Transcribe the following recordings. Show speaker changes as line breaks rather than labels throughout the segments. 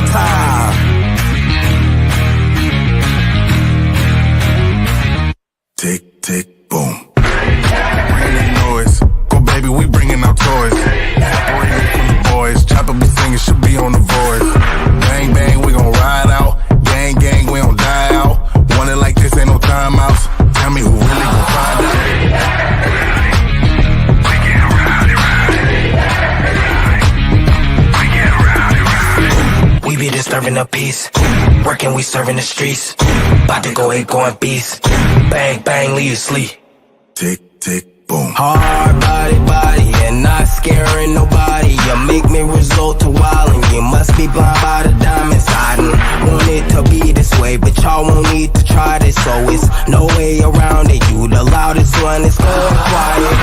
𝗫𝗄𝗃. Tick, tick, boom. Bringing the noise. Go, baby, we bringing our toys. Separating from the boys. Chopper be singing, should be on the voice. Bang, bang, we gon' ride out. Gang, gang, we don't die out. Want it like this, ain't no timeouts. Tell me who really gon' find out. We be disturbing the peace. Working, we serving the streets. About to go ahead, going beast. Bang, bang, leave you sleep. Tick, tick, boom. Hard body, body, and not scaring nobody. You make me resort to wildin'. You must be blind by the diamonds. I didn't want it to be this way, but y'all won't need to try this, so it's no way around it. You the loudest one, it's going quiet.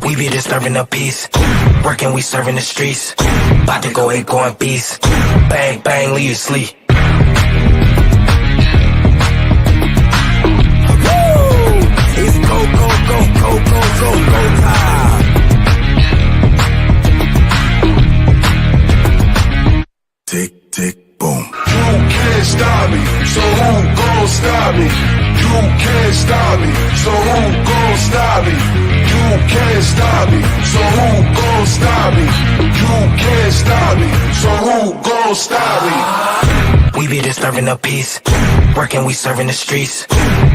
We be disturbing the peace. Working, we serving the streets. About to go ahead, going beast. Bang, bang, leave you sleep. It's go, go, go, go, go, go, go time. Tick, tick, boom.
You can't stop me, so who gon' stop me? You can't stop me, so who gon' stop me? You can't stop me, so who gon' stop me? You can't stop me, so who gon' stop me?
We be disturbing the peace. Working, we serving the streets.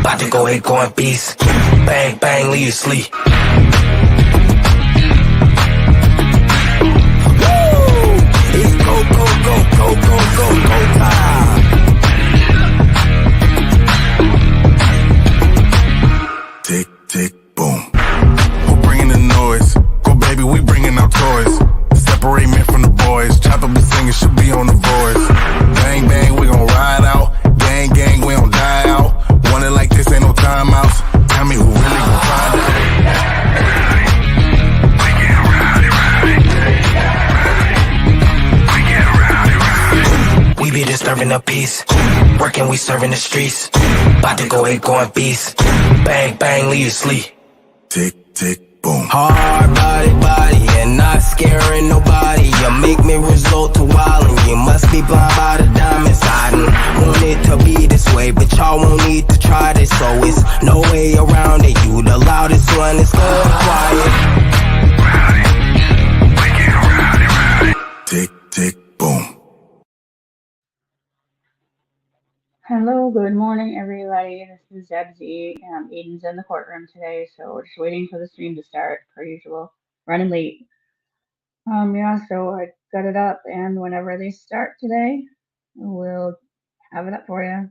About to go ahead, going beast. Bang, bang, leave you sleep. It's go, go, go, go, go, go, go time. Tick, tick, boom. Who bringing the noise? Go, baby, we bringing our toys. Separate men from the boys. Chopper be singing, should be on the voice. Bang, bang, we gon' ride out. Gang, gang, we don't die out. Want it like this, ain't no timeouts. Tell me who really gon' find out. We be disturbing the peace. Working, we serving the streets. About to go ahead, going beast. Bang, bang, leave you sleep. Tick, tick, boom. Hard body, body, and not scaring nobody. You make me resort to wildin'. You must be blind by the diamonds. I didn't want it to be this way, but y'all won't need to try this, so it's no way around it. You the loudest one, it's going quiet. Tick, tick, boom.
Hello, good morning, everybody. This is 𝗪𝗔. Aidan's in the courtroom today, so we're just waiting for the stream to start, per usual. Running late. Yeah, so I got it up, and whenever they start today, we'll have it up for you.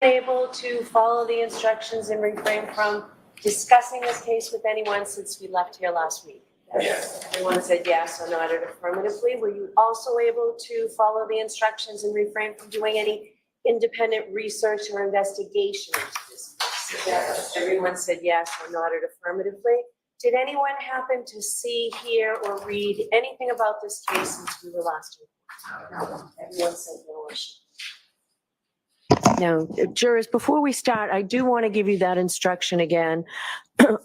Able to follow the instructions and refrain from discussing this case with anyone since we left here last week?
Yes.
Everyone said yes or nodded affirmatively. Were you also able to follow the instructions and refrain from doing any independent research or investigation into this case? Yes. Everyone said yes or nodded affirmatively. Did anyone happen to see, hear, or read anything about this case since we were last week? No. Everyone said no or sure. Now, jurors, before we start, I do want to give you that instruction again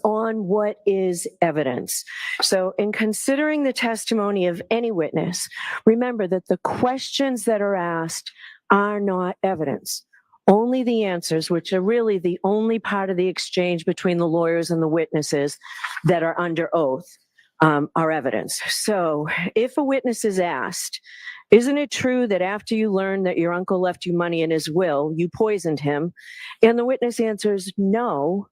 on what is evidence. So in considering the testimony of any witness, remember that the questions that are asked are not evidence. Only the answers, which are really the only part of the exchange between the lawyers and the witnesses that are under oath, are evidence. So if a witness is asked, isn't it true that after you learned that your uncle left you money in his will, you poisoned him? And the witness answers no.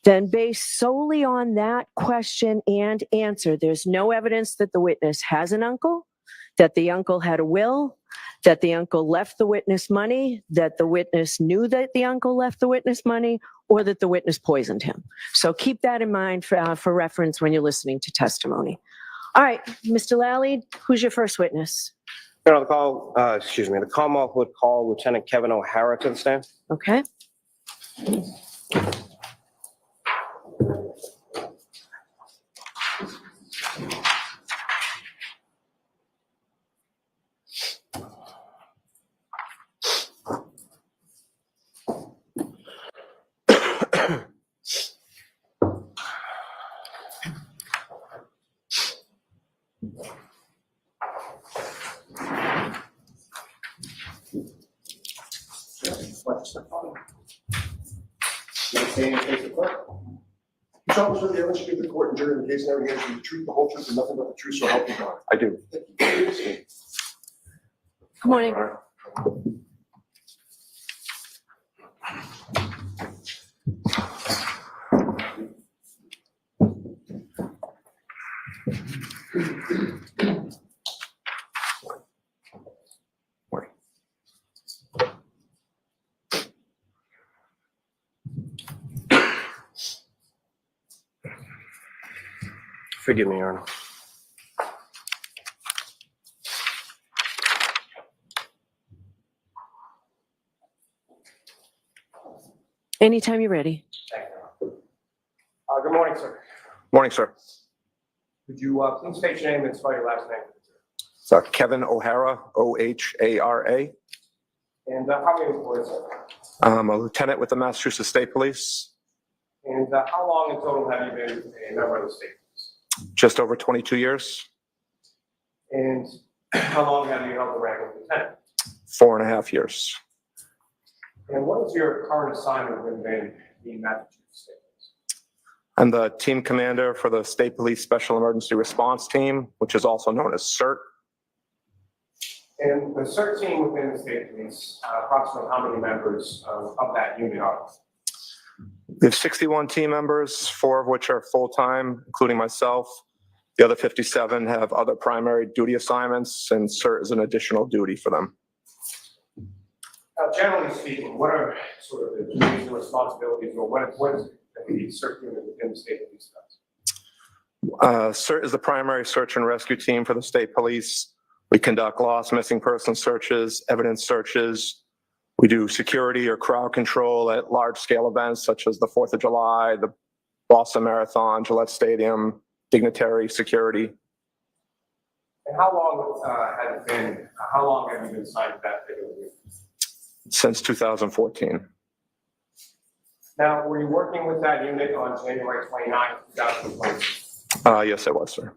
Then based solely on that question and answer, there's no evidence that the witness has an uncle, that the uncle had a will, that the uncle left the witness money, that the witness knew that the uncle left the witness money, or that the witness poisoned him. So keep that in mind for reference when you're listening to testimony. All right, Mr. Lally, who's your first witness?
Your Honor, the Commonwealth would call Lieutenant Kevin O'Hara to the stand.
Okay.
You shall preserve the evidence you give the court and jury in the case and every answer the truth, the whole truth, and nothing but the truth, so help you God.
I do.
Good morning.
Forgive me, Your Honor.
Anytime you're ready.
Thank you. Good morning, sir. Morning, sir. Could you please state your name and spell your last name? It's Kevin O'Hara, O-H-A-R-A. And how many employees, sir? I'm a lieutenant with the Massachusetts State Police. And how long in total have you been a member of the state police? Just over 22 years. And how long have you held the rank of lieutenant? 4.5 years. And what is your current assignment within the Massachusetts State Police? I'm the team commander for the State Police Special Emergency Response Team, which is also known as CERT. And the CERT team within the State Police, approximately how many members of that unit are? We have 61 team members, 4 of which are full-time, including myself. The other 57 have other primary duty assignments, and CERT is an additional duty for them. Generally speaking, what are sort of the duties and responsibilities, or what is the CERT unit within the State Police does? CERT is the primary search and rescue team for the State Police. We conduct lost missing person searches, evidence searches. We do security or crowd control at large-scale events such as the 4th of July, the Boston Marathon, Gillette Stadium, dignitary security. And how long has it been? How long have you been assigned to that unit? Since 2014. Now, were you working with that unit on January 29th, 2020? Yes, I was, sir.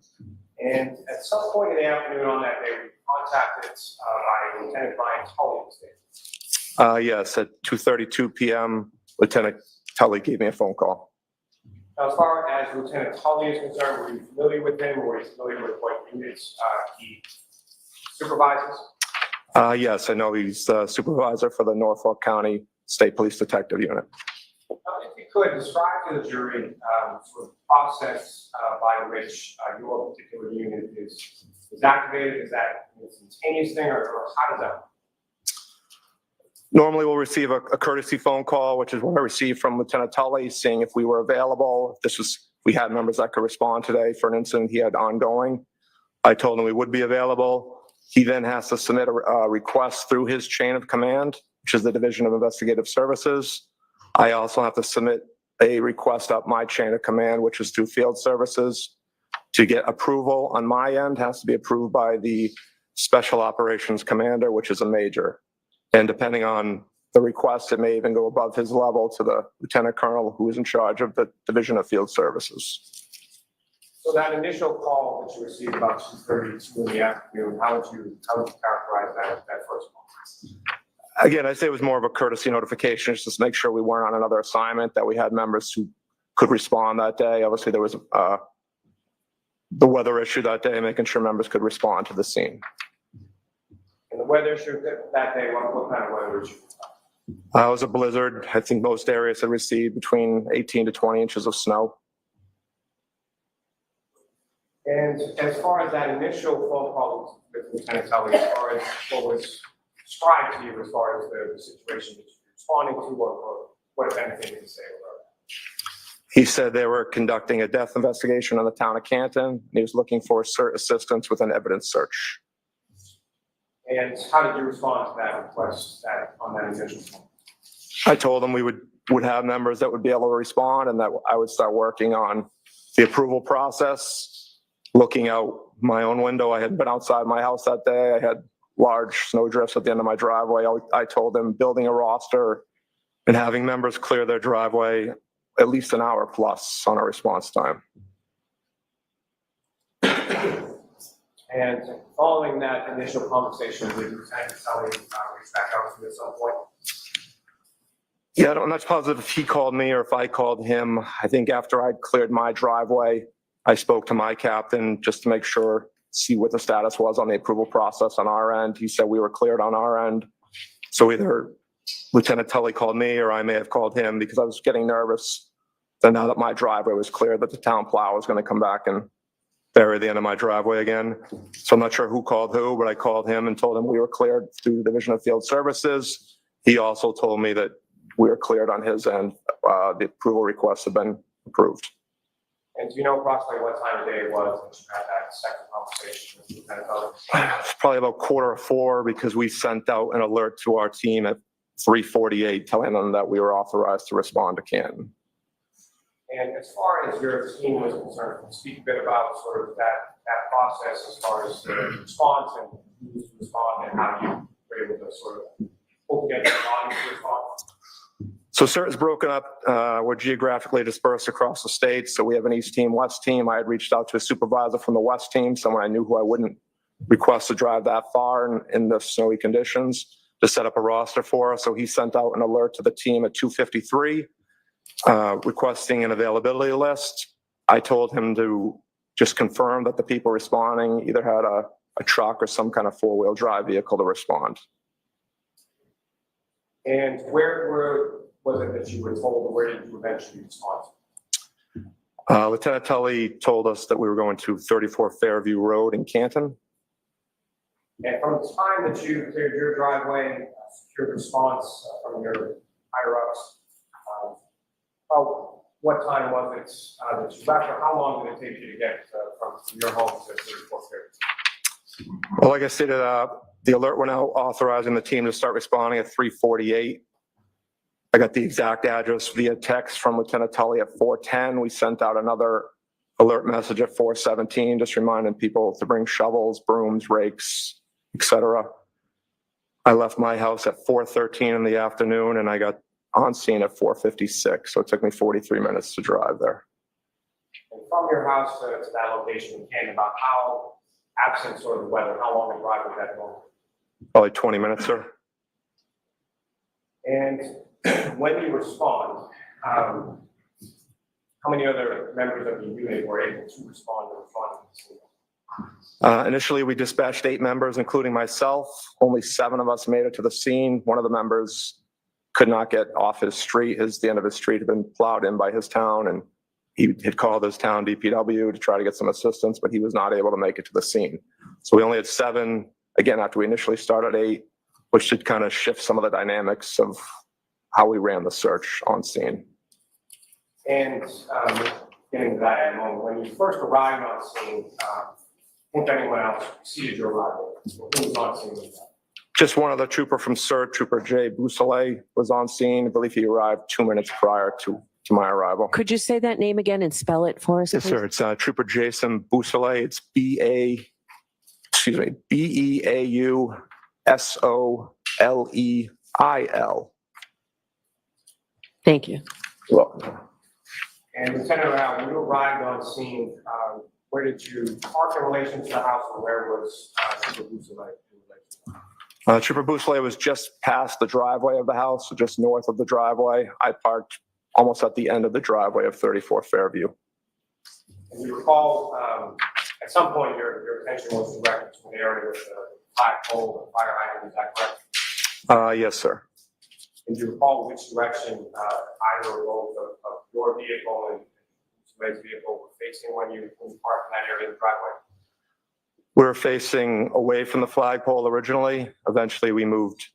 And at some point in the afternoon on that day, we were contacted by Lieutenant Brian Tully in the state. Yes, at 2:32 p.m., Lieutenant Tully gave me a phone call. Now, as far as Lieutenant Tully is concerned, were you familiar with him, or were you familiar with what units he supervises? Yes, I know he's the supervisor for the Norfolk County State Police Detective Unit. If you could describe to the jury sort of the process by which your particular unit is activated. Is that an instantaneous thing, or how does that work? Normally, we'll receive a courtesy phone call, which is what I received from Lieutenant Tully, seeing if we were available. If we had members that could respond today for an incident he had ongoing. I told him we would be available. He then has to submit a request through his chain of command, which is the Division of Investigative Services. I also have to submit a request up my chain of command, which is through Field Services. To get approval on my end, has to be approved by the Special Operations Commander, which is a major. And depending on the request, it may even go above his level to the Lieutenant Colonel who is in charge of the Division of Field Services. So that initial call that you received about 2:32 in the afternoon, how would you characterize that first call? Again, I'd say it was more of a courtesy notification, just to make sure we weren't on another assignment, that we had members who could respond that day. Obviously, there was the weather issue that day, making sure members could respond to the scene. And the weather issue that day, what kind of weather issue? It was a blizzard. I think most areas had received between 18 to 20 inches of snow. And as far as that initial phone call with Lieutenant Tully, as far as what was described to you as far as the situation that you're responding to, or what, if anything, did he say about it? He said they were conducting a death investigation on the town of Canton, and he was looking for assistance with an evidence search. And how did you respond to that request on that initial phone? I told him we would have members that would be able to respond, and that I would start working on the approval process. Looking out my own window, I had been outside my house that day. I had large snow drifts at the end of my driveway. I told them building a roster and having members clear their driveway at least an hour plus on a response time. And following that initial conversation, did Lieutenant Tully reach back out to you at some point? Yeah, I'm not positive if he called me or if I called him. I think after I'd cleared my driveway, I spoke to my captain just to make sure, see what the status was on the approval process on our end. He said we were cleared on our end. So either Lieutenant Tully called me or I may have called him, because I was getting nervous that now that my driveway was cleared, that the town plow was going to come back and bury the end of my driveway again. So I'm not sure who called who, but I called him and told him we were cleared through the Division of Field Services. He also told me that we were cleared on his end. The approval requests have been approved. And do you know approximately what time of day it was that you had that second conversation with Lieutenant Tully? It's probably about 3:45, because we sent out an alert to our team at 3:48 telling them that we were authorized to respond to Canton. And as far as your team was concerned, can you speak a bit about sort of that process as far as the response and who was to respond and how you were able to sort of pull together the body to respond? So CERT is broken up. We're geographically dispersed across the state. So we have an East team, West team. I had reached out to a supervisor from the West team, someone I knew who I wouldn't request to drive that far in the snowy conditions, to set up a roster for us. So he sent out an alert to the team at 2:53, requesting an availability list. I told him to just confirm that the people responding either had a truck or some kind of four-wheel drive vehicle to respond. And where was it that you were told, where did you eventually respond? Lieutenant Tully told us that we were going to 34 Fairview Road in Canton. And from the time that you cleared your driveway, secured response from your higher-ups, what time was it that you left, or how long did it take you to get from your home to 34 Fairview? Well, like I said, the alert went out authorizing the team to start responding at 3:48. I got the exact address via text from Lieutenant Tully at 4:10. We sent out another alert message at 4:17, just reminding people to bring shovels, brooms, rakes, etc. I left my house at 4:13 in the afternoon, and I got on scene at 4:56. So it took me 43 minutes to drive there. And from your house to that location in Canton, about how absent sort of the weather, how long a drive was that going? Probably 20 minutes, sir. And when you respond, how many other members of the unit were able to respond to the front of the scene? Initially, we dispatched 8 members, including myself. Only 7 of us made it to the scene. One of the members could not get off his street. The end of his street had been plowed in by his town, and he had called his town DPW to try to get some assistance, but he was not able to make it to the scene. So we only had 7, again, after we initially started 8, which should kind of shift some of the dynamics of how we ran the search on scene. And getting to that in a moment, when you first arrived on scene, If anyone else preceded your arrival, who was on scene with that?
Just one other trooper from CERT, Trooper 𝗵𝗵𝗃 was on scene. I believe he arrived 2 minutes prior to my arrival.
Could you say that name again and spell it for us,
Yes,
please?
sir. It's Trooper Jason 𝗵𝗃. It's BEAUSOLEIL.
Thank you.
Well,
And Lieutenant Rao, when you arrived on scene, where did you park in relation to the house, and where was Trooper 𝗵𝗃 in relation to the house?
Trooper 𝗵𝗃 was just past the driveway of the house, so just north of the driveway. I parked almost at the end of the driveway of 34 Fairview.
And you recall, at some point, your attention was directed to an area with a flagpole and fire hydrant, is that correct?
Yes, sir.
And do you recall which direction either or both of your vehicle and somebody's vehicle were facing when you parked in that area of the driveway?
We were facing away from the flagpole originally. Eventually, we moved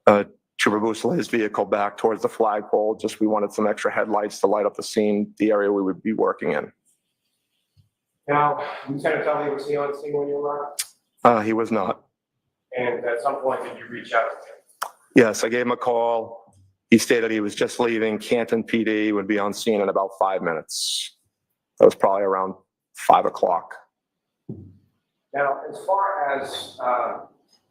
Trooper 𝗵𝗃's vehicle back towards the flagpole. Just we wanted some extra headlights to light up the scene, the area we would be working in.
Now, Lieutenant Tully, was he on scene when you arrived?
He was not.
And at some point, did you reach out to him?
Yes, I gave him a call. He stated he was just leaving. Canton PD would be on scene in about 5 minutes. That was probably around 5 o'clock.
Now, as far as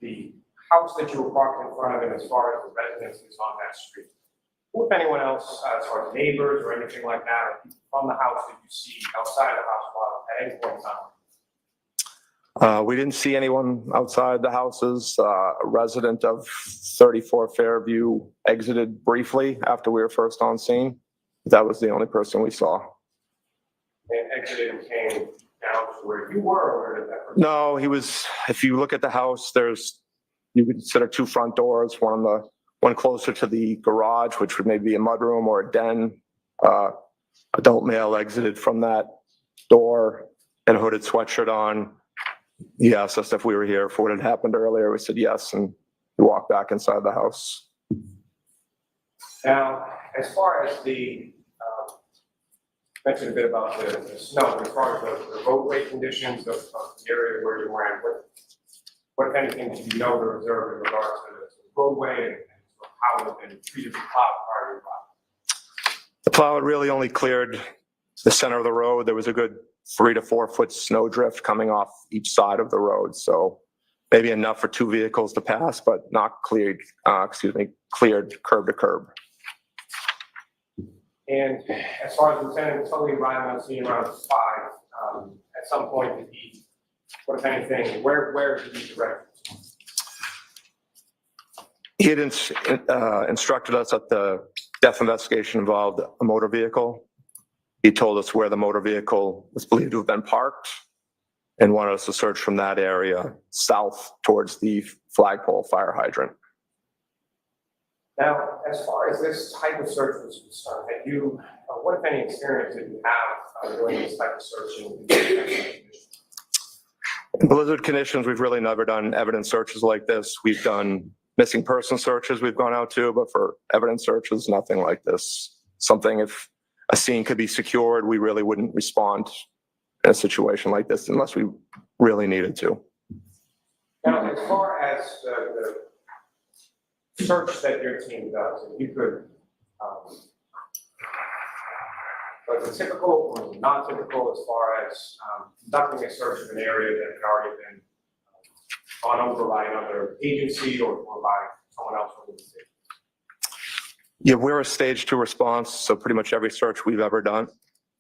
the house that you were parked in front of and as far as the residences on that street, who, if anyone else, as far as neighbors or anything like that, or people from the house that you see outside the house while at any point in time?
We didn't see anyone outside the houses. A resident of 34 Fairview exited briefly after we were first on scene. That was the only person we saw.
And exited and came down to where you were, or where did that person?
No, he was, if you look at the house, you could consider 2 front doors, one closer to the garage, which would maybe be a mudroom or a den. Adult male exited from that door, had a hooded sweatshirt on. He asked us if we were here for what had happened earlier. We said yes, and he walked back inside the house.
Now, as far as the, mentioned a bit about the snow, as far as the roadway conditions of the area where you were in, what if anything did you know or observe in regards to the roadway and how it had been treated with plow prior to the plow?
The plow had really only cleared the center of the road. There was a good 3 to 4 foot snow drift coming off each side of the road. So maybe enough for 2 vehicles to pass, but not cleared, cleared curb to curb.
And as far as Lieutenant Tully arrived on scene around 5, at some point did he, what if anything, where did he direct you to?
He had instructed us that the death investigation involved a motor vehicle. He told us where the motor vehicle was believed to have been parked and wanted us to search from that area south towards the flagpole fire hydrant.
Now, as far as this type of search was concerned, had you, what if any experience did you have doing this type of searching?
In blizzard conditions, we've really never done evidence searches like this. We've done missing person searches we've gone out to, but for evidence searches, nothing like this. Something if a scene could be secured, we really wouldn't respond in a situation like this unless we really needed to.
Now, as far as the search that your team does, if you could, was it typical or not typical as far as conducting a search of an area that had already been gone over by another agency or by someone else from the state?
Yeah, we're a stage 2 response, so pretty much every search we've ever done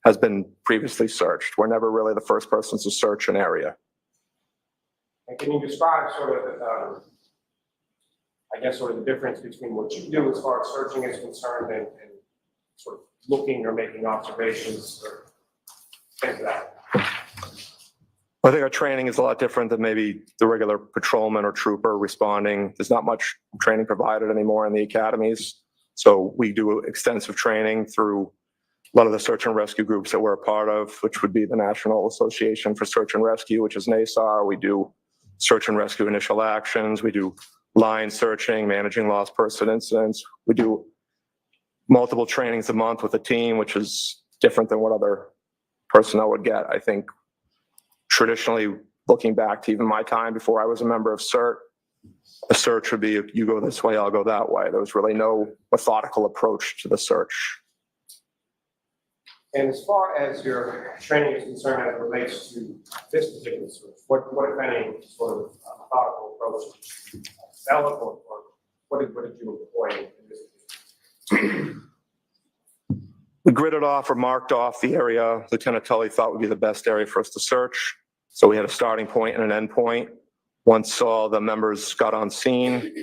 has been previously searched. We're never really the first person to search an area.
And can you describe sort of, I guess, sort of the difference between what you do as far as searching is concerned and sort of looking or making observations or things like that?
I think our training is a lot different than maybe the regular patrolman or trooper responding. There's not much training provided anymore in the academies. So we do extensive training through a lot of the search and rescue groups that we're a part of, which would be the National Association for Search and Rescue, which is NASAR. We do search and rescue initial actions. We do line searching, managing lost person incidents. We do multiple trainings a month with a team, which is different than what other personnel would get. I think traditionally looking back to even my time before I was a member of CERT, a search would be, you go this way, I'll go that way. There was really no methodical approach to the search.
And as far as your training is concerned as it relates to this particular search, what if any, sort of methodical approach did you develop, or what did you employ in this?
We gridded off or marked off the area Lieutenant Tully thought would be the best area for us to search. So we had a starting point and an end point. Once all the members got on scene,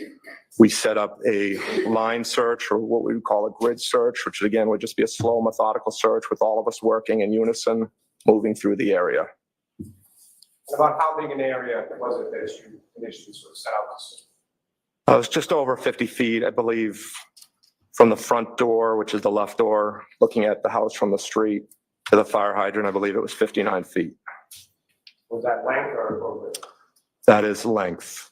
we set up a line search, or what we would call a grid search, which again would just be a slow, methodical search with all of us working in unison, moving through the area.
And about how big an area was it that you initially sort of set out to search?
It was just over 50 feet, I believe, from the front door, which is the left door, looking at the house from the street, to the fire hydrant. I believe it was 59 feet.
Was that length or width?
That is length.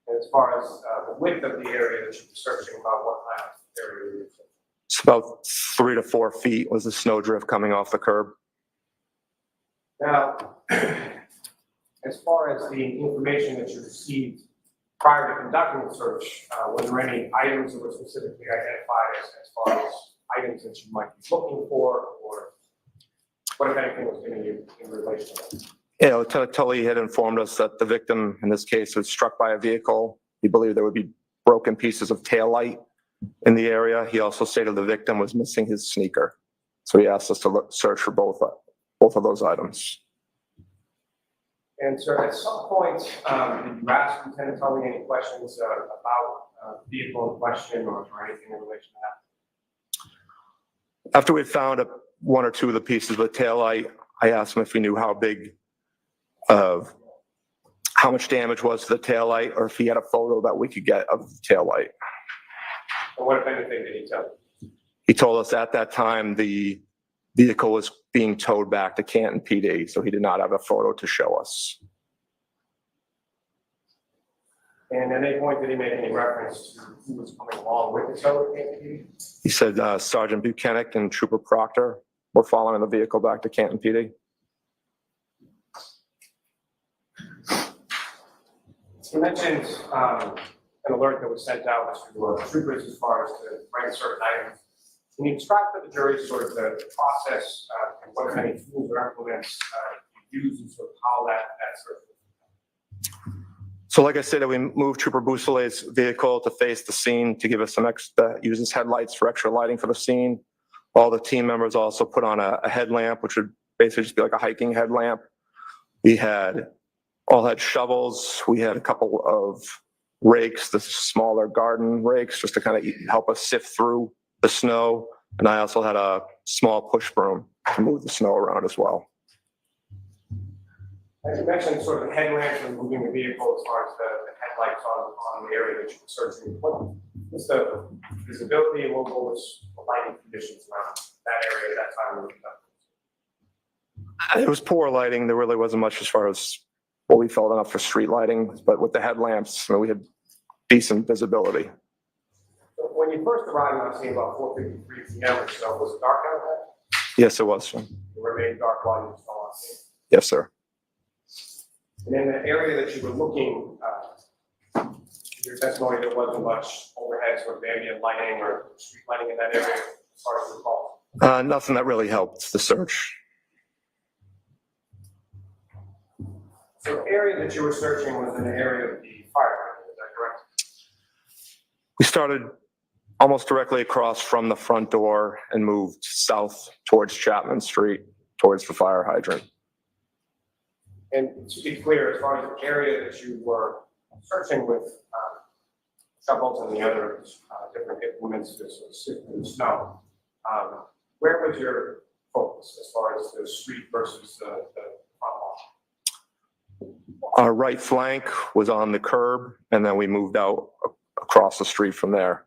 And as far as the width of the area that you were searching, about what kind of area were you searching?
It's about 3 to 4 feet was the snow drift coming off the curb.
Now, as far as the information that you received prior to conducting the search, were there any items that were specifically identified as far as items that you might be looking for, or what, if anything, was given you in relation to that?
Yeah, Lieutenant Tully had informed us that the victim, in this case, was struck by a vehicle. He believed there would be broken pieces of taillight in the area. He also stated the victim was missing his sneaker. So he asked us to search for both of those items.
And sir, at some point, did you ask Lieutenant Tully any questions about the vehicle in question, or anything in relation to that?
After we had found one or two of the pieces of the taillight, I asked him if he knew how much damage was to the taillight, or if he had a photo that we could get of the taillight.
And what, if anything, did he tell you?
He told us at that time the vehicle was being towed back to Canton PD, so he did not have a photo to show us.
And at any point, did he make any reference to who was coming along with the tow at Canton PD?
He said Sergeant Buchanan and Trooper Proctor were following the vehicle back to Canton PD.
You mentioned an alert that was sent out to troopers as far as to rank certain items. Can you describe for the jury sort of the process, and what, if any, tools or implements you use, and sort of how that sort of?
So like I said, we moved Trooper Bucellet's vehicle to face the scene to give us some extra, use his headlights for extra lighting for the scene. All the team members also put on a headlamp, which would basically just be like a hiking headlamp. We all had shovels. We had a couple of rakes, the smaller garden rakes, just to kind of help us sift through the snow. And I also had a small push broom to move the snow around as well.
As you mentioned, sort of the headlamps and moving the vehicle as far as the headlights on the area that you were searching. What's the visibility, and what was the lighting conditions around that area at that time?
It was poor lighting. There really wasn't much as far as what we felt enough for street lighting, but with the headlamps, we had decent visibility.
So when you first arrived on scene about 4:53 p.m. or so, was it dark out there?
Yes, it was, sir.
It remained dark while you were still on scene?
Yes, sir.
And in the area that you were looking, your testimony, there wasn't much overhead sort of ambient lighting or street lighting in that area, as far as you recall?
Nothing that really helped the search.
So the area that you were searching was in the area of the fire hydrant, is that correct?
We started almost directly across from the front door and moved south towards Chapman Street, towards the fire hydrant.
And to be clear, as far as the area that you were searching with shovels and the other different implements to sift through the snow, where was your focus as far as the street versus the front wall?
Our right flank was on the curb, and then we moved out across the street from there.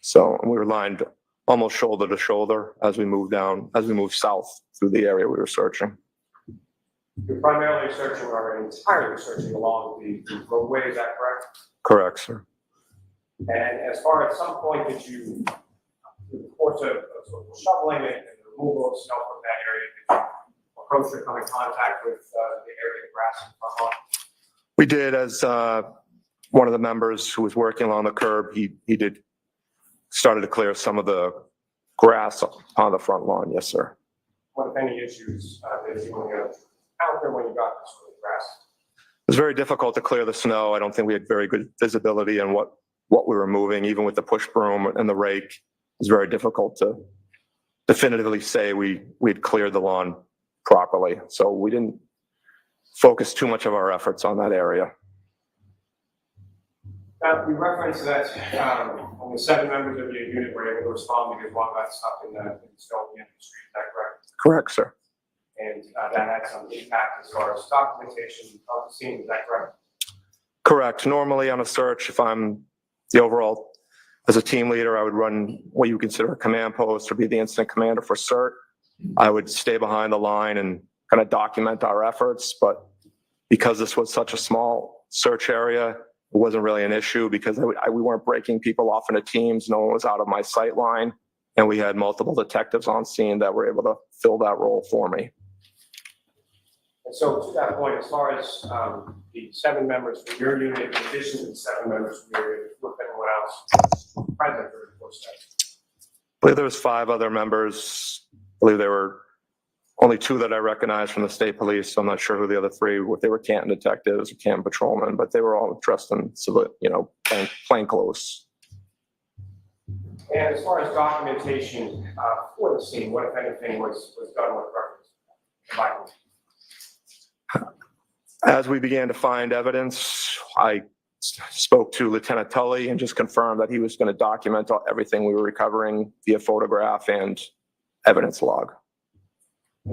So we were lined almost shoulder to shoulder as we moved south through the area we were searching.
You're primarily searching or entirely searching along the roadway, is that correct?
Correct, sir.
And as far as some point did you, through the course of sort of shoveling and the removal of snow from that area, did you approach or come in contact with the area of grass in front lawn?
We did, as one of the members who was working along the curb, he started to clear some of the grass on the front lawn. Yes, sir.
What, if any, issues did you encounter when you got this sort of grass?
It was very difficult to clear the snow. I don't think we had very good visibility on what we were moving, even with the push broom and the rake. It was very difficult to definitively say we had cleared the lawn properly. So we didn't focus too much of our efforts on that area.
We referenced that only 7 members of your unit were able to respond because one got stuck in the snow at the end of the street. Is that correct?
Correct, sir.
And that had some impact as far as documentation of the scene. Is that correct?
Correct. Normally on a search, if I'm the overall, as a team leader, I would run what you consider a command post or be the incident commander for CERT. I would stay behind the line and kind of document our efforts. But because this was such a small search area, it wasn't really an issue because we weren't breaking people off into teams. No one was out of my sight line. And we had multiple detectives on scene that were able to fill that role for me.
And so to that point, as far as the 7 members from your unit, in addition to the 7 members from your unit, with anyone else present for the course of
I believe there was 5 other members. I believe there were only 2 that I recognized from the state police. So I'm not sure who the other 3 were. They were Canton detectives or Canton patrolmen, but they were all dressed in civil, plain clothes.
And as far as documentation for the scene, what, if anything, was done with reference to violence?
As we began to find evidence, I spoke to Lieutenant Tully and just confirmed that he was going to document everything we were recovering via photograph and evidence log.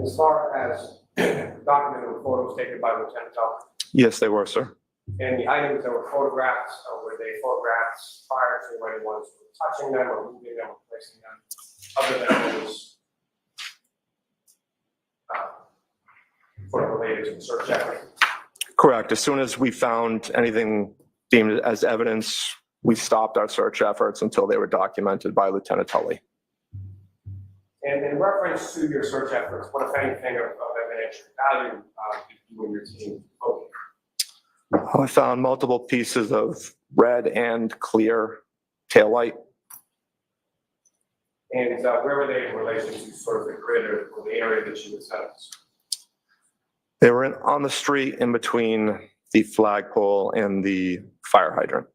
As far as documented photos taken by Lieutenant Tully?
Yes, they were, sir.
And the items that were photographed, were they photographs prior to anyone touching them or moving them or placing them, other than those sort of related to the search effort?
Correct. As soon as we found anything deemed as evidence, we stopped our search efforts until they were documented by Lieutenant Tully.
And in reference to your search efforts, what, if anything, of evidentiary value did you and your team locate?
I found multiple pieces of red and clear taillight.
And where were they in relation to sort of the grid or the area that you assessed?
They were on the street in between the flagpole and the fire hydrant.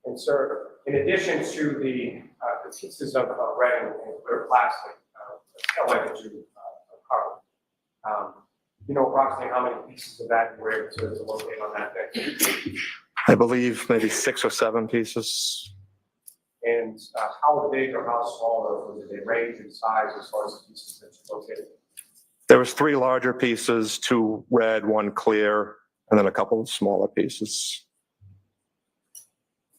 And sir, in addition to the pieces of red and clear plastic, taillight that you recovered, you know approximately how many pieces of that you were able to locate on that day?
I believe maybe 6 or 7 pieces.
And how big or how small did they range in size as far as the pieces that you located?
There was 3 larger pieces, 2 red, 1 clear, and then a couple of smaller pieces.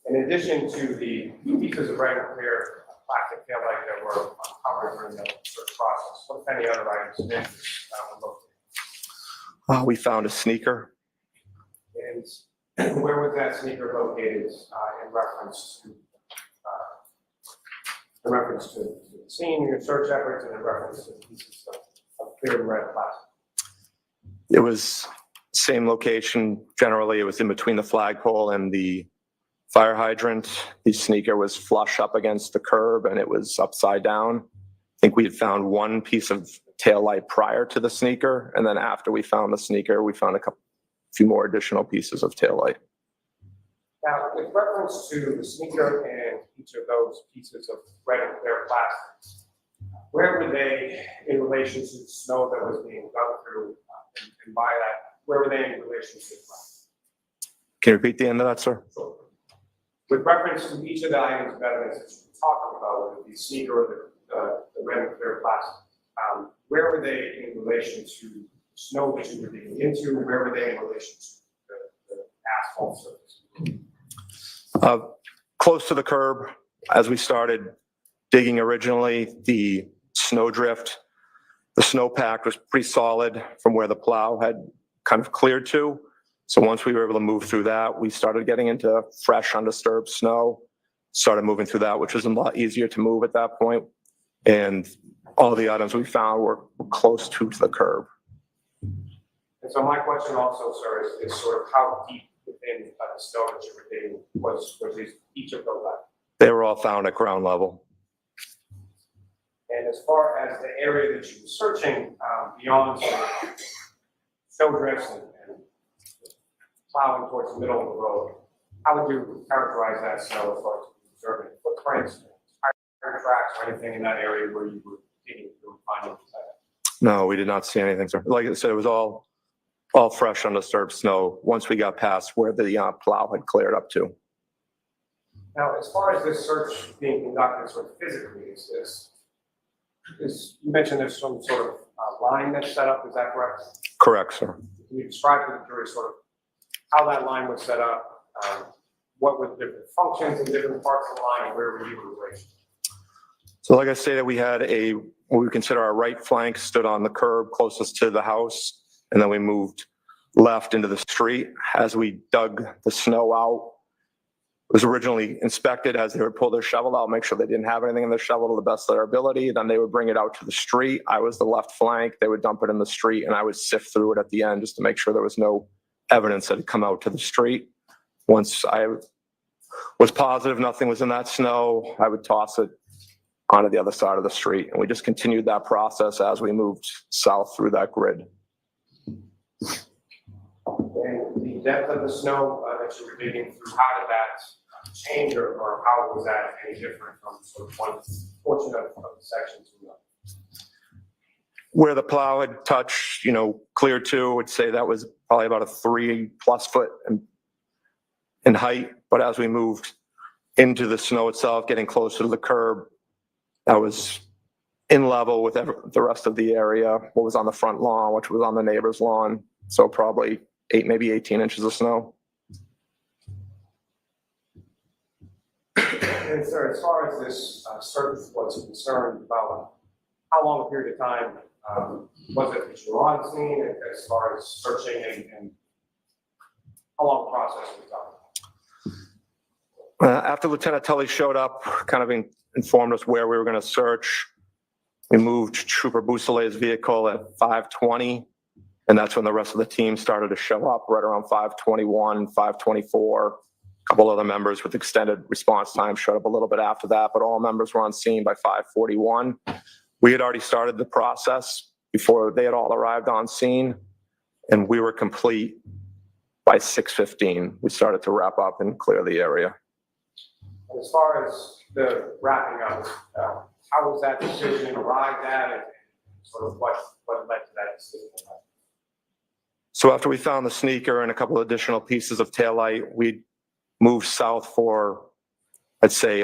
In addition to the pieces of red and clear plastic taillight that were uncovered during the search process, what, if any, other items of interest were located?
We found a sneaker.
And where was that sneaker located in reference to the scene in your search efforts and in reference to the pieces of clear and red plastic?
It was same location. Generally, it was in between the flagpole and the fire hydrant. The sneaker was flush up against the curb and it was upside down. I think we had found 1 piece of taillight prior to the sneaker, and then after we found the sneaker, we found a few more additional pieces of taillight.
Now, with reference to the sneaker and each of those pieces of red and clear plastic, where were they in relation to the snow that was being dug through, and by that, where were they in relation to the ground?
Can you repeat the end of that, sir?
Sure. With reference to each of the items of evidence that you're talking about, whether it be sneaker or the red and clear plastic, where were they in relation to snow that you were digging into? Where were they in relation to the asphalt surface?
Close to the curb. As we started digging originally, the snow drift, the snowpack was pretty solid from where the plow had kind of cleared to. So once we were able to move through that, we started getting into fresh, undisturbed snow, started moving through that, which was a lot easier to move at that point. And all the items we found were close to the curb.
And so my question also, sir, is sort of how deep within the snow that you were digging was each of those items?
They were all found at ground level.
And as far as the area that you were searching, beyond sort of snow drifts and plowing towards the middle of the road, how would you characterize that snow as far as observing footprints, tire tracks, or anything in that area where you were digging through finding these items?
No, we did not see anything, sir. Like I said, it was all fresh, undisturbed snow once we got past where the plow had cleared up to.
Now, as far as this search being conducted sort of physically, you mentioned there's some sort of line that's set up, is that correct?
Correct, sir.
Can you describe to the jury sort of how that line was set up? What were the different functions in different parts of the line, and where were you in relation?
So like I say, that we had what we consider our right flank stood on the curb closest to the house, and then we moved left into the street. As we dug the snow out, it was originally inspected as they would pull their shovel out, make sure they didn't have anything in their shovel to the best of their ability. Then they would bring it out to the street. I was the left flank. They would dump it in the street, and I would sift through it at the end just to make sure there was no evidence that had come out to the street. Once I was positive nothing was in that snow, I would toss it onto the other side of the street. And we just continued that process as we moved south through that grid.
And the depth of the snow that you were digging through, how did that change, or how was that any different from sort of one portion of the section to another?
Where the plow had touched, clear to, I would say that was probably about a 3+ foot in height. But as we moved into the snow itself, getting closer to the curb, that was in level with the rest of the area. What was on the front lawn, which was on the neighbor's lawn. So probably 8, maybe 18 inches of snow.
And sir, as far as this search was concerned, about how long a period of time was it that you were on scene as far as searching, and how long the process was done?
After Lieutenant Tully showed up, kind of informed us where we were going to search, we moved Trooper Boussolet's vehicle at 5:20, and that's when the rest of the team started to show up right around 5:21, 5:24. A couple other members with extended response time showed up a little bit after that, but all members were on scene by 5:41. We had already started the process before they had all arrived on scene, and we were complete by 6:15. We started to wrap up and clear the area.
And as far as the wrapping up, how was that decision arrived at, and sort of what led to that decision?
So after we found the sneaker and a couple of additional pieces of taillight, we moved south for, I'd say,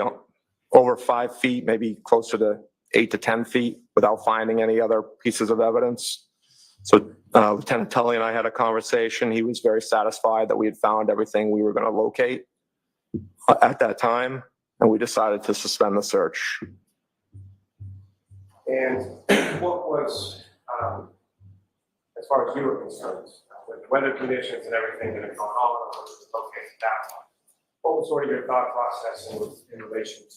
over 5 feet, maybe closer to 8 to 10 feet without finding any other pieces of evidence. So Lieutenant Tully and I had a conversation. He was very satisfied that we had found everything we were going to locate at that time, and we decided to suspend the search. And
what was, as far as you were concerned, with weather conditions and everything that had gone on, which was located that one, what was sort of your thought process in relation to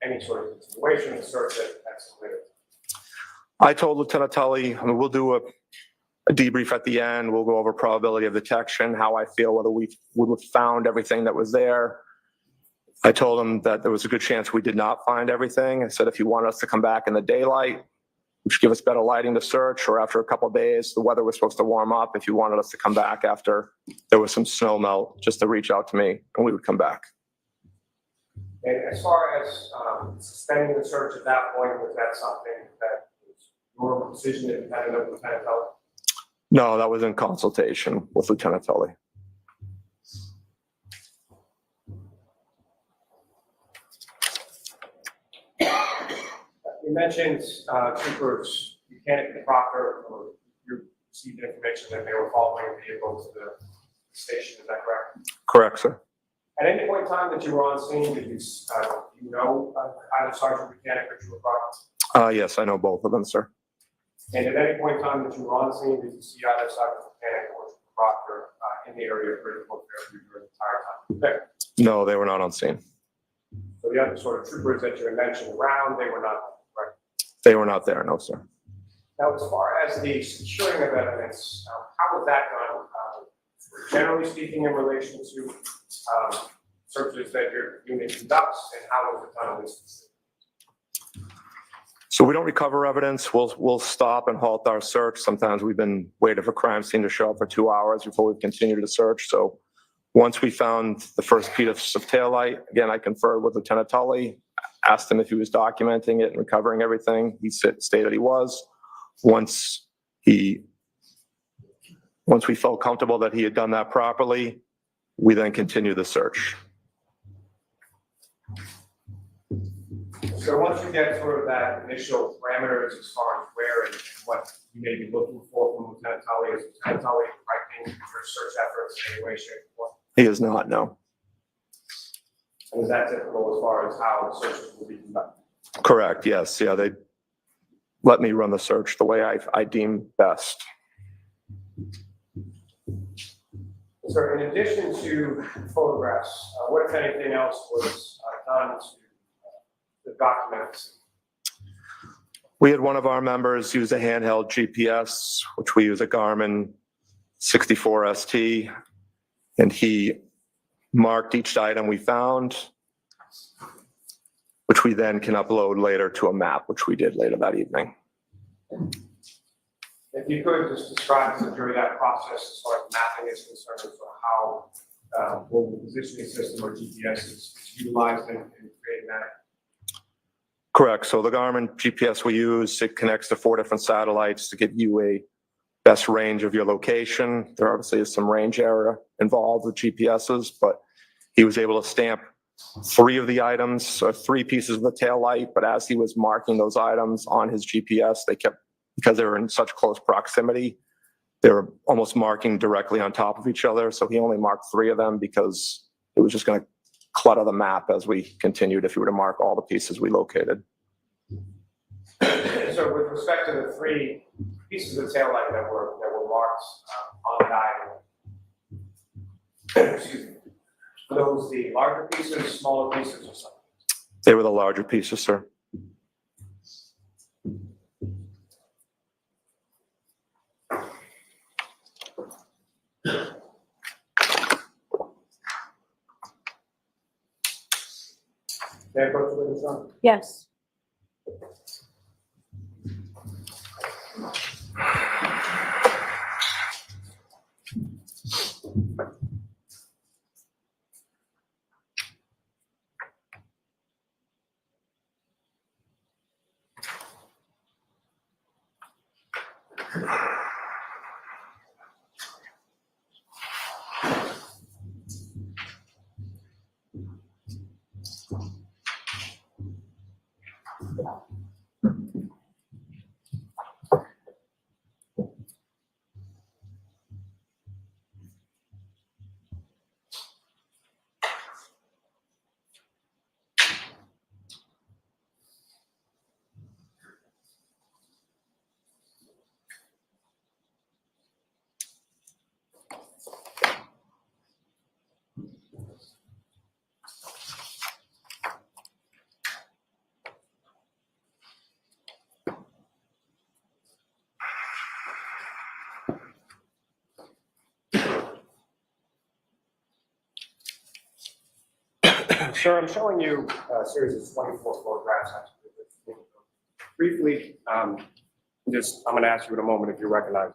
any sort of continuation of the search that's later?
I told Lieutenant Tully, we'll do a debrief at the end. We'll go over probability of detection, how I feel, whether we would have found everything that was there. I told him that there was a good chance we did not find everything. I said, if you want us to come back in the daylight, which give us better lighting to search, or after a couple of days, the weather was supposed to warm up. If you wanted us to come back after there was some snow melt, just to reach out to me, and we would come back.
And as far as suspending the search at that point, was that something that was your decision independent of Lieutenant Tully?
No, that was in consultation with Lieutenant Tully.
You mentioned Troopers Buchanan and Proctor, or you received information that they were following a vehicle to the station, is that correct?
Correct, sir.
At any point in time that you were on scene, did you know either Sergeant Buchanan or Trooper Proctor?
Yes, I know both of them, sir.
And at any point in time that you were on scene, did you see either Sergeant Buchanan or Trooper Proctor in the area of critical Fairview during the entire time? Okay.
No, they were not on scene.
So the other sort of troopers that you had mentioned around, they were not, right?
They were not there, no, sir.
Now, as far as the securing of evidence, how was that done? Generally speaking, in relation to searches that your unit conducts, and how was it done in this case?
So we don't recover evidence. We'll stop and halt our search. Sometimes we've been waiting for crime scene to show up for 2 hours before we continue to search. So once we found the first piece of taillight, again, I conferred with Lieutenant Tully, asked him if he was documenting it and recovering everything. He stated he was. Once we felt comfortable that he had done that properly, we then continued the search.
So once you get sort of that initial parameters as far as where and what you may be looking for from Lieutenant Tully, is Lieutenant Tully directing your search efforts in any way, shape, or form?
He is not, no.
And is that typical as far as how the searches will be conducted?
Correct, yes. Yeah, they let me run the search the way I deem best.
So in addition to photographs, what if anything else was done to the documents?
We had one of our members use a handheld GPS, which we use a Garmin 64ST, and he marked each item we found, which we then can upload later to a map, which we did later that evening.
If you could just describe to the jury that process as far as mapping is concerned, so how mobile positioning system or GPS is utilized in creating that.
Correct. So the Garmin GPS we use, it connects to 4 different satellites to give you a best range of your location. There obviously is some range error involved with GPSs, but he was able to stamp 3 of the items, or 3 pieces of the tail light. But as he was marking those items on his GPS, because they were in such close proximity, they were almost marking directly on top of each other. So he only marked 3 of them because it was just going to clutter the map as we continued if you were to mark all the pieces we located.
So with respect to the 3 pieces of taillight that were marked on the diagram, excuse me, were those the larger pieces, smaller pieces, or something?
They were the larger pieces, sir.
May I approach the witness now?
Yes.
Sir, I'm showing you a series of 24 photographs. Briefly, I'm going to ask you in a moment if you recognize.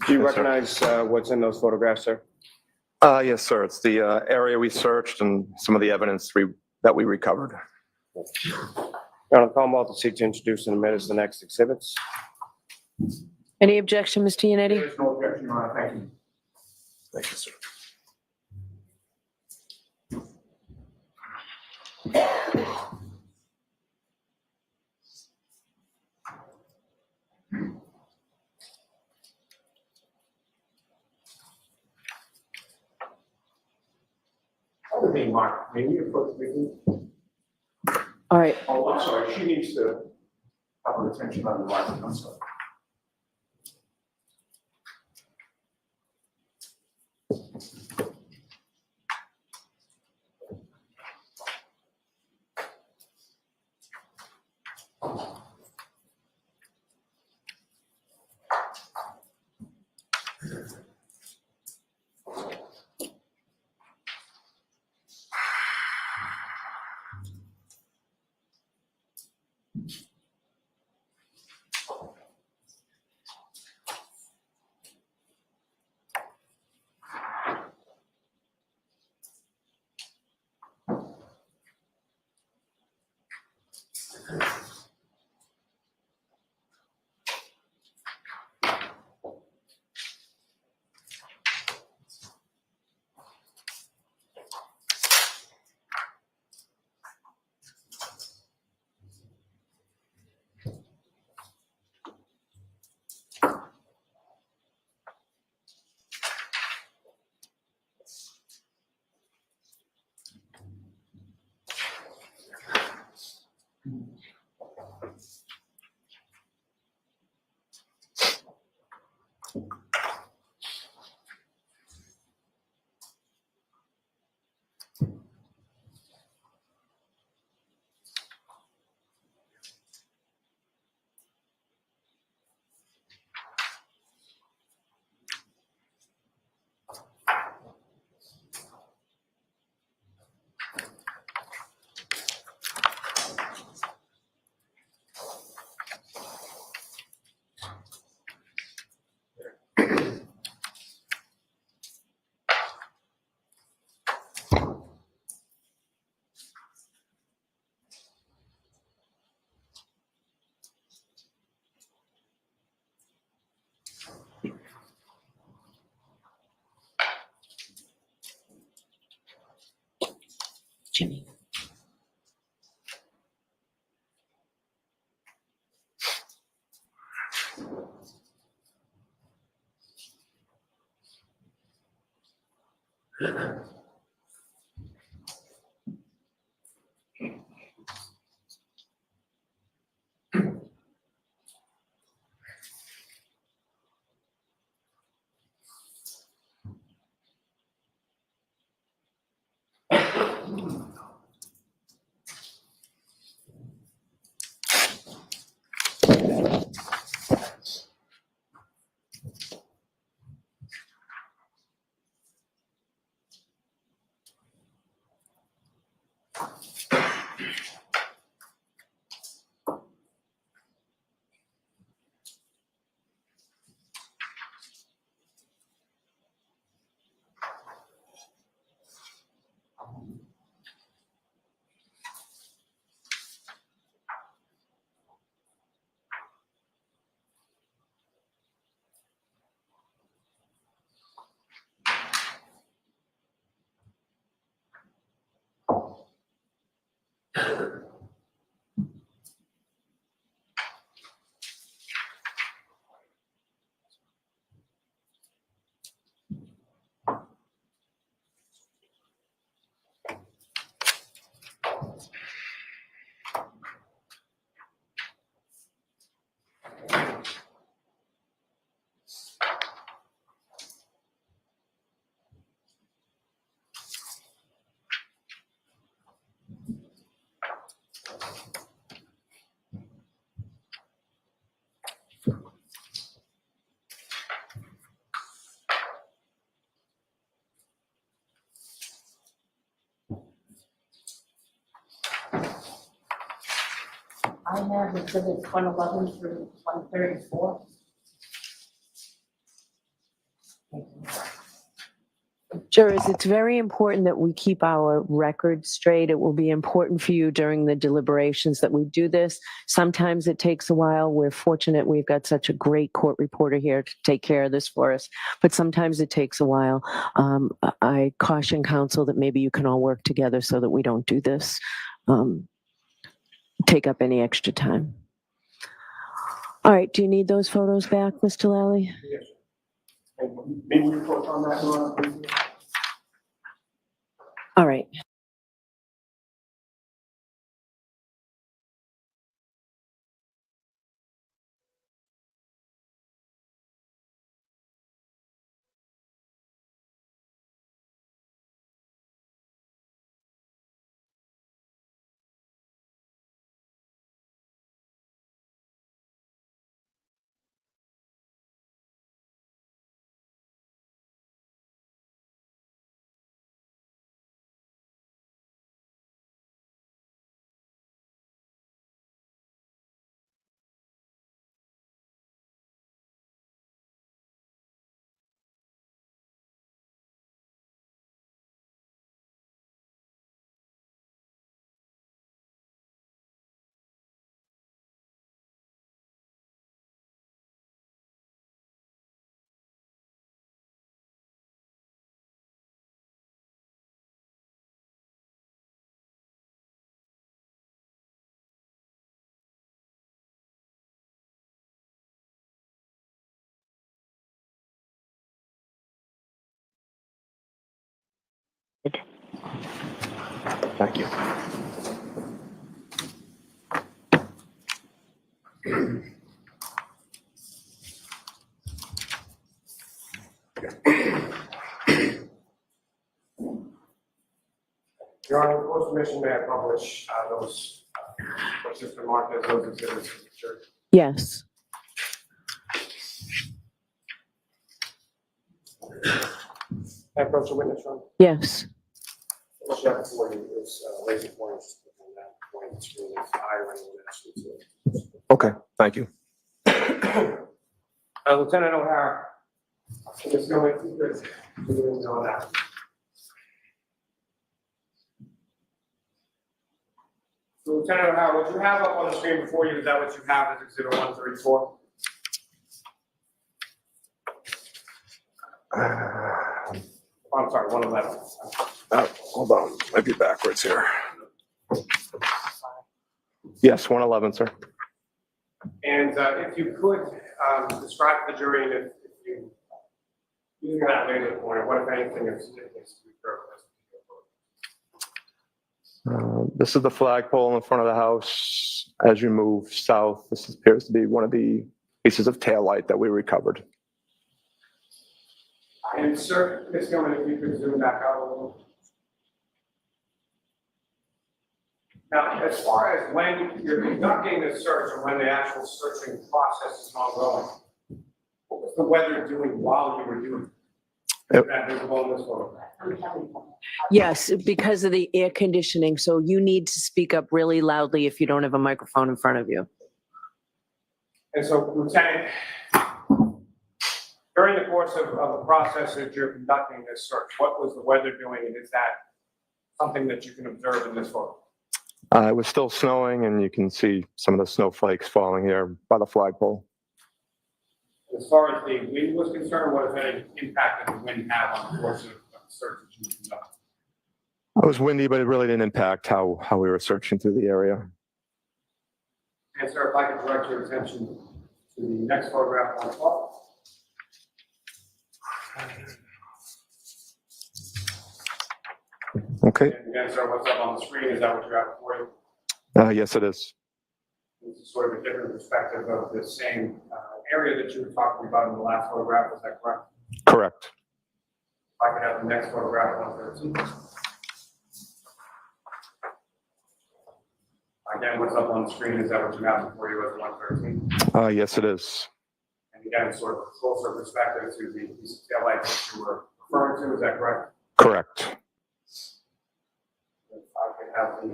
Do you recognize what's in those photographs, sir?
Yes, sir. It's the area we searched and some of the evidence that we recovered.
Your Honor, Commonwealth will seek to introduce in a minute the next exhibits.
Any objection, Mr.
There
Yannetti?
is no objection, Your Honor. Thank you.
Thank you, sir.
That would be Mark. Maybe you're supposed to be.
All right,
Oh, I'm sorry. She needs to have her attention on the mic. I'm sorry.
Jimmy.
I have exhibit 111 through 134.
Jurors, it's very important that we keep our records straight. It will be important for you during the deliberations that we do this. Sometimes it takes a while. We're fortunate we've got such a great court reporter here to take care of this for us, but sometimes it takes a while. I caution counsel that maybe you can all work together so that we don't do this, take up any extra time. All right, do you need those photos back, Mr. Lally?
Yes. And maybe we report on that, Ron?
All right.
Thank you.
Your Honor, with permission, may I publish those, what's just been marked as those exhibits in the church?
Yes.
I approach the witness, Your Honor.
Yes.
What you have before you is laser points, and that point is really highlighting this.
Okay, thank you.
Lieutenant O'Hara, it's going to be good. We're on that. So, Lieutenant O'Hara, what you have up on the screen before you, is that what you have as exhibit 134? I'm sorry, 111.
Hold on, might be backwards here. Yes, 111, sir.
And if you could describe to the jury, and if you, using that laser pointer, what if anything is to be
This is the flagpole in front of the house. As you move south, this appears to be one of the pieces of taillight that we recovered.
And sir, Ms. Gilman, if you could zoom back out a little. Now, as far as when you're conducting this search or when the actual searching process is ongoing, what was the weather doing while you were doing it? Is that visible in this photograph?
Yes, because of the air conditioning. So you need to speak up really loudly if you don't have a microphone in front of you.
And so, Lieutenant, during the course of the process that you're conducting this search, what was the weather doing, and is that something that you can observe in this photo?
It was still snowing, and you can see some of the snowflakes falling here by the flagpole.
As far as the wind was concerned, what, if any, impact did the wind have on the course of the search that you conducted?
It was windy, but it really didn't impact how we were searching through the area.
And sir, if I could direct your attention to the next photograph on the top.
Okay.
And again, sir, what's up on the screen, is that what you have before you?
Yes, it is.
This is sort of a different perspective of the same area that you were talking about in the last photograph, is that correct?
Correct.
If I could have the next photograph, 113. Again, what's up on the screen, is that what you have before you as 113?
Yes, it is.
And again, sort of a closer perspective to the piece of taillight that you were referring to, is that correct?
Correct.
If I could have the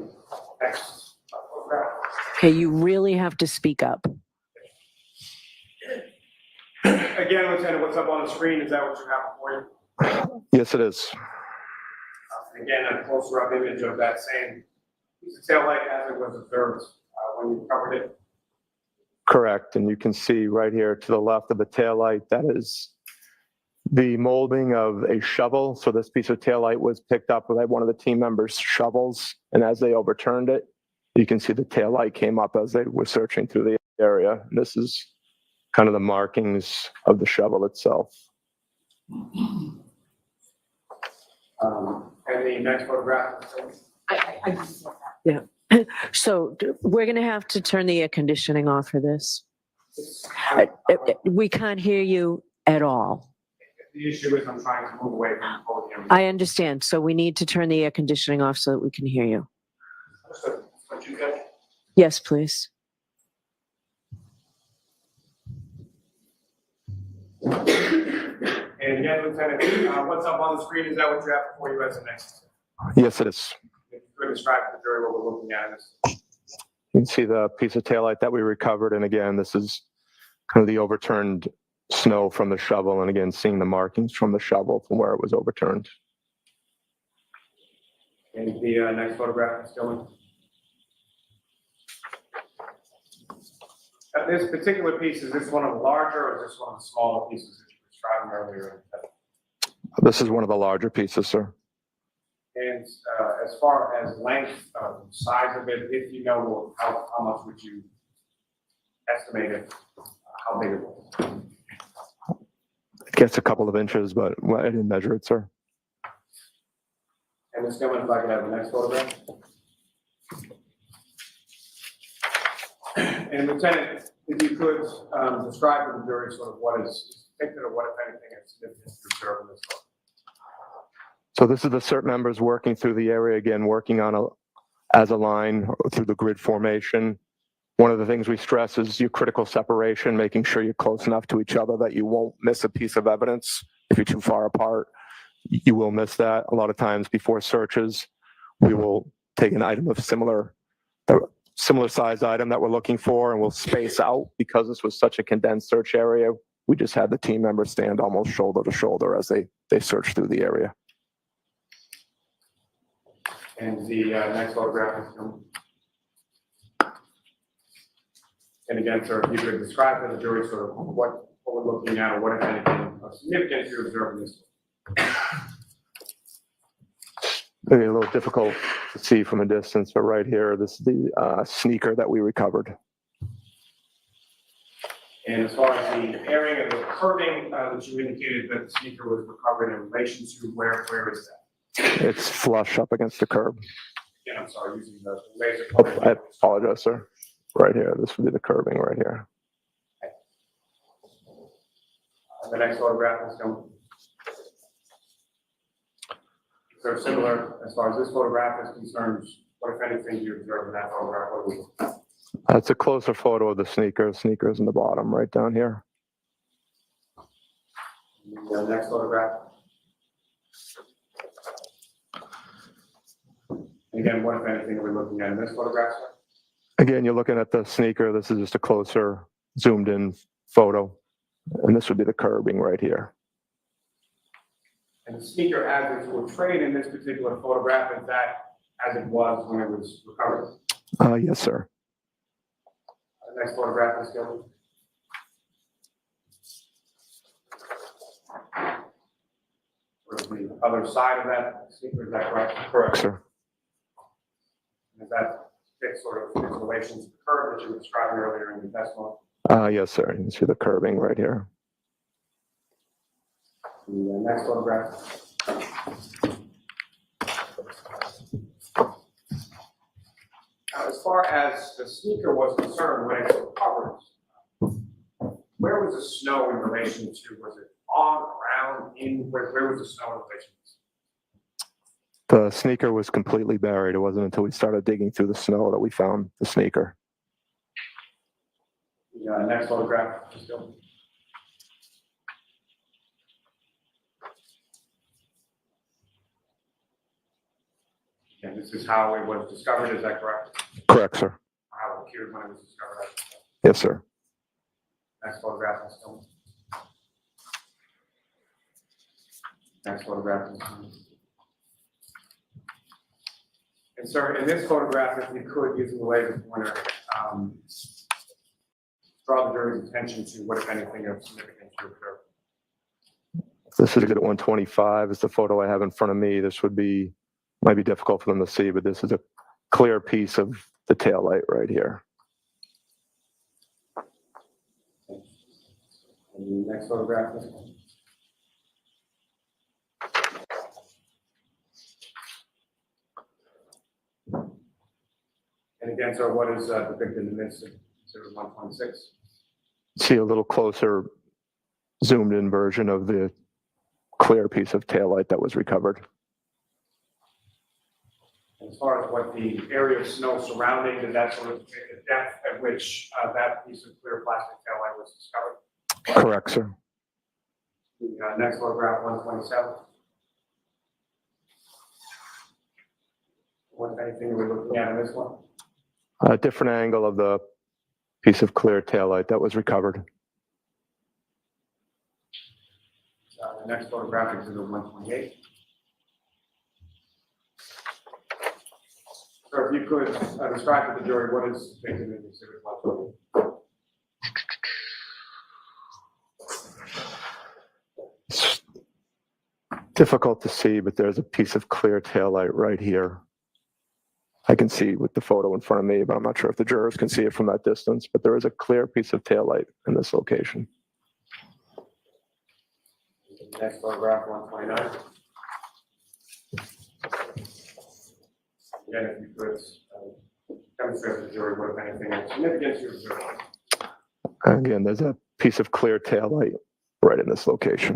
next photograph.
Okay, you really have to speak up.
Again, Lieutenant, what's up on the screen, is that what you have before you?
Yes, it is.
Again, a closer up image of that same piece of taillight as it was observed when you covered it.
Correct. And you can see right here to the left of the taillight, that is the molding of a shovel. So this piece of taillight was picked up by one of the team members' shovels. And as they overturned it, you can see the taillight came up as they were searching through the area. And this is kind of the markings of the shovel itself.
And the next photograph.
I just want that.
So we're going to have to turn the air conditioning off for this. We can't hear you at all.
The issue is I'm trying to move away from the podium.
I understand. So we need to turn the air conditioning off so that we can hear you.
What you got?
Yes, please.
And again, Lieutenant, what's up on the screen? Is that what you have before you as the next?
Yes, it is.
If you could describe to the jury what we're looking at in this.
You can see the piece of taillight that we recovered. And again, this is kind of the overturned snow from the shovel. And again, seeing the markings from the shovel from where it was overturned.
And the next photograph is going. This particular piece, is this one of the larger or is this one of the smaller pieces that you were describing earlier?
This is one of the larger pieces, sir.
And as far as length, size of it, if you know, how much would you estimate it, how big it was?
It gets a couple of inches, but I didn't measure it, sir.
And Ms. Gilman, if I could have the next photograph. And Lieutenant, if you could describe to the jury sort of what is depicted or what, if anything, is significant to observe in this photo.
So this is the CERT members working through the area, again, working on as a line through the grid formation. One of the things we stress is your critical separation, making sure you're close enough to each other that you won't miss a piece of evidence. If you're too far apart, you will miss that. A lot of times before searches, we will take an item of similar size item that we're looking for, and we'll space out. Because this was such a condensed search area, we just had the team members stand almost shoulder to shoulder as they search through the area.
And the next photograph is coming. And again, sir, if you could describe to the jury sort of what we're looking at or what, if anything, of significance you observe in this.
Maybe a little difficult to see from a distance, but right here, this is the sneaker that we recovered.
And as far as the area of the curving that you indicated that the sneaker was recovered in relation to, where is that?
It's flush up against the curb.
Again, I'm sorry, using the laser.
Oh, I apologize, sir. Right here, this would be the curving right here.
The next photograph is coming. So similar, as far as this photograph is concerned, what, if anything, do you observe in that photograph? What do we...
That's a closer photo of the sneaker. Sneaker is in the bottom, right down here.
The next photograph. Again, what, if anything, are we looking at in this photograph, sir?
Again, you're looking at the sneaker. This is just a closer, zoomed in photo. And this would be the curbing right here.
And the sneaker, as it's portrayed in this particular photograph, is that as it was when it was recovered?
Yes, sir.
The next photograph is going. The other side of that sneaker, is that correct?
Correct, sir.
Is that fixed sort of in relation to the curve that you were describing earlier in the testimony?
Yes, sir. You can see the curbing right here.
The next photograph. Now, as far as the sneaker was concerned, when it was recovered, where was the snow in relation to? Was it on, around, in? Where was the snow in relation to?
The sneaker was completely buried. It wasn't until we started digging through the snow that we found the sneaker.
The next photograph. Just go. And this is how it was discovered, is that correct?
Correct, sir.
How it appeared when it was discovered?
Yes, sir.
Next photograph is coming. Next photograph is coming. And sir, in this photograph, if you could, using the laser pointer, draw the jury's attention to what, if anything, of significance you observed.
This is at 125. It's the photo I have in front of me. This might be difficult for them to see, but this is a clear piece of the taillight right here.
And the next photograph. And again, sir, what is depicted in this exhibit 126?
See a little closer zoomed in version of the clear piece of taillight that was recovered.
As far as what the area of snow surrounding, did that sort of depict the depth at which that piece of clear plastic taillight was discovered?
Correct, sir.
The next photograph, 127. What, anything we're looking at in this one?
A different angle of the piece of clear taillight that was recovered.
The next photograph is exhibit 128. So if you could describe to the jury what is depicted in exhibit 128.
It's difficult to see, but there's a piece of clear taillight right here. I can see with the photo in front of me, but I'm not sure if the jurors can see it from that distance, but there is a clear piece of taillight in this location.
Next photograph, 129. Again, if you could demonstrate to the jury what, if anything, is significant to your observation.
Again, there's a piece of clear taillight right in this location.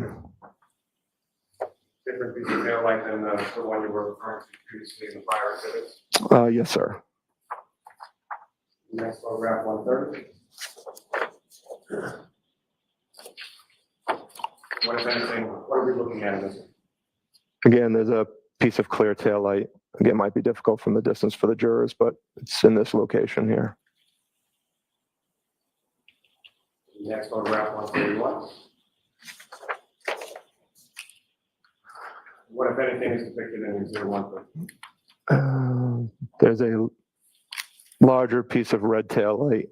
Different piece of taillight than the one you were referring to previously in the prior exhibits.
Yes, sir.
Next photograph, 130. What, if anything, what are we looking at in this?
Again, there's a piece of clear taillight. Again, might be difficult from the distance for the jurors, but it's in this location here.
Next photograph, 131. What, if anything, is depicted in exhibit 130?
There's a larger piece of red taillight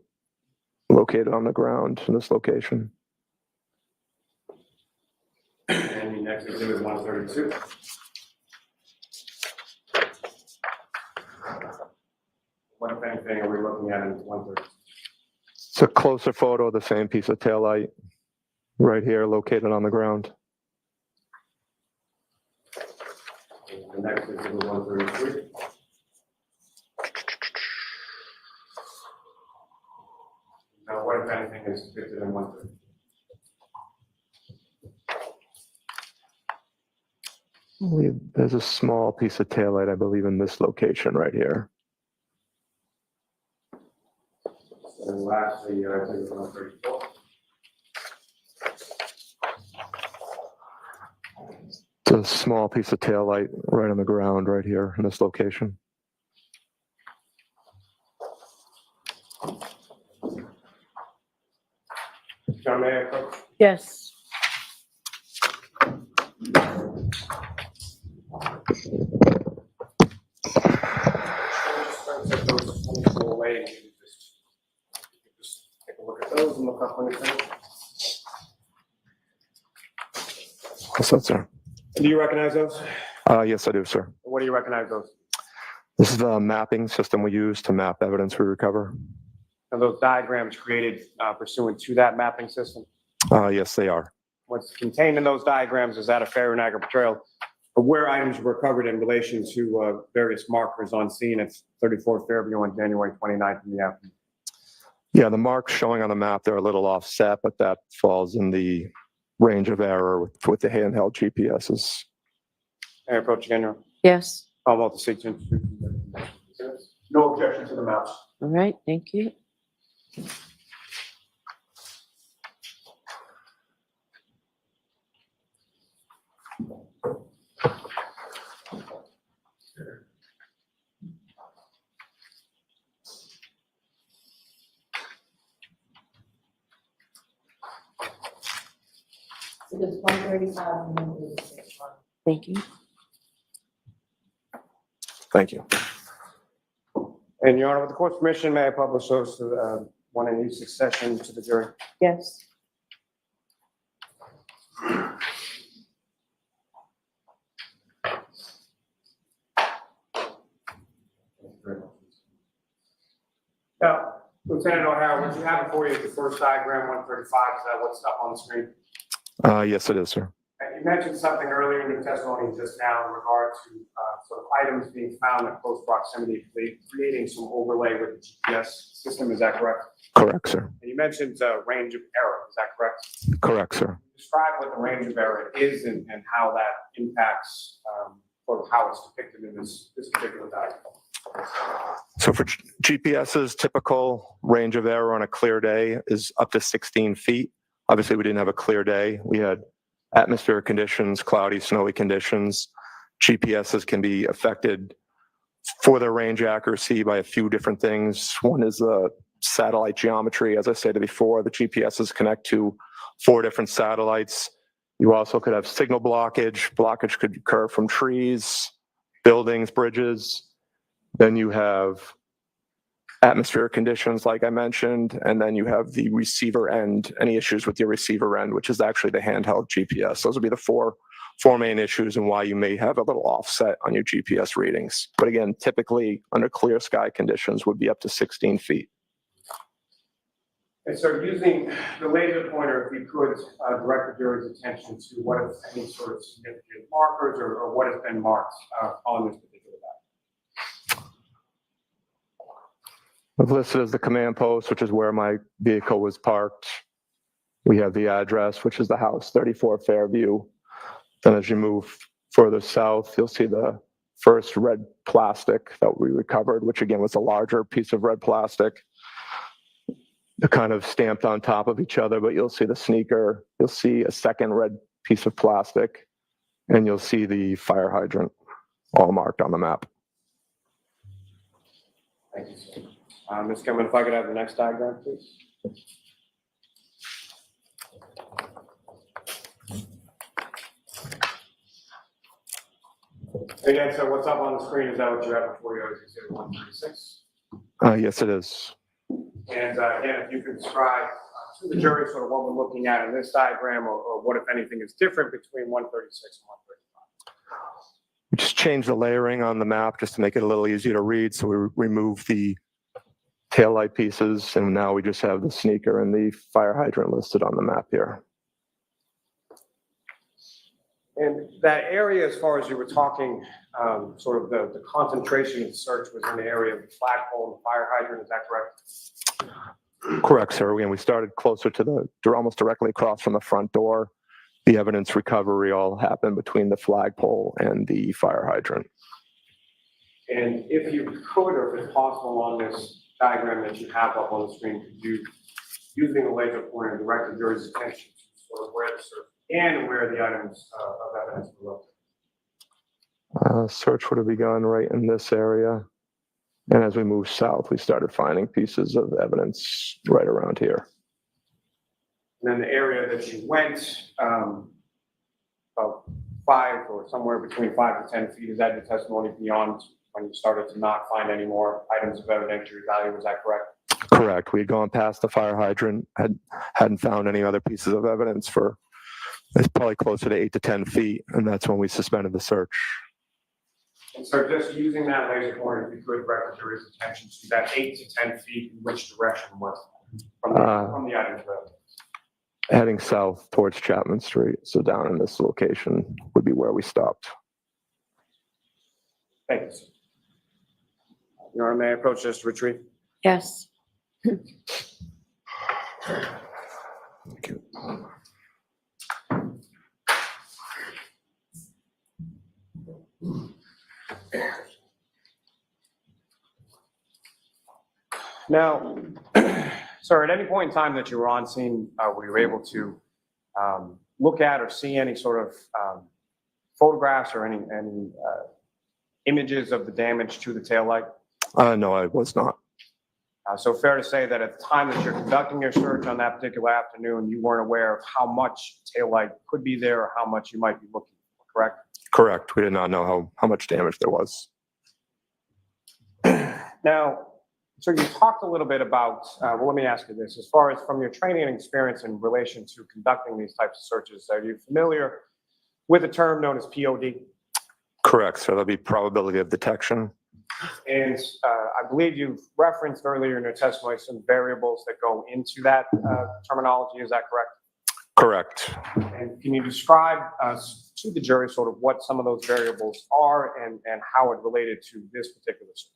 located on the ground in this location.
And the next exhibit 132. What, if anything, are we looking at in 132?
It's a closer photo of the same piece of taillight right here located on the ground.
The next exhibit 133. Now, what, if anything, is depicted in 130?
There's a small piece of taillight, I believe, in this location right here.
And lastly, exhibit 134.
It's a small piece of taillight right on the ground right here in this location.
John, may I approach?
Yes.
Set those away. Just take a look at those and look up when it's finished.
What's that, sir?
Do you recognize those?
Yes, I do, sir.
What do you recognize those?
This is the mapping system we use to map evidence we recover.
Are those diagrams created pursuant to that mapping system?
Yes, they are.
What's contained in those diagrams is that a fair and accurate portrayal of where items were recovered in relation to various markers on scene at 34 Fairview on January 29th in the afternoon.
Yeah, the marks showing on the map, they're a little offset, but that falls in the range of error with the handheld GPSs.
May I approach again, Your Honor?
Yes.
I'll vote to seek to introduce.
No objection to the maps.
All right. Thank you.
So it's 135 and 136.
Thank you.
Thank you.
And Your Honor, with the court's permission, may I publish those to one in each succession to the jury?
Yes.
Now, Lieutenant O'Hara, what you have before you is the first diagram, 135, is that what's up on the screen?
Yes, it is, sir.
And you mentioned something earlier in your testimony just now in regard to sort of items being found in close proximity, creating some overlay with the GPS system, is that correct?
Correct, sir.
And you mentioned range of error, is that correct?
Correct, sir.
Describe what the range of error is and how that impacts sort of how it's depicted in this particular diagram.
So for GPS's typical range of error on a clear day is up to 16 feet. Obviously, we didn't have a clear day. We had atmospheric conditions, cloudy, snowy conditions. GPSs can be affected for their range accuracy by a few different things. One is the satellite geometry. As I said before, the GPSs connect to 4 different satellites. You also could have signal blockage. Blockage could occur from trees, buildings, bridges. Then you have atmospheric conditions, like I mentioned, and then you have the receiver end, any issues with your receiver end, which is actually the handheld GPS. Those would be the four main issues and why you may have a little offset on your GPS readings. But again, typically under clear sky conditions would be up to 16 feet.
And so using the laser pointer, if we could direct the jury's attention to what if any sort of significant markers or what has been marked on this particular diagram.
I've listed as the command post, which is where my vehicle was parked. We have the address, which is the house, 34 Fairview. Then as you move further south, you'll see the first red plastic that we recovered, which again was a larger piece of red plastic. They're kind of stamped on top of each other, but you'll see the sneaker, you'll see a second red piece of plastic, and you'll see the fire hydrant all marked on the map.
Thank you, sir. Ms. Kearney, if I could have the next diagram, please. Again, so what's up on the screen, is that what you have before you? Is it 136?
Yes, it is.
And again, if you could describe to the jury sort of what we're looking at in this diagram or what, if anything, is different between 136 and 135.
We just changed the layering on the map just to make it a little easier to read. So we removed the taillight pieces, and now we just have the sneaker and the fire hydrant listed on the map here.
And that area, as far as you were talking, sort of the concentration of the search was in the area of the flagpole and the fire hydrant, is that correct?
Correct, sir. Again, we started closer to the, almost directly across from the front door. The evidence recovery all happened between the flagpole and the fire hydrant.
And if you could, or if it's possible on this diagram that you have up on the screen, could you, using the laser pointer, direct the jury's attention to sort of where the search began and where the items of evidence were located?
Search would have begun right in this area. And as we moved south, we started finding pieces of evidence right around here.
And then the area that you went, about 5 or somewhere between 5 to 10 feet, is that your testimony beyond when you started to not find any more items of evidentiary value, is that correct?
Correct. We had gone past the fire hydrant, hadn't found any other pieces of evidence for, it's probably closer to 8 to 10 feet, and that's when we suspended the search.
And so just using that laser pointer, if you could direct the jury's attention to that 8 to 10 feet, in which direction was it from the items of evidence?
Heading south towards Chapman Street, so down in this location would be where we stopped.
Thank you, sir. Your Honor, may I approach this to retrieve?
Yes.
Thank you.
Now, sir, at any point in time that you were on scene, were you able to look at or see any sort of photographs or any images of the damage to the taillight?
No, I was not.
So fair to say that at the time that you're conducting your search on that particular afternoon, you weren't aware of how much taillight could be there or how much you might be looking for, correct?
Correct. We did not know how much damage there was.
Now, so you talked a little bit about, well, let me ask you this. As far as from your training and experience in relation to conducting these types of searches, are you familiar with a term known as POD?
Correct. So that'd be probability of detection.
And I believe you've referenced earlier in your testimony some variables that go into that terminology. Is that correct?
Correct.
And can you describe to the jury sort of what some of those variables are and how it related to this particular search?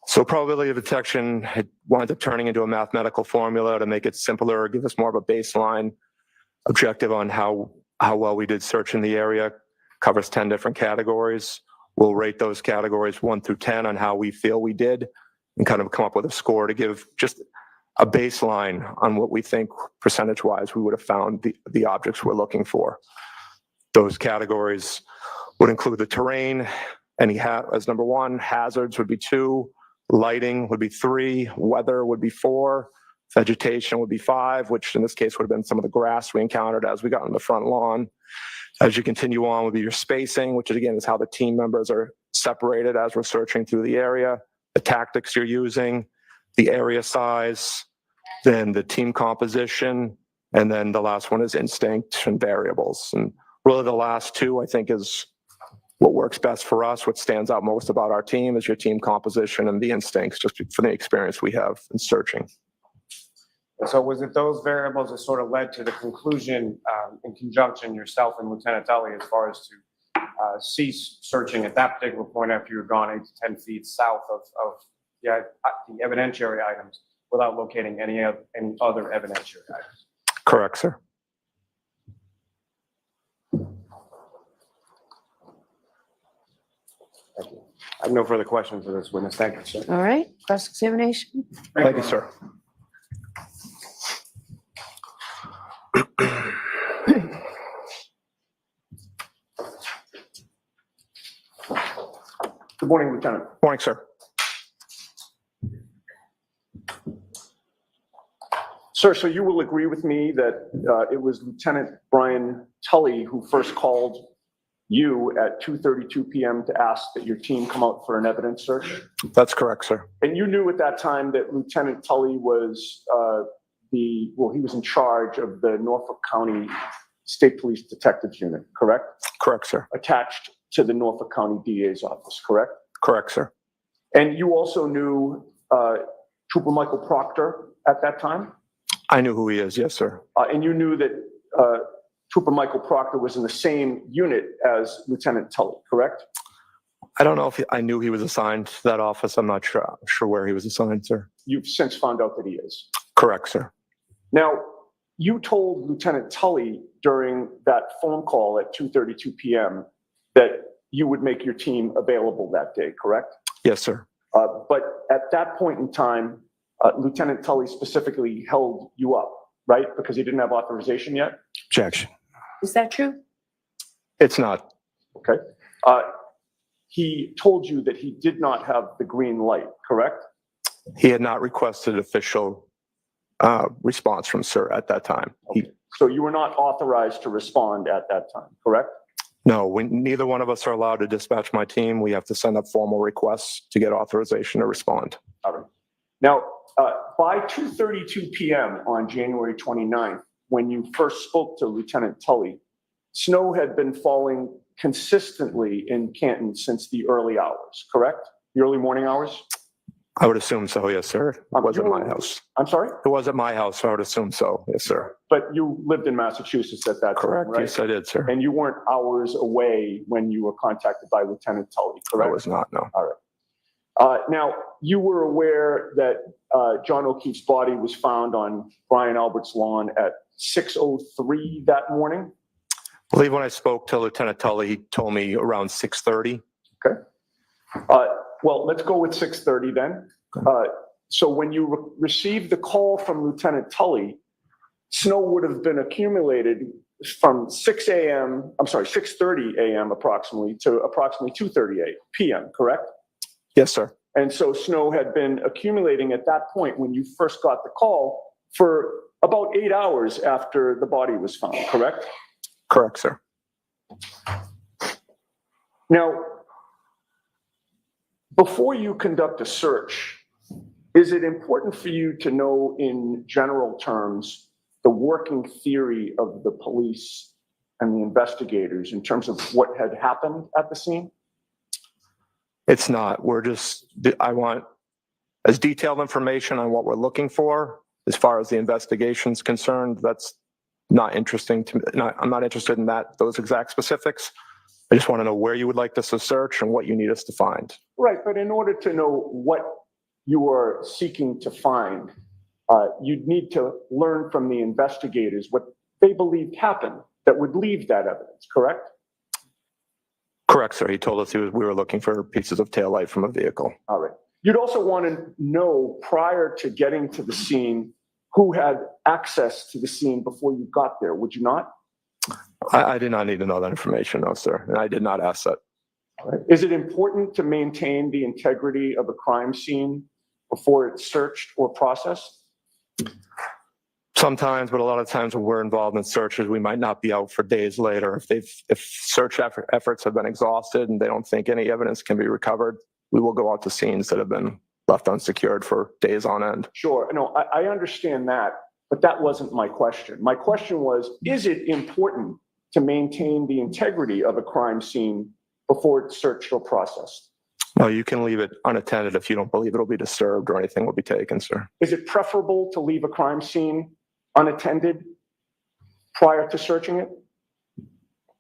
So probability of detection had wound up turning into a mathematical formula to make it simpler, give us more of a baseline objective on how well we did search in the area. Covers 10 different categories. We'll rate those categories 1 through 10 on how we feel we did and kind of come up with a score to give just a baseline on what we think percentage-wise we would have found the objects we're looking for. Those categories would include the terrain, as number 1, hazards would be 2, lighting would be 3, weather would be 4, vegetation would be 5, which in this case would have been some of the grass we encountered as we got on the front lawn. As you continue on would be your spacing, which again is how the team members are separated as we're searching through the area, the tactics you're using, the area size, then the team composition, and then the last one is instinct and variables. And really the last two, I think, is what works best for us. What stands out most about our team is your team composition and the instincts, just for the experience we have in searching.
So was it those variables that sort of led to the conclusion in conjunction yourself and Lieutenant Tully as far as to cease searching at that particular point after you were gone 8 to 10 feet south of the evidentiary items without locating any other evidentiary items?
Correct, sir.
Thank you. I have no further questions for this witness. Thank you, sir.
All right, cross-examination.
Thank you, sir.
Good morning, Lieutenant.
Morning, sir.
Sir, so you will agree with me that it was Lieutenant Brian Tully who first called you at 2:32 p.m. to ask that your team come out for an evidence search?
That's correct, sir.
And you knew at that time that Lieutenant Tully was he was in charge of the Norfolk County State Police Detectives Unit, correct?
Correct, sir.
Attached to the Norfolk County DA's office, correct?
Correct, sir.
And you also knew Trooper Michael Proctor at that time?
I knew who he is, yes, sir.
And you knew that Trooper Michael Proctor was in the same unit as Lieutenant Tully, correct?
I don't know if I knew he was assigned to that office. I'm not sure where he was assigned, sir.
You've since found out that he is.
Correct, sir.
Now, you told Lieutenant Tully during that phone call at 2:32 p.m. that you would make your team available that day, correct?
Yes, sir.
But at that point in time, Lieutenant Tully specifically held you up, right? Because he didn't have authorization yet?
Objection.
Is that true?
It's not.
Okay. He told you that he did not have the green light, correct?
He had not requested official response from sir at that time.
Okay. So you were not authorized to respond at that time, correct?
No, neither one of us are allowed to dispatch my team. We have to send up formal requests to get authorization to respond.
All right. Now, by 2:32 p.m. on January 29th, when you first spoke to Lieutenant Tully, snow had been falling consistently in Canton since the early hours, correct? The early morning hours?
I would assume so, yes, sir. It was at my house.
I'm sorry?
It was at my house, so I would assume so, yes, sir.
But you lived in Massachusetts at that
Correct,
time, right?
yes, I did, sir.
And you weren't hours away when you were contacted by Lieutenant Tully, correct?
I was not, no.
All right. Now, you were aware that John O'Keefe's body was found on Brian Albert's lawn at 6:03 that morning?
I believe when I spoke to Lieutenant Tully, he told me around 6:30.
Okay. Well, let's go with 6:30 then. So when you received the call from Lieutenant Tully, snow would have been accumulated from 6:30 a.m. approximately to approximately 2:30 p.m., correct?
Yes, sir.
And so snow had been accumulating at that point when you first got the call for about 8 hours after the body was found, correct?
Correct, sir.
Now, before you conduct a search, is it important for you to know in general terms the working theory of the police and the investigators in terms of what had happened at the scene?
It's not. I want as detailed information on what we're looking for. As far as the investigation's concerned, that's not interesting to me. I'm not interested in those exact specifics. I just want to know where you would like us to search and what you need us to find.
Right, but in order to know what you are seeking to find, you'd need to learn from the investigators what they believed happened that would leave that evidence, correct?
Correct, sir. He told us we were looking for pieces of tail light from a vehicle.
All right. You'd also want to know prior to getting to the scene who had access to the scene before you got there, would you not?
I did not need to know that information, no, sir, and I did not ask that.
All right. Is it important to maintain the integrity of a crime scene before it's searched or processed?
Sometimes, but a lot of times when we're involved in searches, we might not be out for days later. If search efforts have been exhausted and they don't think any evidence can be recovered, we will go out to scenes that have been left unsecured for days on end.
Sure, no, I understand that, but that wasn't my question. My question was, is it important to maintain the integrity of a crime scene before it's searched or processed?
Well, you can leave it unattended if you don't believe it'll be disturbed or anything will be taken, sir.
Is it preferable to leave a crime scene unattended prior to searching it?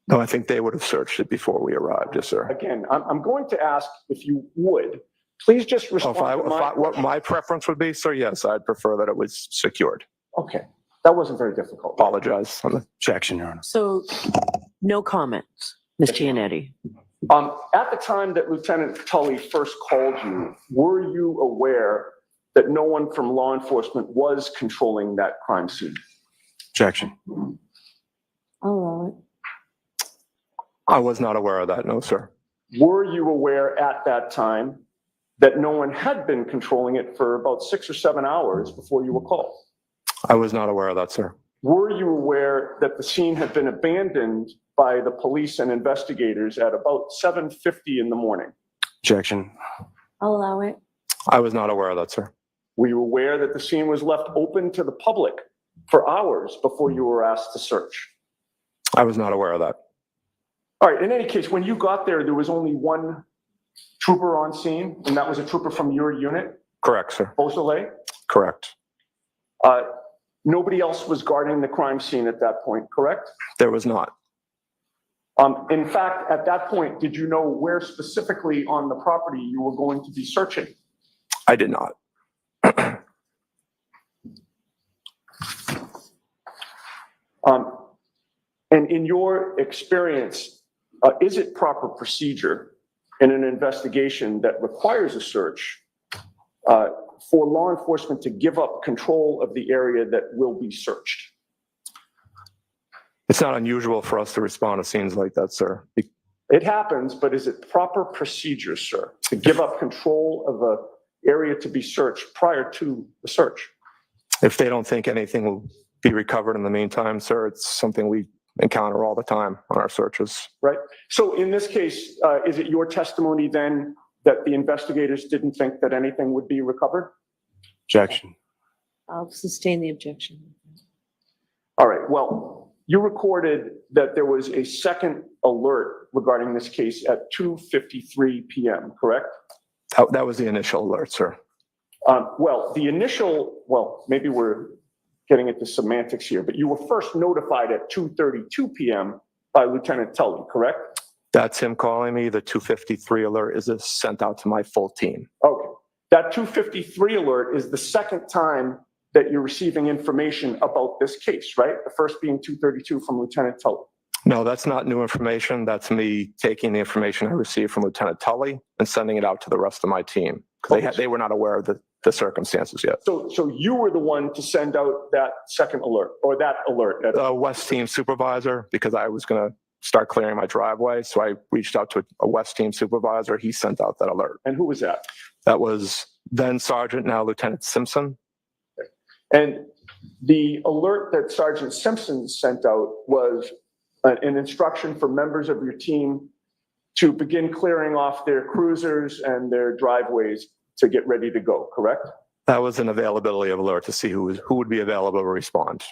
No, I think they would have searched it before we arrived, yes, sir.
Again, I'm going to ask if you would, please just respond to
What my preference would be, sir, yes, I'd prefer that it was secured.
Okay, that wasn't very difficult.
Apologize.
Objection, Your Honor.
So no comments, Ms. Giannetti.
At the time that Lieutenant Tully first called you, were you aware that no one from law enforcement was controlling that crime scene?
Objection.
I'll allow it.
I was not aware of that, no, sir.
Were you aware at that time that no one had been controlling it for about 6 or 7 hours before you were called?
I was not aware of that, sir.
Were you aware that the scene had been abandoned by the police and investigators at about 7:50 in the morning?
Objection.
I'll allow it.
I was not aware of that, sir.
Were you aware that the scene was left open to the public for hours before you were asked to search?
I was not aware of that.
All right, in any case, when you got there was only one trooper on scene, and that was a trooper from your unit,
Correct, sir.
𝗪𝗄𝗍?
Correct.
Nobody else was guarding the crime scene at that point, correct?
There was not.
In fact, at that point, did you know where specifically on the property you were going to be searching?
I did not.
And in your experience, is it proper procedure in an investigation that requires a search for law enforcement to give up control of the area that will be searched?
It's not unusual for us to respond to scenes like that, sir.
It happens, but is it proper procedure, sir, to give up control of an area to be searched prior to the search?
If they don't think anything will be recovered in the meantime, sir, it's something we encounter all the time on our searches.
Right. So in this case, is it your testimony then that the investigators didn't think that anything would be recovered?
Objection.
I'll sustain the objection.
All right. Well, you recorded that there was a second alert regarding this case at 2:53 p.m., correct?
That was the initial alert, sir.
Maybe we're getting into semantics here, but you were first notified at 2:32 p.m. by Lieutenant Tully, correct?
That's him calling me. The 253 alert is sent out to my full team.
Okay. That 253 alert is the second time that you're receiving information about this case, right? The first being 2:32 from Lieutenant Tully.
No, that's not new information. That's me taking the information I received from Lieutenant Tully and sending it out to the rest of my team because they were not aware of the circumstances yet.
So you were the one to send out that second alert or that alert?
The West Team supervisor, because I was going to start clearing my driveway. So I reached out to a West Team supervisor. He sent out that alert.
And who was that?
That was then Sergeant, now Lieutenant Simpson.
And the alert that Sergeant Simpson sent out was an instruction for members of your team to begin clearing off their cruisers and their driveways to get ready to go, correct?
That was an availability of alert to see who would be available to respond.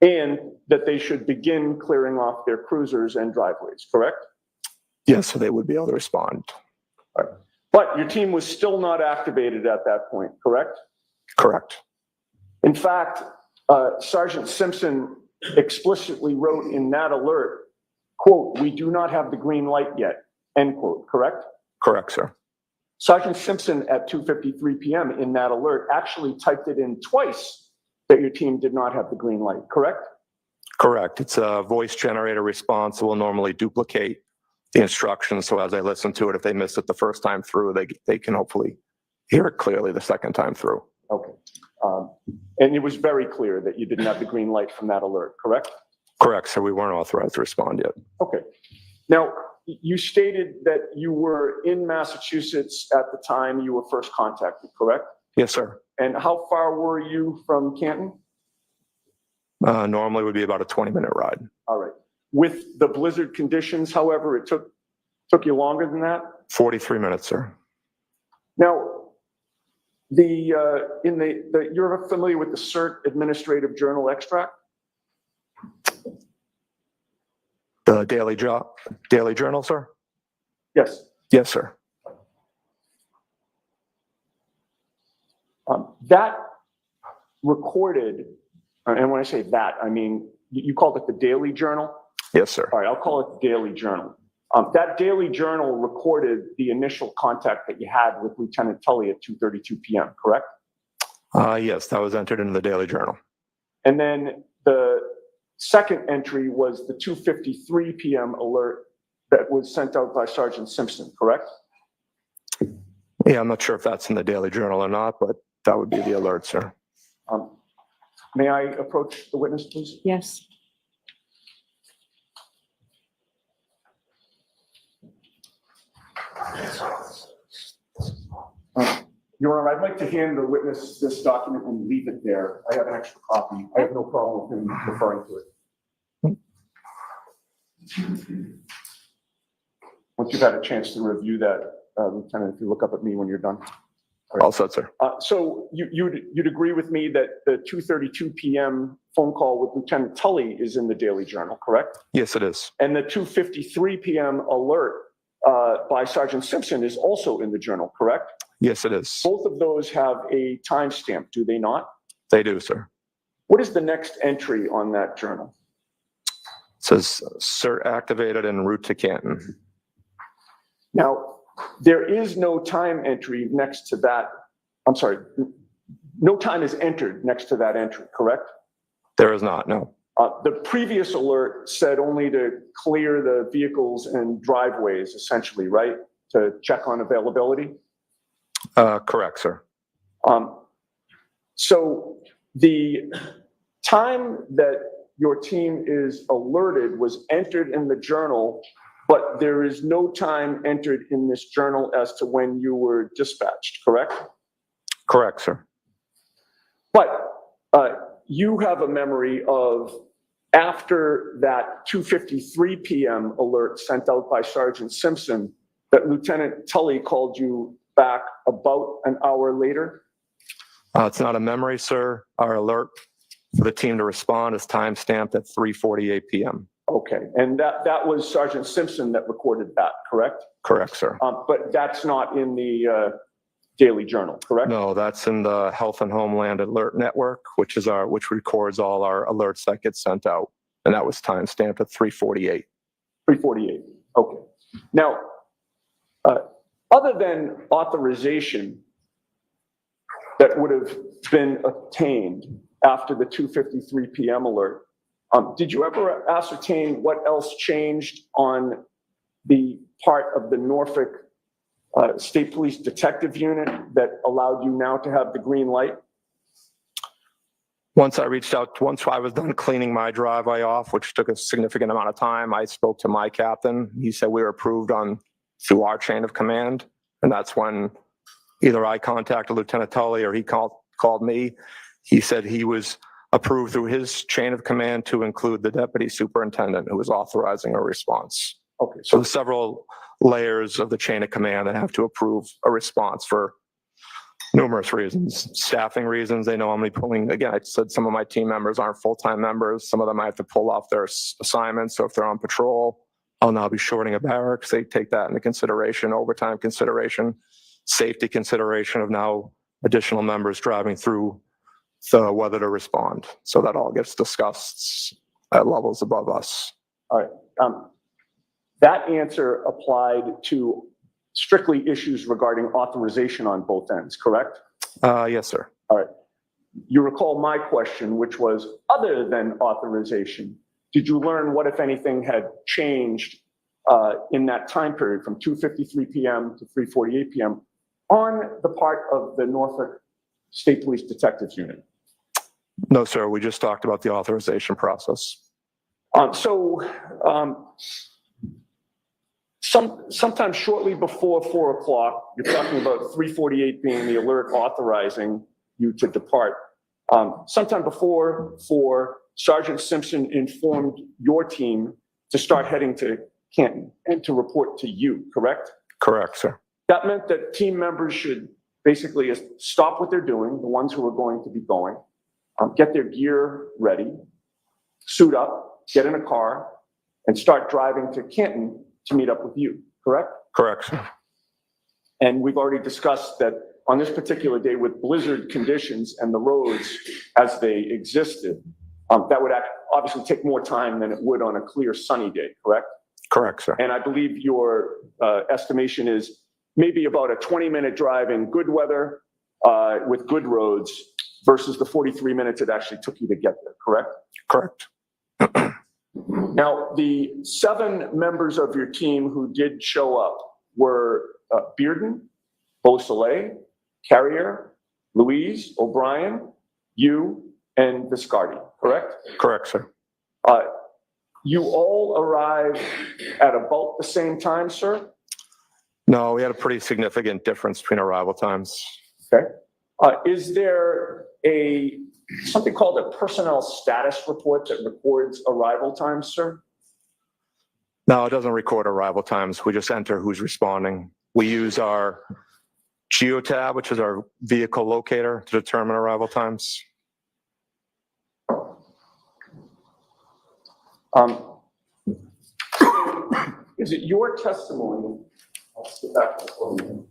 And that they should begin clearing off their cruisers and driveways, correct?
Yes, so they would be able to respond.
All right. But your team was still not activated at that point, correct?
Correct.
In fact, Sergeant Simpson explicitly wrote in that alert, quote, "We do not have the green light yet," end quote, correct?
Correct, sir.
Sergeant Simpson at 2:53 p.m. in that alert actually typed it in twice that your team did not have the green light, correct?
Correct. It's a voice generator response that will normally duplicate the instructions. So as I listen to it, if they miss it the first time through, they can hopefully hear it clearly the second time through.
Okay. And it was very clear that you didn't have the green light from that alert, correct?
Correct, sir. We weren't authorized to respond yet.
Okay. Now, you stated that you were in Massachusetts at the time you were first contacted, correct?
Yes, sir.
And how far were you from Canton?
Normally would be about a 20-minute ride.
All right. With the blizzard conditions, however, it took you longer than that?
43 minutes, sir.
Now, you're familiar with the CERT Administrative Journal extract?
The daily journal, sir?
Yes.
Yes, sir.
That recorded, and when I say that, I mean, you called it the daily journal?
Yes, sir.
All right, I'll call it the daily journal. That daily journal recorded the initial contact that you had with Lieutenant Tully at 2:32 p.m., correct?
Yes, that was entered into the daily journal.
And then the second entry was the 2:53 p.m. alert that was sent out by Sergeant Simpson, correct?
Yeah, I'm not sure if that's in the daily journal or not, but that would be the alert, sir.
May I approach the witness, please?
Yes.
Your Honor, I'd like to hand the witness this document and leave it there. I have an extra copy. I have no problem with him referring to it. Once you've had a chance to review that, Lieutenant, if you look up at me when you're done.
All set, sir.
So you'd agree with me that the 2:32 p.m. phone call with Lieutenant Tully is in the Daily Journal, correct?
Yes, it is.
And the 2:53 p.m. alert by Sergeant Simpson is also in the journal, correct?
Yes, it is.
Both of those have a timestamp, do they not?
They do, sir.
What is the next entry on that journal?
It says CERT activated en route to Canton.
Now, there is no time entry next to that. I'm sorry, no time is entered next to that entry, correct?
There is not, no.
The previous alert said only to clear the vehicles and driveways, essentially, right? To check on availability?
Correct, sir.
So the time that your team is alerted was entered in the journal, but there is no time entered in this journal as to when you were dispatched, correct?
Correct, sir.
But you have a memory of after that 2:53 p.m. alert sent out by Sergeant Simpson that Lieutenant Tully called you back about an hour later?
It's not a memory, sir. Our alert for the team to respond is time-stamped at 3:48 p.m.
Okay, and that was Sergeant Simpson that recorded that, correct?
Correct, sir.
But that's not in the Daily Journal, correct?
No, that's in the Health and Homeland Alert Network, which records all our alerts that get sent out. And that was time-stamped at 3:48.
3:48, okay. Now, other than authorization that would have been obtained after the 2:53 p.m. alert, did you ever ascertain what else changed on the part of the Norfolk State Police Detective Unit that allowed you now to have the green light?
Once I was done cleaning my driveway off, which took a significant amount of time, I spoke to my captain. He said we were approved through our chain of command. And that's when either I contacted Lieutenant Tully or he called me. He said he was approved through his chain of command to include the deputy superintendent who was authorizing a response.
Okay,
So there's several layers of the chain of command that have to approve a response for numerous reasons. Staffing reasons, they know I'm pulling, again, I said some of my team members aren't full-time members. Some of them I have to pull off their assignments. So if they're on patrol, I'll now be shorting a barracks. They take that into consideration, overtime consideration, safety consideration of now additional members driving through the whether to respond. So that all gets discussed at levels above us.
All right. That answer applied to strictly issues regarding authorization on both ends, correct?
Yes, sir.
All right. You recall my question, which was, other than authorization, did you learn what, if anything, had changed in that time period from 2:53 p.m. to 3:48 p.m. on the part of the Norfolk State Police Detectives Unit?
No, sir. We just talked about the authorization process.
Sometime shortly before 4 o'clock, you're talking about 3:48 being the alert authorizing you to depart. Sometime before 4, Sergeant Simpson informed your team to start heading to Canton and to report to you, correct?
Correct, sir.
That meant that team members should basically stop what they're doing, the ones who are going to be going, get their gear ready, suit up, get in a car, and start driving to Canton to meet up with you, correct?
Correct, sir.
And we've already discussed that on this particular day with blizzard conditions and the roads as they existed, that would obviously take more time than it would on a clear sunny day, correct?
Correct, sir.
And I believe your estimation is maybe about a 20-minute drive in good weather with good roads versus the 43 minutes it actually took you to get there, correct?
Correct.
Now, the 7 members of your team who did show up were Bearden, 𝗿𝗂𝗏, Carrier, Louise, O'Brien, you, and Viscardi, correct?
Correct, sir.
You all arrived at about the same time, sir?
No, we had a pretty significant difference between arrival times.
Okay. Is there something called a personnel status report that records arrival times, sir?
No, it doesn't record arrival times. We just enter who's responding. We use our geotab, which is our vehicle locator, to determine arrival times.
Is it your testimony? I'll skip back to the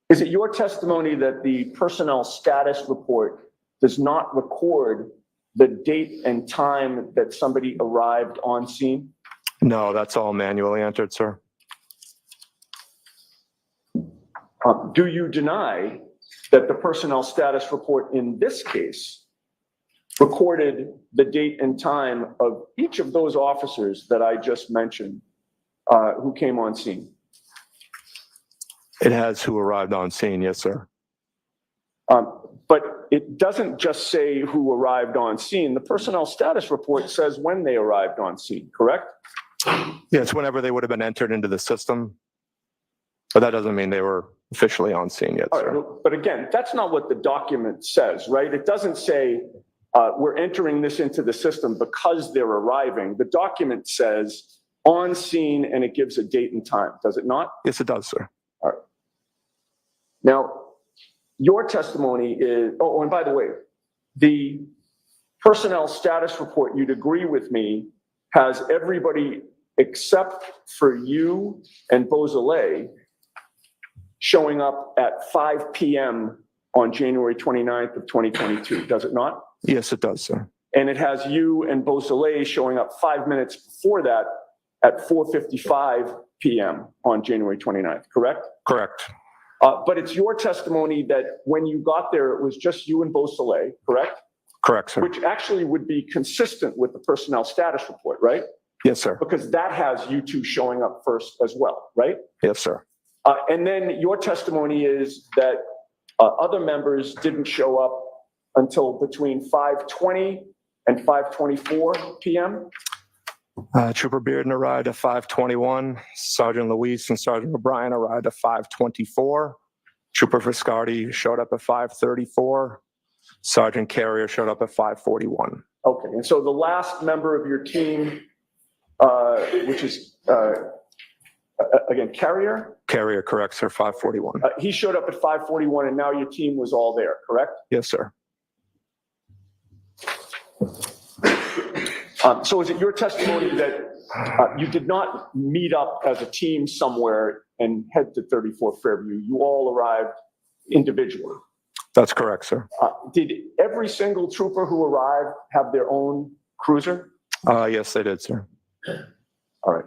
Is it your testimony that the personnel status report does not record the date and time that somebody arrived on scene?
No, that's all manually entered, sir.
Do you deny that the personnel status report in this case recorded the date and time of each of those officers that I just mentioned who came on scene?
It has who arrived on scene, yes, sir.
But it doesn't just say who arrived on scene. The personnel status report says when they arrived on scene, correct?
Yes, whenever they would have been entered into the system. But that doesn't mean they were officially on scene yet, sir.
Right, but again, that's not what the document says, right? It doesn't say we're entering this into the system because they're arriving. The document says on scene and it gives a date and time, does it not?
Yes, it does, sir.
All right. Now, your testimony is, oh, and by the way, the personnel status report, you'd agree with me, has everybody except for you and 𝗿𝗂𝗏 showing up at 5 p.m. on January 29th of 2022, does it not?
Yes, it does, sir.
And it has you and 𝗿𝗂𝗏 showing up 5 minutes before that at 4:55 p.m. on January 29th, correct?
Correct.
But it's your testimony that when you got there, it was just you and 𝗿𝗂𝗏, correct?
Correct, sir.
Which actually would be consistent with the personnel status report, right?
Yes, sir.
Because that has you two showing up first as well, right?
Yes, sir.
And then your testimony is that other members didn't show up until between 5:20 and 5:24 p.m.?
Trooper Bearden arrived at 5:21. Sergeant Luis and Sergeant O'Brien arrived at 5:24. Trooper Viscardi showed up at 5:34. Sergeant Carrier showed up at 5:41.
Okay, and so the last member of your team, which is, again, Carrier?
Carrier, correct, sir, 5:41.
He showed up at 5:41 and now your team was all there, correct?
Yes, sir.
So is it your testimony that you did not meet up as a team somewhere and head to 34 Fairview? You all arrived individually?
That's correct, sir.
Did every single trooper who arrived have their own cruiser?
Yes, they did, sir.
All right.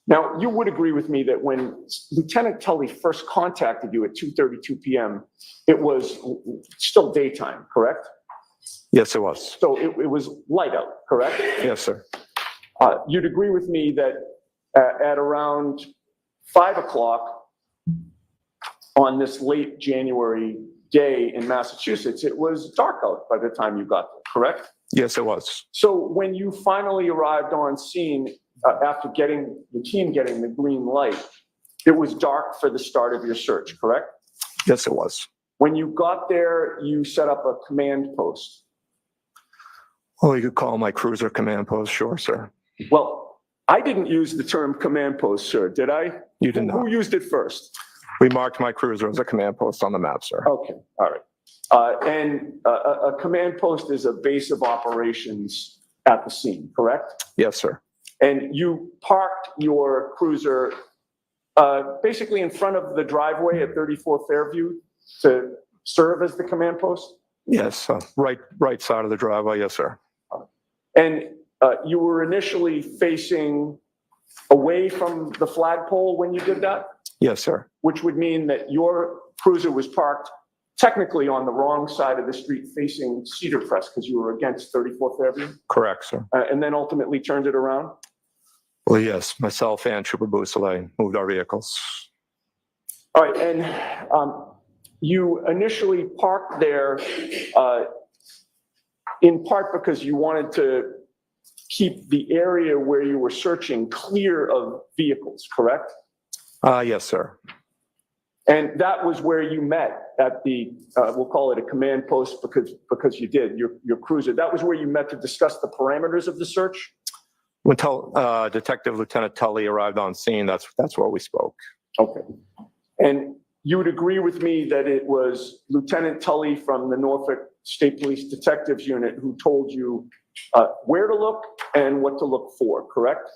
Now, you would agree with me that when Lieutenant Tully first contacted you at 2:32 p.m., it was still daytime, correct?
Yes, it was.
So it was light out, correct?
Yes, sir.
You'd agree with me that at around 5 o'clock on this late January day in Massachusetts, it was dark out by the time you got there, correct?
Yes, it was.
So when you finally arrived on scene, after getting the team getting the green light, it was dark for the start of your search, correct?
Yes, it was.
When you got there, you set up a command post.
Well, you could call my cruiser command post, sure, sir.
Well, I didn't use the term command post, sir, did I?
You did not.
Who used it first?
We marked my cruiser as a command post on the map, sir.
Okay, all right. And a command post is a base of operations at the scene, correct?
Yes, sir.
And you parked your cruiser basically in front of the driveway at 34 Fairview to serve as the command post?
Yes, right side of the driveway, yes, sir.
And you were initially facing away from the flagpole when you did that?
Yes, sir.
Which would mean that your cruiser was parked technically on the wrong side of the street facing Cedar Crest because you were against 34 Fairview?
Correct, sir.
And then ultimately turned it around?
Well, yes, myself and Trooper 𝗖𝗂 moved our vehicles.
All right, and you initially parked there in part because you wanted to keep the area where you were searching clear of vehicles, correct?
Yes, sir.
And that was where you met at the, we'll call it a command post because you did, your cruiser. That was where you met to discuss the parameters of the search?
When Detective Lieutenant Tully arrived on scene, that's where we spoke.
Okay. And you would agree with me that it was Lieutenant Tully from the Norfolk State Police Detectives Unit who told you where to look and what to look for, correct?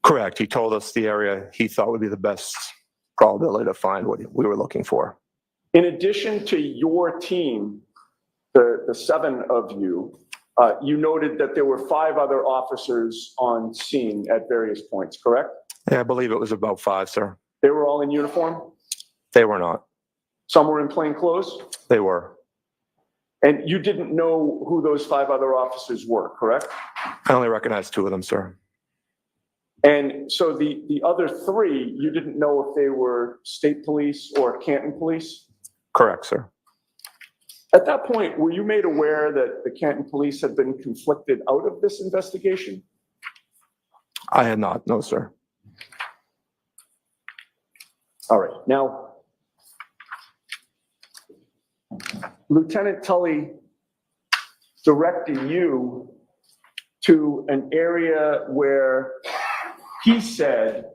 Correct. He told us the area he thought would be the best probability to find what we were looking for.
In addition to your team, the 7 of you, you noted that there were 5 other officers on scene at various points, correct?
Yeah, I believe it was about 5, sir.
They were all in uniform?
They were not.
Some were in plain clothes?
They were.
And you didn't know who those 5 other officers were, correct?
I only recognized 2 of them, sir.
And so the other 3, you didn't know if they were state police or Canton police?
Correct, sir.
At that point, were you made aware that the Canton police had been conflicted out of this investigation?
I had not, no, sir.
All right. Now, Lieutenant Tully directed you to an area where he said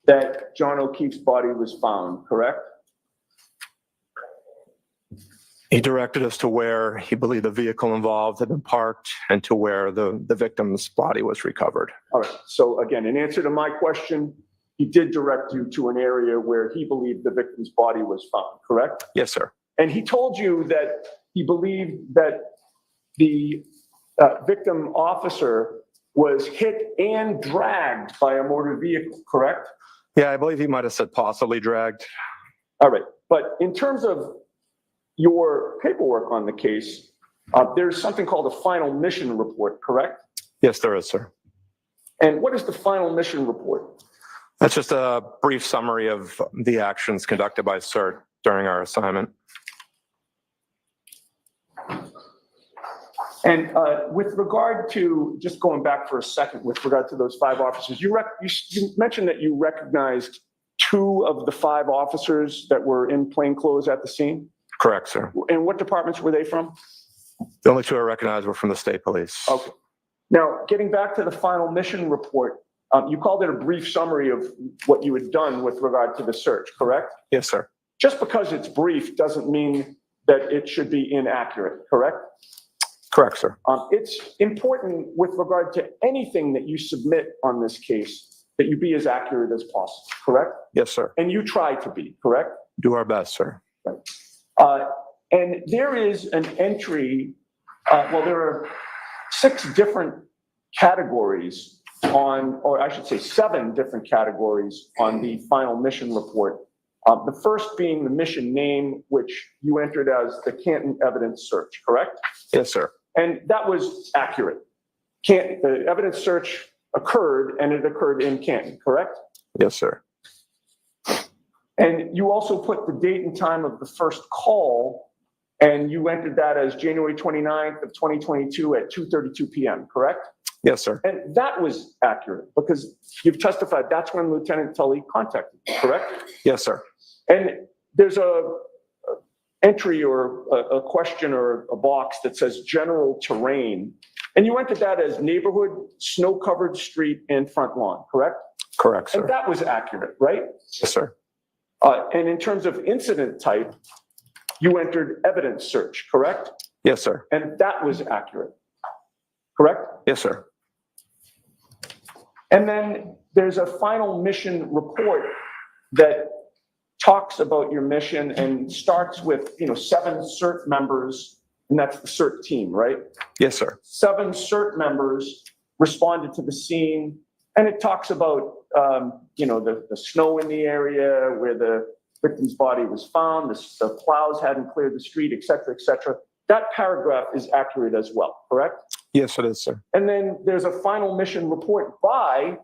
that John O'Keefe's body was found, correct?
He directed us to where he believed the vehicle involved had been parked and to where the victim's body was recovered.
All right. So again, in answer to my question, he did direct you to an area where he believed the victim's body was found, correct?
Yes, sir.
And he told you that he believed that the victim officer was hit and dragged by a motor vehicle, correct?
Yeah, I believe he might have said possibly dragged.
All right. But in terms of your paperwork on the case, there's something called a final mission report, correct?
Yes, there is, sir.
And what is the final mission report?
That's just a brief summary of the actions conducted by CERT during our assignment.
And with regard to, just going back for a second, with regard to those 5 officers, you mentioned that you recognized 2 of the 5 officers that were in plainclothes at the scene?
Correct, sir.
And what departments were they from?
The only 2 I recognized were from the state police.
Okay. Now, getting back to the final mission report, you called it a brief summary of what you had done with regard to the search, correct?
Yes, sir.
Just because it's brief doesn't mean that it should be inaccurate, correct?
Correct, sir.
It's important with regard to anything that you submit on this case that you be as accurate as possible, correct?
Yes, sir.
And you try to be, correct?
Do our best, sir.
And there is an entry, well, there are 6 different categories on, or I should say 7 different categories on the final mission report. The first being the mission name, which you entered as the Canton evidence search, correct?
Yes, sir.
And that was accurate. The evidence search occurred, and it occurred in Canton, correct?
Yes, sir.
And you also put the date and time of the first call, and you entered that as January 29th of 2022 at 2:32 p.m., correct?
Yes, sir.
And that was accurate because you've testified that's when Lieutenant Tully contacted you, correct?
Yes, sir.
And there's a entry or a question or a box that says general terrain, and you entered that as neighborhood, snow-covered street, and front lawn, correct?
Correct,
And
sir.
that was accurate, right?
Yes, sir.
And in terms of incident type, you entered evidence search, correct?
Yes, sir.
And that was accurate, correct?
Yes, sir.
And then there's a final mission report that talks about your mission and starts with, 7 CERT members, and that's the CERT team, right?
Yes, sir.
7 CERT members responded to the scene, and it talks about, the snow in the area where the victim's body was found, the plows hadn't cleared the street, et cetera, et cetera. That paragraph is accurate as well, correct?
Yes, it is, sir.
And then there's a final mission report by,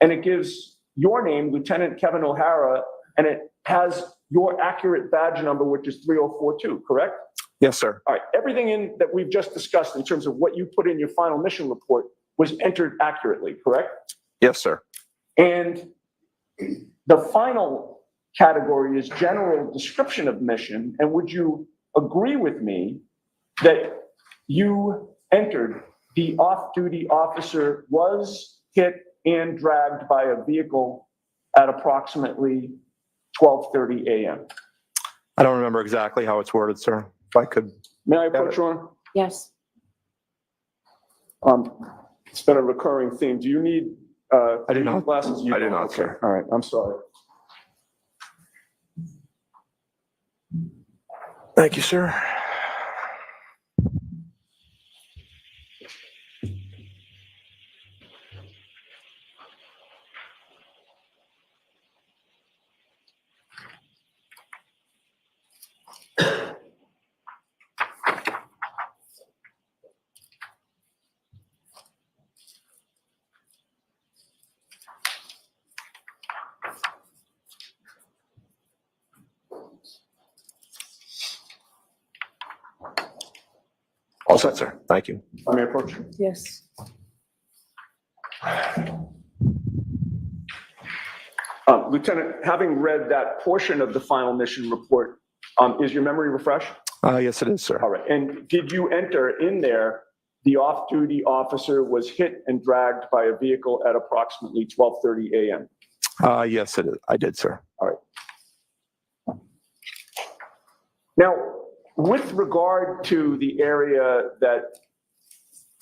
and it gives your name, Lieutenant Kevin O'Hara, and it has your accurate badge number, which is 3042, correct?
Yes, sir.
All right, everything that we've just discussed in terms of what you put in your final mission report was entered accurately, correct?
Yes, sir.
And the final category is general description of mission. And would you agree with me that you entered the off-duty officer was hit and dragged by a vehicle at approximately 12:30 a.m.?
I don't remember exactly how it's worded, sir. If I could.
May I approach you on?
Yes.
It's been a recurring theme. Do you need
I do not.
glasses? You
I do
don't.
not,
Okay.
sir.
All right, I'm sorry.
Thank you, sir. All set, sir. Thank you.
I may approach you.
Yes.
Lieutenant, having read that portion of the final mission report, is your memory refreshed?
Yes, it is, sir.
All right. And did you enter in there, the off-duty officer was hit and dragged by a vehicle at approximately 12:30 a.m.?
Yes, it is. I did, sir.
All right. Now, with regard to the area that,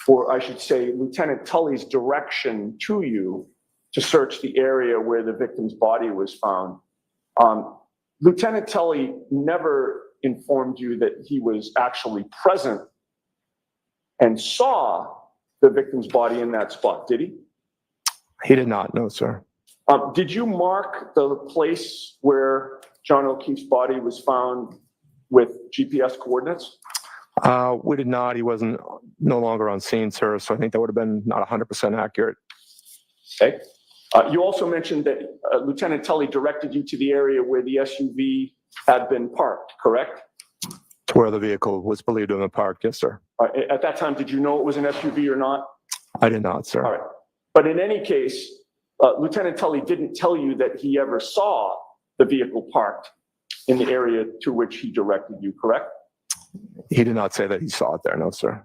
or I should say, Lieutenant Tully's direction to you to search the area where the victim's body was found, Lieutenant Tully never informed you that he was actually present and saw the victim's body in that spot, did he?
He did not, no, sir.
Did you mark the place where John O'Keefe's body was found with GPS coordinates?
We did not. He wasn't no longer on scene, sir. So I think that would have been not 100% accurate.
Okay. You also mentioned that Lieutenant Tully directed you to the area where the SUV had been parked, correct?
To where the vehicle was believed to have been parked. Yes, sir.
At that time, did you know it was an SUV or not?
I did not, sir.
All right. But in any case, Lieutenant Tully didn't tell you that he ever saw the vehicle parked in the area to which he directed you, correct?
He did not say that he saw it there, no, sir.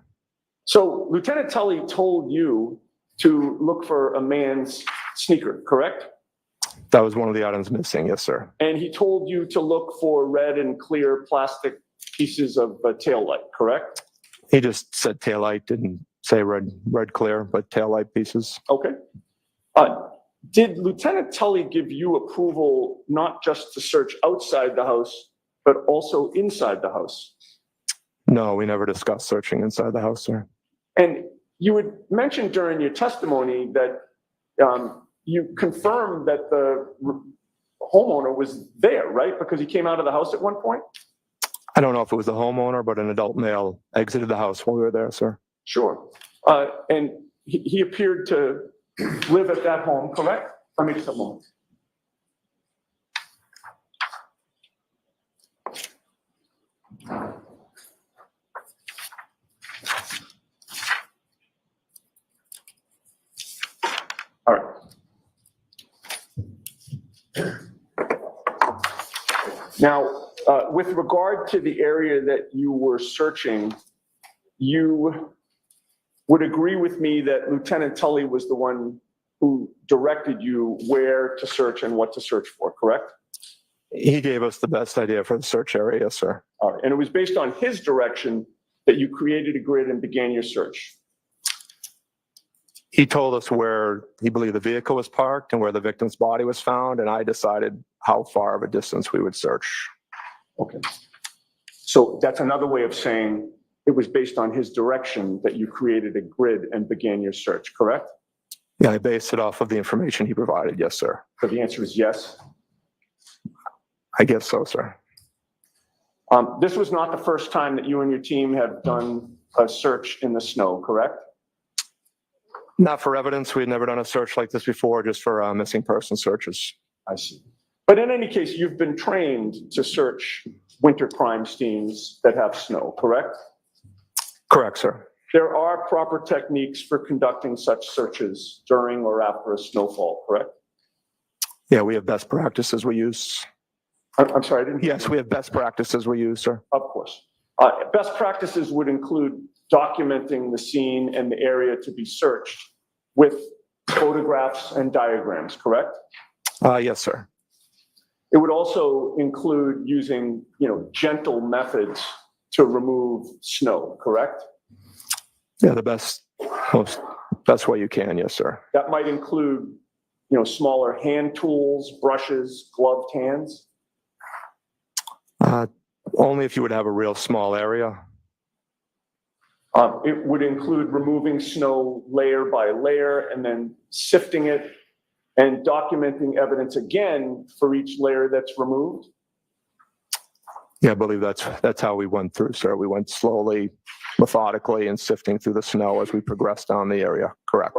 So Lieutenant Tully told you to look for a man's sneaker, correct?
That was one of the items missing, yes, sir.
And he told you to look for red and clear plastic pieces of taillight, correct?
He just said taillight, didn't say red clear, but taillight pieces.
Okay. Did Lieutenant Tully give you approval not just to search outside the house, but also inside the house?
No, we never discussed searching inside the house, sir.
And you had mentioned during your testimony that you confirmed that the homeowner was there, right? Because he came out of the house at one point?
I don't know if it was the homeowner, but an adult male exited the house while we were there, sir.
Sure. And he appeared to live at that home, correct? Let me just a moment. All right. Now, with regard to the area that you were searching, you would agree with me that Lieutenant Tully was the one who directed you where to search and what to search for, correct?
He gave us the best idea for the search area, yes, sir.
All right. And it was based on his direction that you created a grid and began your search?
He told us where he believed the vehicle was parked and where the victim's body was found, and I decided how far of a distance we would search.
Okay. So that's another way of saying it was based on his direction that you created a grid and began your search, correct?
Yeah, I based it off of the information he provided, yes, sir.
So the answer is yes?
I guess so, sir.
This was not the first time that you and your team have done a search in the snow, correct?
Not for evidence. We had never done a search like this before, just for missing person searches.
I see. But in any case, you've been trained to search winter crime scenes that have snow, correct?
Correct, sir.
There are proper techniques for conducting such searches during or after a snowfall, correct?
Yeah, we have best practices we use.
I'm sorry, I didn't.
Yes, we have best practices we use, sir.
Of course. Best practices would include documenting the scene and the area to be searched with photographs and diagrams, correct?
Yes, sir.
It would also include using, gentle methods to remove snow, correct?
Yeah, the best way you can, yes, sir.
That might include, smaller hand tools, brushes, gloved hands.
Only if you would have a real small area.
It would include removing snow layer by layer and then sifting it and documenting evidence again for each layer that's removed.
Yeah, I believe that's how we went through, sir. We went slowly, methodically, and sifting through the snow as we progressed down the area. Correct.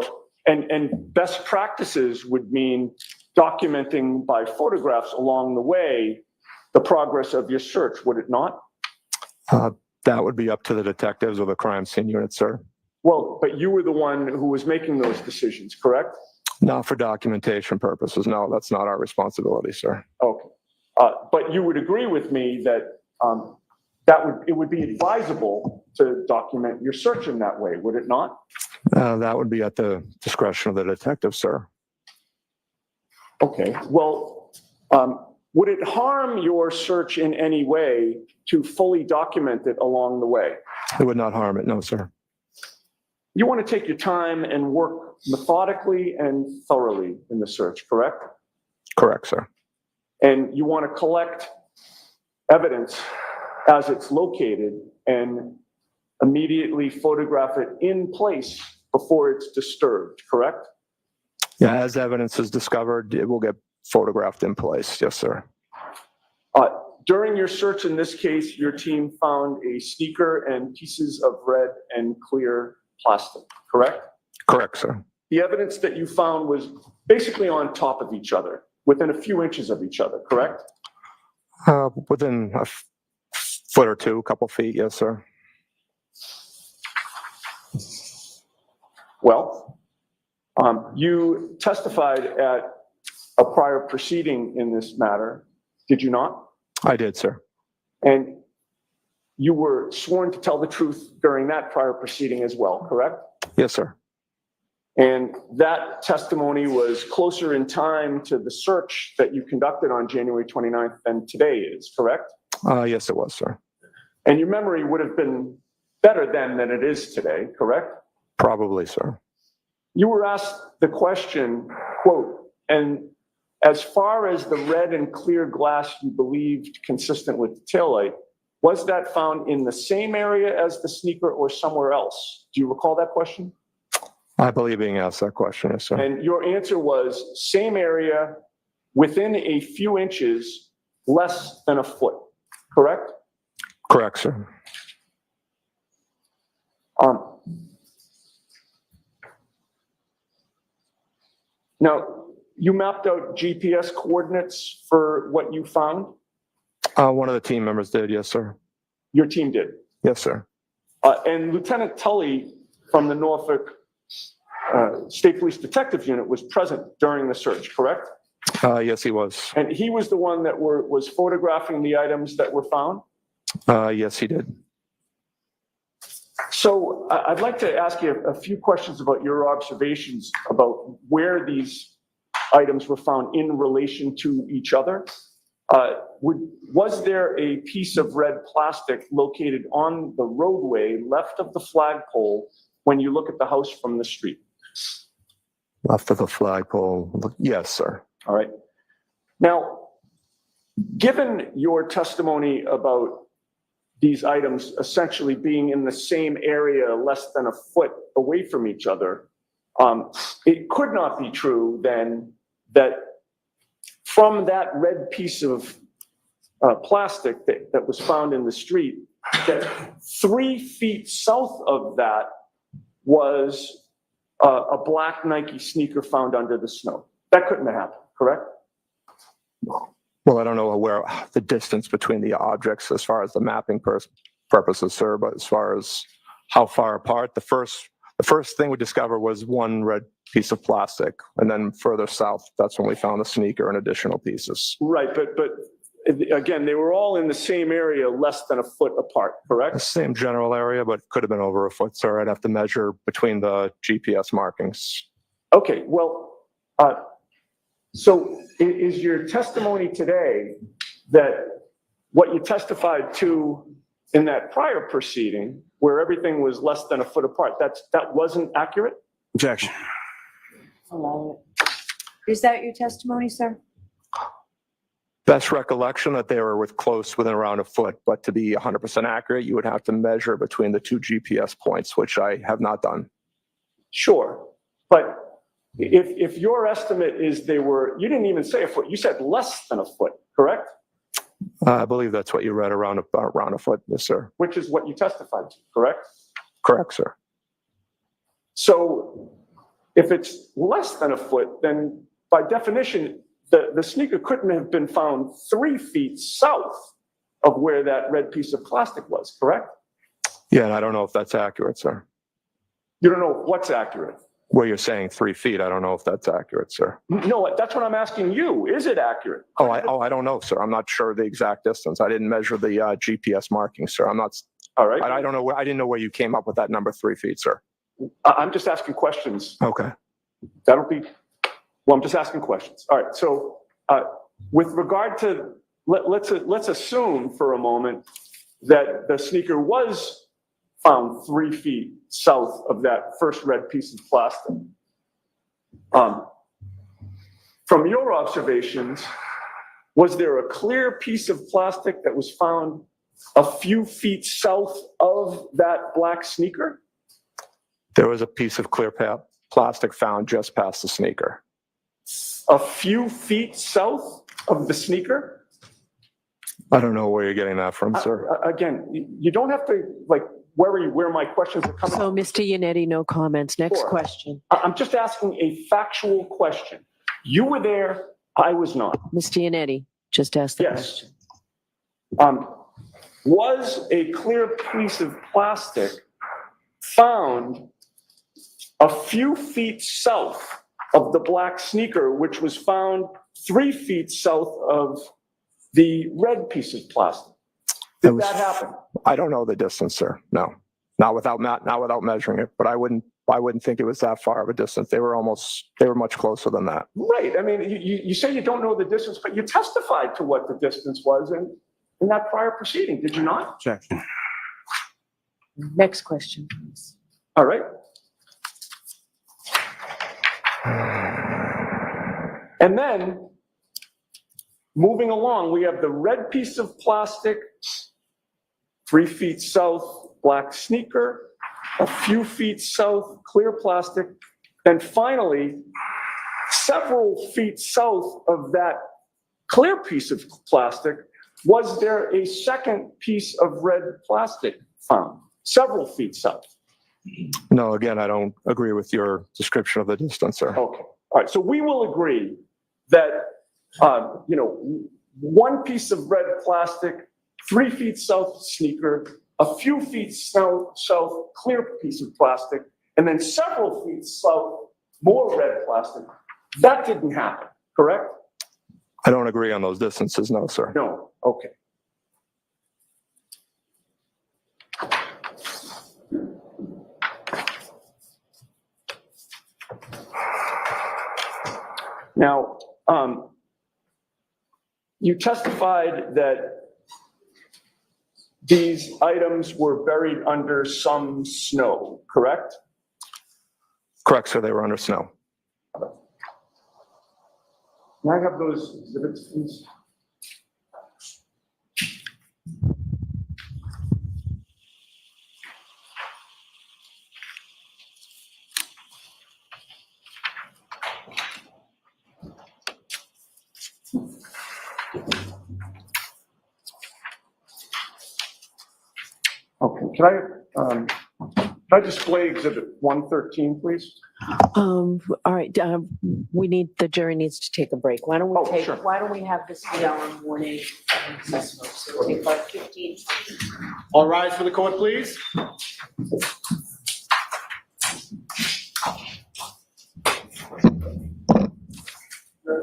And best practices would mean documenting by photographs along the way the progress of your search, would it not?
That would be up to the detectives or the crime scene unit, sir.
Well, but you were the one who was making those decisions, correct?
Not for documentation purposes. No, that's not our responsibility, sir.
Okay. But you would agree with me that it would be advisable to document your search in that way, would it not?
That would be at the discretion of the detective, sir.
Okay. Well, would it harm your search in any way to fully document it along the way?
It would not harm it, no, sir.
You want to take your time and work methodically and thoroughly in the search, correct?
Correct, sir.
And you want to collect evidence as it's located and immediately photograph it in place before it's disturbed, correct?
Yeah, as evidence is discovered, it will get photographed in place. Yes, sir.
During your search in this case, your team found a sneaker and pieces of red and clear plastic, correct?
Correct, sir.
The evidence that you found was basically on top of each other, within a few inches of each other, correct?
Within a foot or two, a couple feet, yes, sir.
Well, you testified at a prior proceeding in this matter, did you not?
I did, sir.
And you were sworn to tell the truth during that prior proceeding as well, correct?
Yes, sir.
And that testimony was closer in time to the search that you conducted on January 29th than today is, correct?
Yes, it was, sir.
And your memory would have been better then than it is today, correct?
Probably, sir.
You were asked the question, quote, and as far as the red and clear glass you believed consistent with the taillight, was that found in the same area as the sneaker or somewhere else? Do you recall that question?
I believe being asked that question, yes, sir.
And your answer was same area within a few inches, less than a foot, correct?
Correct, sir.
Now, you mapped out GPS coordinates for what you found?
One of the team members did, yes, sir.
Your team did?
Yes, sir.
And Lieutenant Tully from the Norfolk State Police Detective Unit was present during the search, correct?
Yes, he was.
And he was the one that was photographing the items that were found?
Yes, he did.
So I'd like to ask you a few questions about your observations about where these items were found in relation to each other. Was there a piece of red plastic located on the roadway left of the flagpole when you look at the house from the street?
Left of the flagpole, yes, sir.
All right. Now, given your testimony about these items essentially being in the same area less than a foot away from each other, it could not be true then that from that red piece of plastic that was found in the street, that 3 feet south of that was a black Nike sneaker found under the snow. That couldn't have happened, correct?
Well, I don't know where the distance between the objects as far as the mapping purposes, sir, but as far as how far apart, the first thing we discovered was one red piece of plastic, and then further south, that's when we found the sneaker and additional pieces.
Right, but again, they were all in the same area, less than a foot apart, correct?
The same general area, but could have been over a foot, sir. I'd have to measure between the GPS markings.
Okay, well, so is your testimony today that what you testified to in that prior proceeding, where everything was less than a foot apart, that wasn't accurate?
Objection.
Allow it.
Is that your testimony, sir?
Best recollection that they were within around a foot, but to be 100% accurate, you would have to measure between the 2 GPS points, which I have not done.
Sure, but if your estimate is you didn't even say a foot, you said less than a foot, correct?
I believe that's what you read, around a foot, yes, sir.
Which is what you testified to, correct?
Correct, sir.
So if it's less than a foot, then by definition, the sneaker couldn't have been found 3 feet south of where that red piece of plastic was, correct?
Yeah, and I don't know if that's accurate, sir.
You don't know what's accurate.
Where you're saying 3 feet, I don't know if that's accurate, sir.
No, that's what I'm asking you. Is it accurate?
I don't know, sir. I'm not sure the exact distance. I didn't measure the GPS markings, sir. I'm not.
All right.
I don't know. I didn't know where you came up with that number 3 feet, sir.
I'm just asking questions.
Okay.
I'm just asking questions. All right. So with regard to, let's assume for a moment that the sneaker was found 3 feet south of that first red piece of plastic. From your observations, was there a clear piece of plastic that was found a few feet south of that black sneaker?
There was a piece of clear plastic found just past the sneaker.
A few feet south of the sneaker?
I don't know where you're getting that from, sir.
Again, you don't have to worry where my questions are coming
So,
from.
Mr. Yannetti, no comments. Next
Sure.
question.
I'm just asking a factual question. You were there, I was not.
Mr. Yannetti, just ask the
Yes.
question.
Was a clear piece of plastic found a few feet south of the black sneaker, which was found 3 feet south of the red piece of plastic? Did that happen?
I don't know the distance, sir. No, not without measuring it. But I wouldn't think it was that far of a distance. They were much closer than that.
Right. I mean, you say you don't know the distance, but you testified to what the distance was in that prior proceeding, did you not?
Objection.
Next question, please.
All right. And then, moving along, we have the red piece of plastic, 3 feet south, black sneaker, a few feet south, clear plastic, and finally, several feet south of that clear piece of plastic, was there a second piece of red plastic found, several feet south?
No, again, I don't agree with your description of the distance, sir.
Okay, all right, so we will agree that, 1 piece of red plastic, 3 feet south sneaker, a few feet south clear piece of plastic, and then several feet south more red plastic. That didn't happen, correct?
I don't agree on those distances, no, sir.
No, okay. Now, you testified that these items were buried under some snow, correct?
Correct, sir, they were under snow.
Can I have those exhibits, please? Okay, can I display exhibit 113, please?
All right, the jury needs to take a break. Why don't we
Sure.
why don't we have this 3-hour warning? So we'll take about 15.
All rise for the court, please.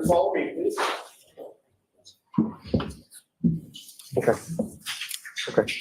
Follow me, please.
Okay. Okay.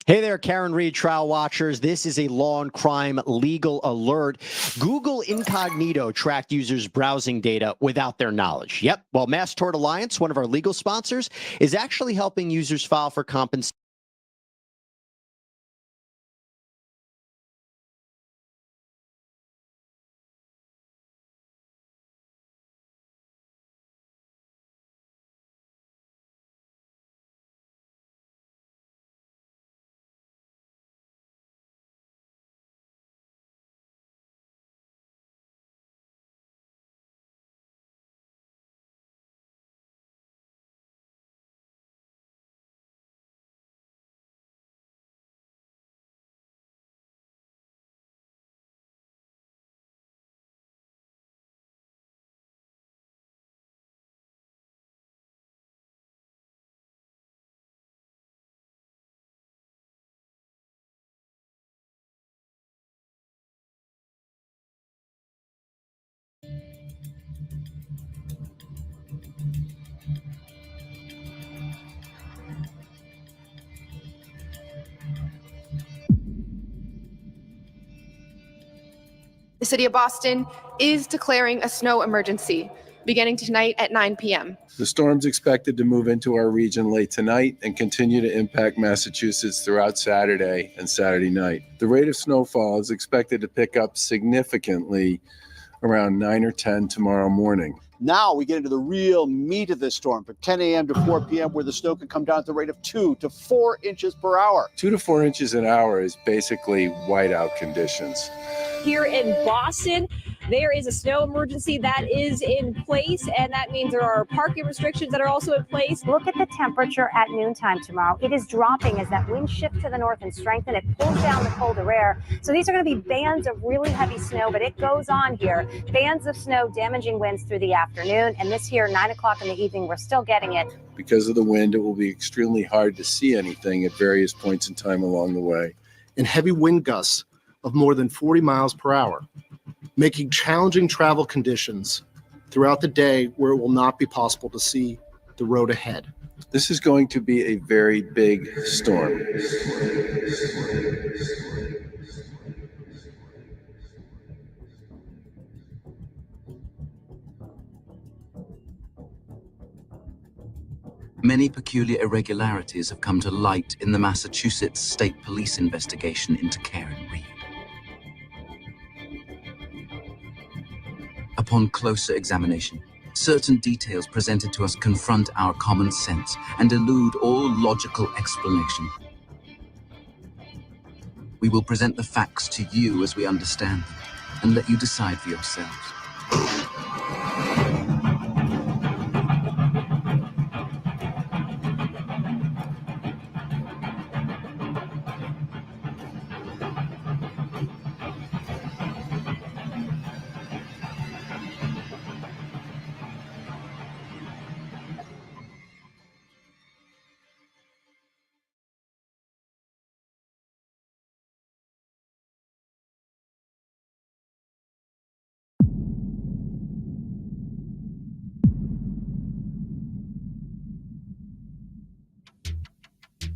Hey there, Karen Reed trial watchers. This is a law and crime legal alert. Google Incognito tracked users' browsing data without their knowledge. Yep. Well, Mass Tort Alliance, one of our legal sponsors, is actually helping users file for compensation.
The city of Boston is declaring a snow emergency beginning tonight at 9 p.m.
The storm's expected to move into our region late tonight and continue to impact Massachusetts throughout Saturday and Saturday night. The rate of snowfall is expected to pick up significantly around 9 or 10 tomorrow morning.
Now we get into the real meat of this storm from 10 a.m. to 4 p.m. where the snow can come down at the rate of 2 to 4 inches per hour.
2 to 4 inches an hour is basically whiteout conditions.
Here in Boston, there is a snow emergency that is in place, and that means there are parking restrictions that are also in place.
Look at the temperature at noontime tomorrow. It is dropping as that wind shifts to the north and strengthens. It pulls down the colder air. So these are going to be bands of really heavy snow, but it goes on here. Bands of snow, damaging winds through the afternoon. And this here, 9 o'clock in the evening, we're still getting it.
Because of the wind, it will be extremely hard to see anything at various points in time along the way.
And heavy wind gusts of more than 40 miles per hour, making challenging travel conditions throughout the day where it will not be possible to see the road ahead.
This is going to be a very big storm.
Many peculiar irregularities have come to light in the Massachusetts State Police investigation into Kearney. Upon closer examination, certain details presented to us confront our common sense and elude all logical explanation. We will present the facts to you as we understand them and let you decide for yourselves.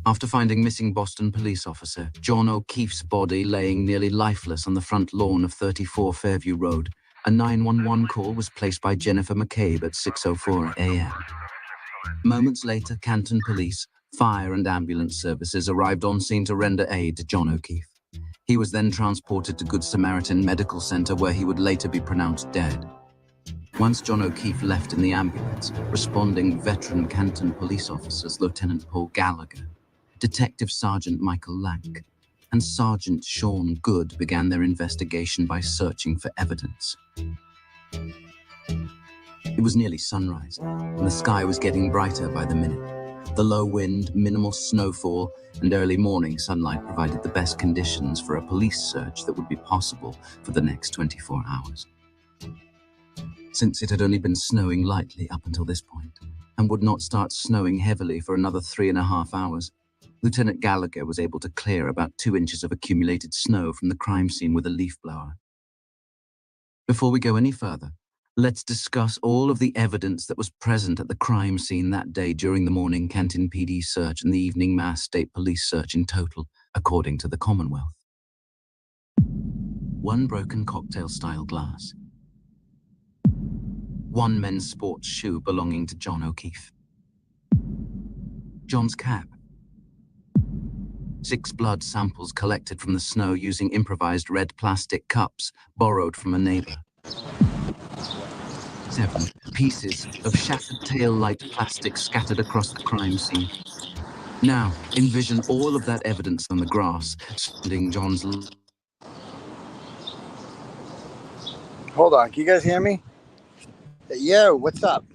After finding missing Boston police officer John O'Keefe's body laying nearly lifeless on the front lawn of 34 Fairview Road, a 911 call was placed by Jennifer McCabe at 6:04 a.m. Moments later, Canton Police, fire and ambulance services arrived on scene to render aid to John O'Keefe. He was then transported to Good Samaritan Medical Center, where he would later be pronounced dead. Once John O'Keefe left in the ambulance, responding veteran Canton police officers Lieutenant Paul Gallagher, Detective Sergeant Michael Lack, and Sergeant Sean Good began their investigation by searching for evidence. It was nearly sunrise, and the sky was getting brighter by the minute. The low wind, minimal snowfall, and early morning sunlight provided the best conditions for a police search that would be possible for the next 24 hours. Since it had only been snowing lightly up until this point, and would not start snowing heavily for another 3.5 hours, Lieutenant Gallagher was able to clear about 2 inches of accumulated snow from the crime scene with a leaf blower. Before we go any further, let's discuss all of the evidence that was present at the crime scene that day during the morning Canton PD search and the evening Mass State Police search in total, according to the Commonwealth. 1 broken cocktail-style glass. 1 men's sports shoe belonging to John O'Keefe. John's cap. 6 blood samples collected from the snow using improvised red plastic cups borrowed from a neighbor. 7 pieces of shattered tail-light plastic scattered across the crime scene. Now, envision all of that evidence on the grass surrounding John's...
Hold on, can you guys hear me? Yo, what's up?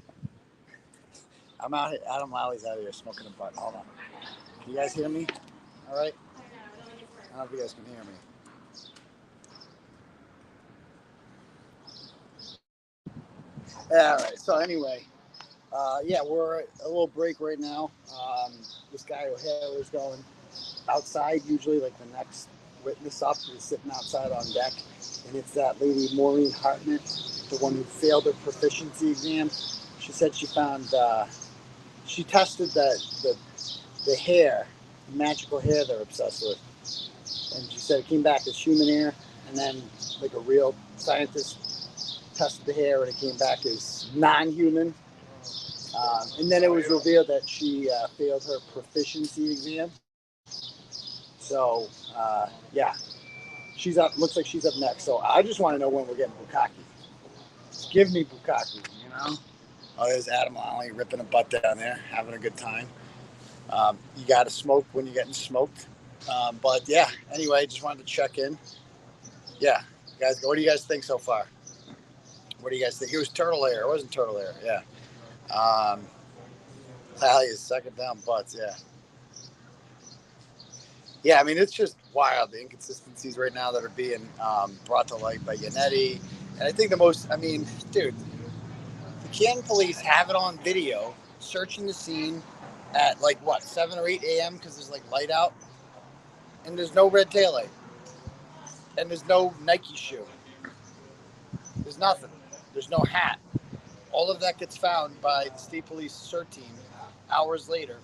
I'm out here, Adam Lally out here smoking a butt. Hold on. Can you guys hear me? All right? I don't know if you guys can hear me. All right, so anyway, yeah, we're at a little break right now. This guy O'Hare is going outside, usually like the next witness up is sitting outside on deck, and it's that lady Maureen Hartnett, the one who failed her proficiency exam. She said she found, she tested the hair, the magical hair they're obsessed with, and she said it came back as human hair, and then like a real scientist tested the hair and it came back as non-human, and then it was revealed that she failed her proficiency exam. So yeah, she's up. Looks like she's up next. So I just want to know when we're getting bukkake. Give me bukkake, you know. Oh, there's Adam Lally ripping a butt down there, having a good time. You got to smoke when you're getting smoked. But yeah, anyway, just wanted to check in. Yeah, guys, what do you guys think so far? What do you guys think? He was Turtle Air. It wasn't Turtle Air. Yeah. Lally is sucking down butts. Yeah. Yeah, I mean, it's just wild, the inconsistencies right now that are being brought to light by Yannetti. And I think dude, the Canton police have it on video searching the scene at 7 or 8 a.m. because there's light out. And there's no red taillight. And there's no Nike shoe. There's nothing. There's no hat. All of that gets found by the state police CERT team hours later.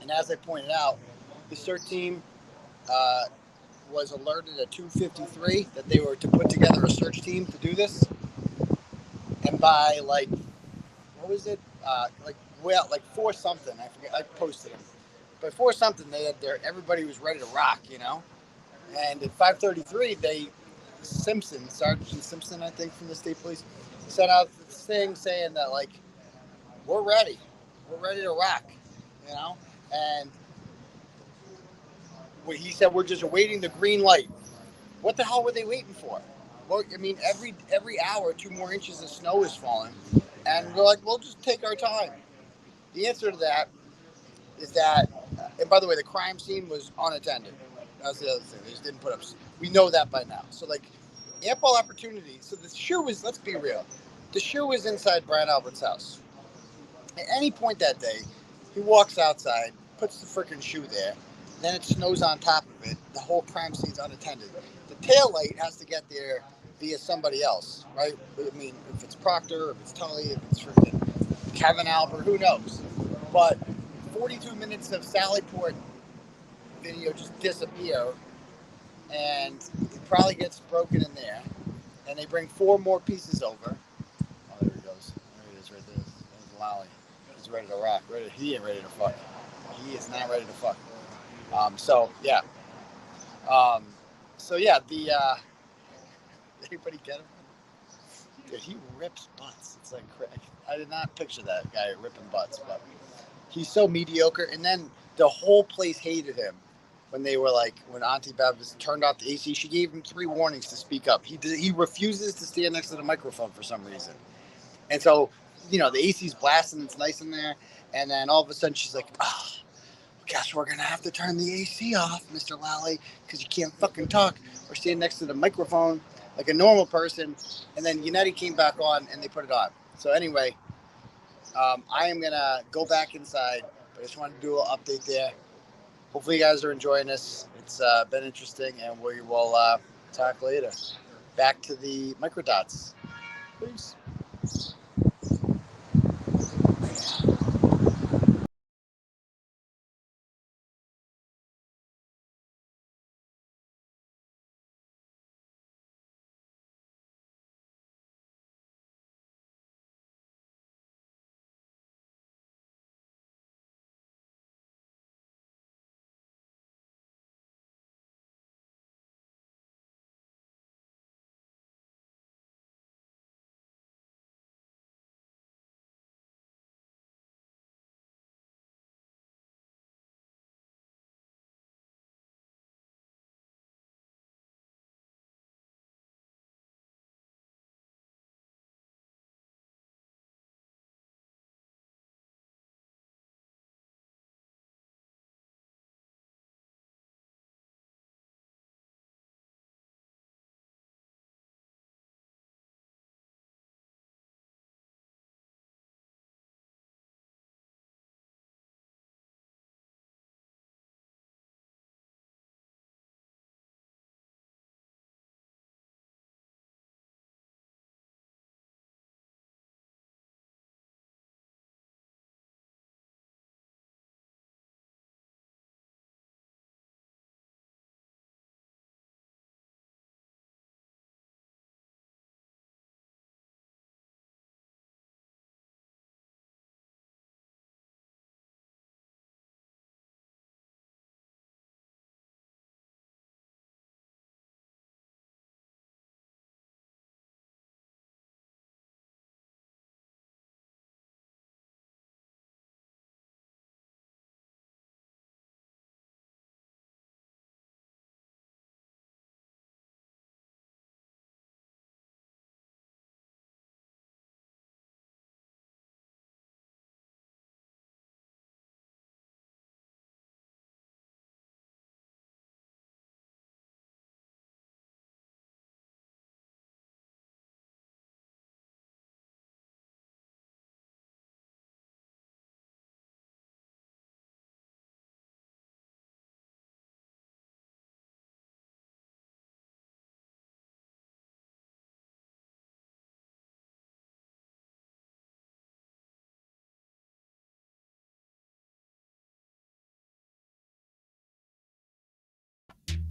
And as I pointed out, the CERT team was alerted at 2:53 that they were to put together a search team to do this. And by what was it? 4 something. I forget. I posted them. By 4 something, everybody was ready to rock, And at 5:33, Sergeant Simpson, I think, from the state police, sent out this thing saying that we're ready to rock, And he said we're just awaiting the green light. What the hell were they waiting for? Well, I mean, every hour, 2 more inches of snow is falling, and we're we'll just take our time. The answer to that is that, and by the way, the crime scene was unattended. That's the other thing. They just didn't put up. We know that by now. So ample opportunity. So the shoe was. Let's be real. The shoe was inside Brian Albert's house. At any point that day, he walks outside, puts the freaking shoe there. Then it snows on top of it. The whole crime scene's unattended. The tail light has to get there via somebody else, right? I mean, if it's Proctor, if it's Tully, if it's freaking Kevin Albert, who knows? But 42 minutes of Sallyport video just disappear, and it probably gets broken in there. And they bring 4 more pieces over. Oh, there he goes. There he is right there. There's Lally. He's ready to rock. He ain't ready to fuck. He is not ready to fuck. Anybody get him? Dude, he rips butts. It's I did not picture that guy ripping butts, but he's so mediocre. And then the whole place hated him when they were when Auntie Bev turned off the AC. She gave him 3 warnings to speak up. He refuses to stand next to the microphone for some reason. And so, the AC's blasting. It's nice in there. And then all of a sudden she's like, guess we're going to have to turn the AC off, Mr. Lally, because you can't fucking talk or stand next to the microphone like a normal person. And then Yannetti came back on and they put it on. So anyway, I am going to go back inside. But I just wanted to do an update there. Hopefully you guys are enjoying this. It's been interesting, and we will talk later. Back to the microdots. Peace.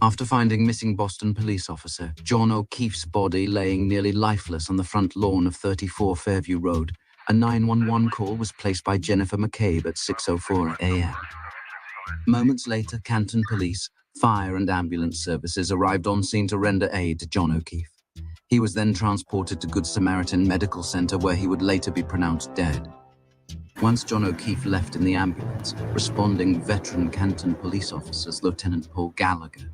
After finding missing Boston police officer John O'Keefe's body laying nearly lifeless on the front lawn of 34 Fairview Road, a 911 call was placed by Jennifer McCabe at 6:04 a.m. Moments later, Canton Police, fire and ambulance services arrived on scene to render aid to John O'Keefe. He was then transported to Good Samaritan Medical Center, where he would later be pronounced dead. Once John O'Keefe left in the ambulance, responding veteran Canton police officers Lieutenant Paul Gallagher,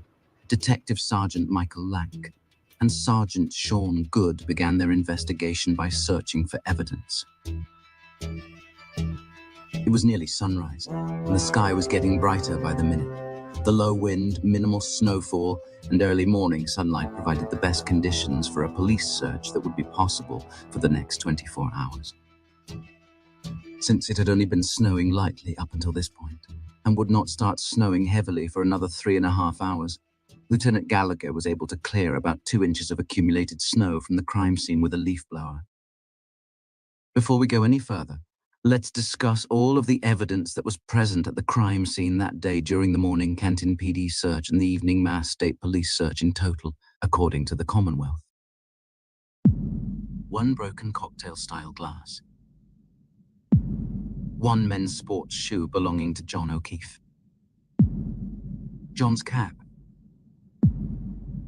Detective Sergeant Michael Lack, and Sergeant Sean Good began their investigation by searching for evidence. It was nearly sunrise, and the sky was getting brighter by the minute. The low wind, minimal snowfall, and early morning sunlight provided the best conditions for a police search that would be possible for the next 24 hours. Since it had only been snowing lightly up until this point, and would not start snowing heavily for another 3.5 hours, Lieutenant Gallagher was able to clear about 2 inches of accumulated snow from the crime scene with a leaf blower. Before we go any further, let's discuss all of the evidence that was present at the crime scene that day during the morning Canton PD search and the evening Mass State Police search in total, according to the Commonwealth. 1 broken cocktail-style glass. 1 men's sports shoe belonging to John O'Keefe. John's cap.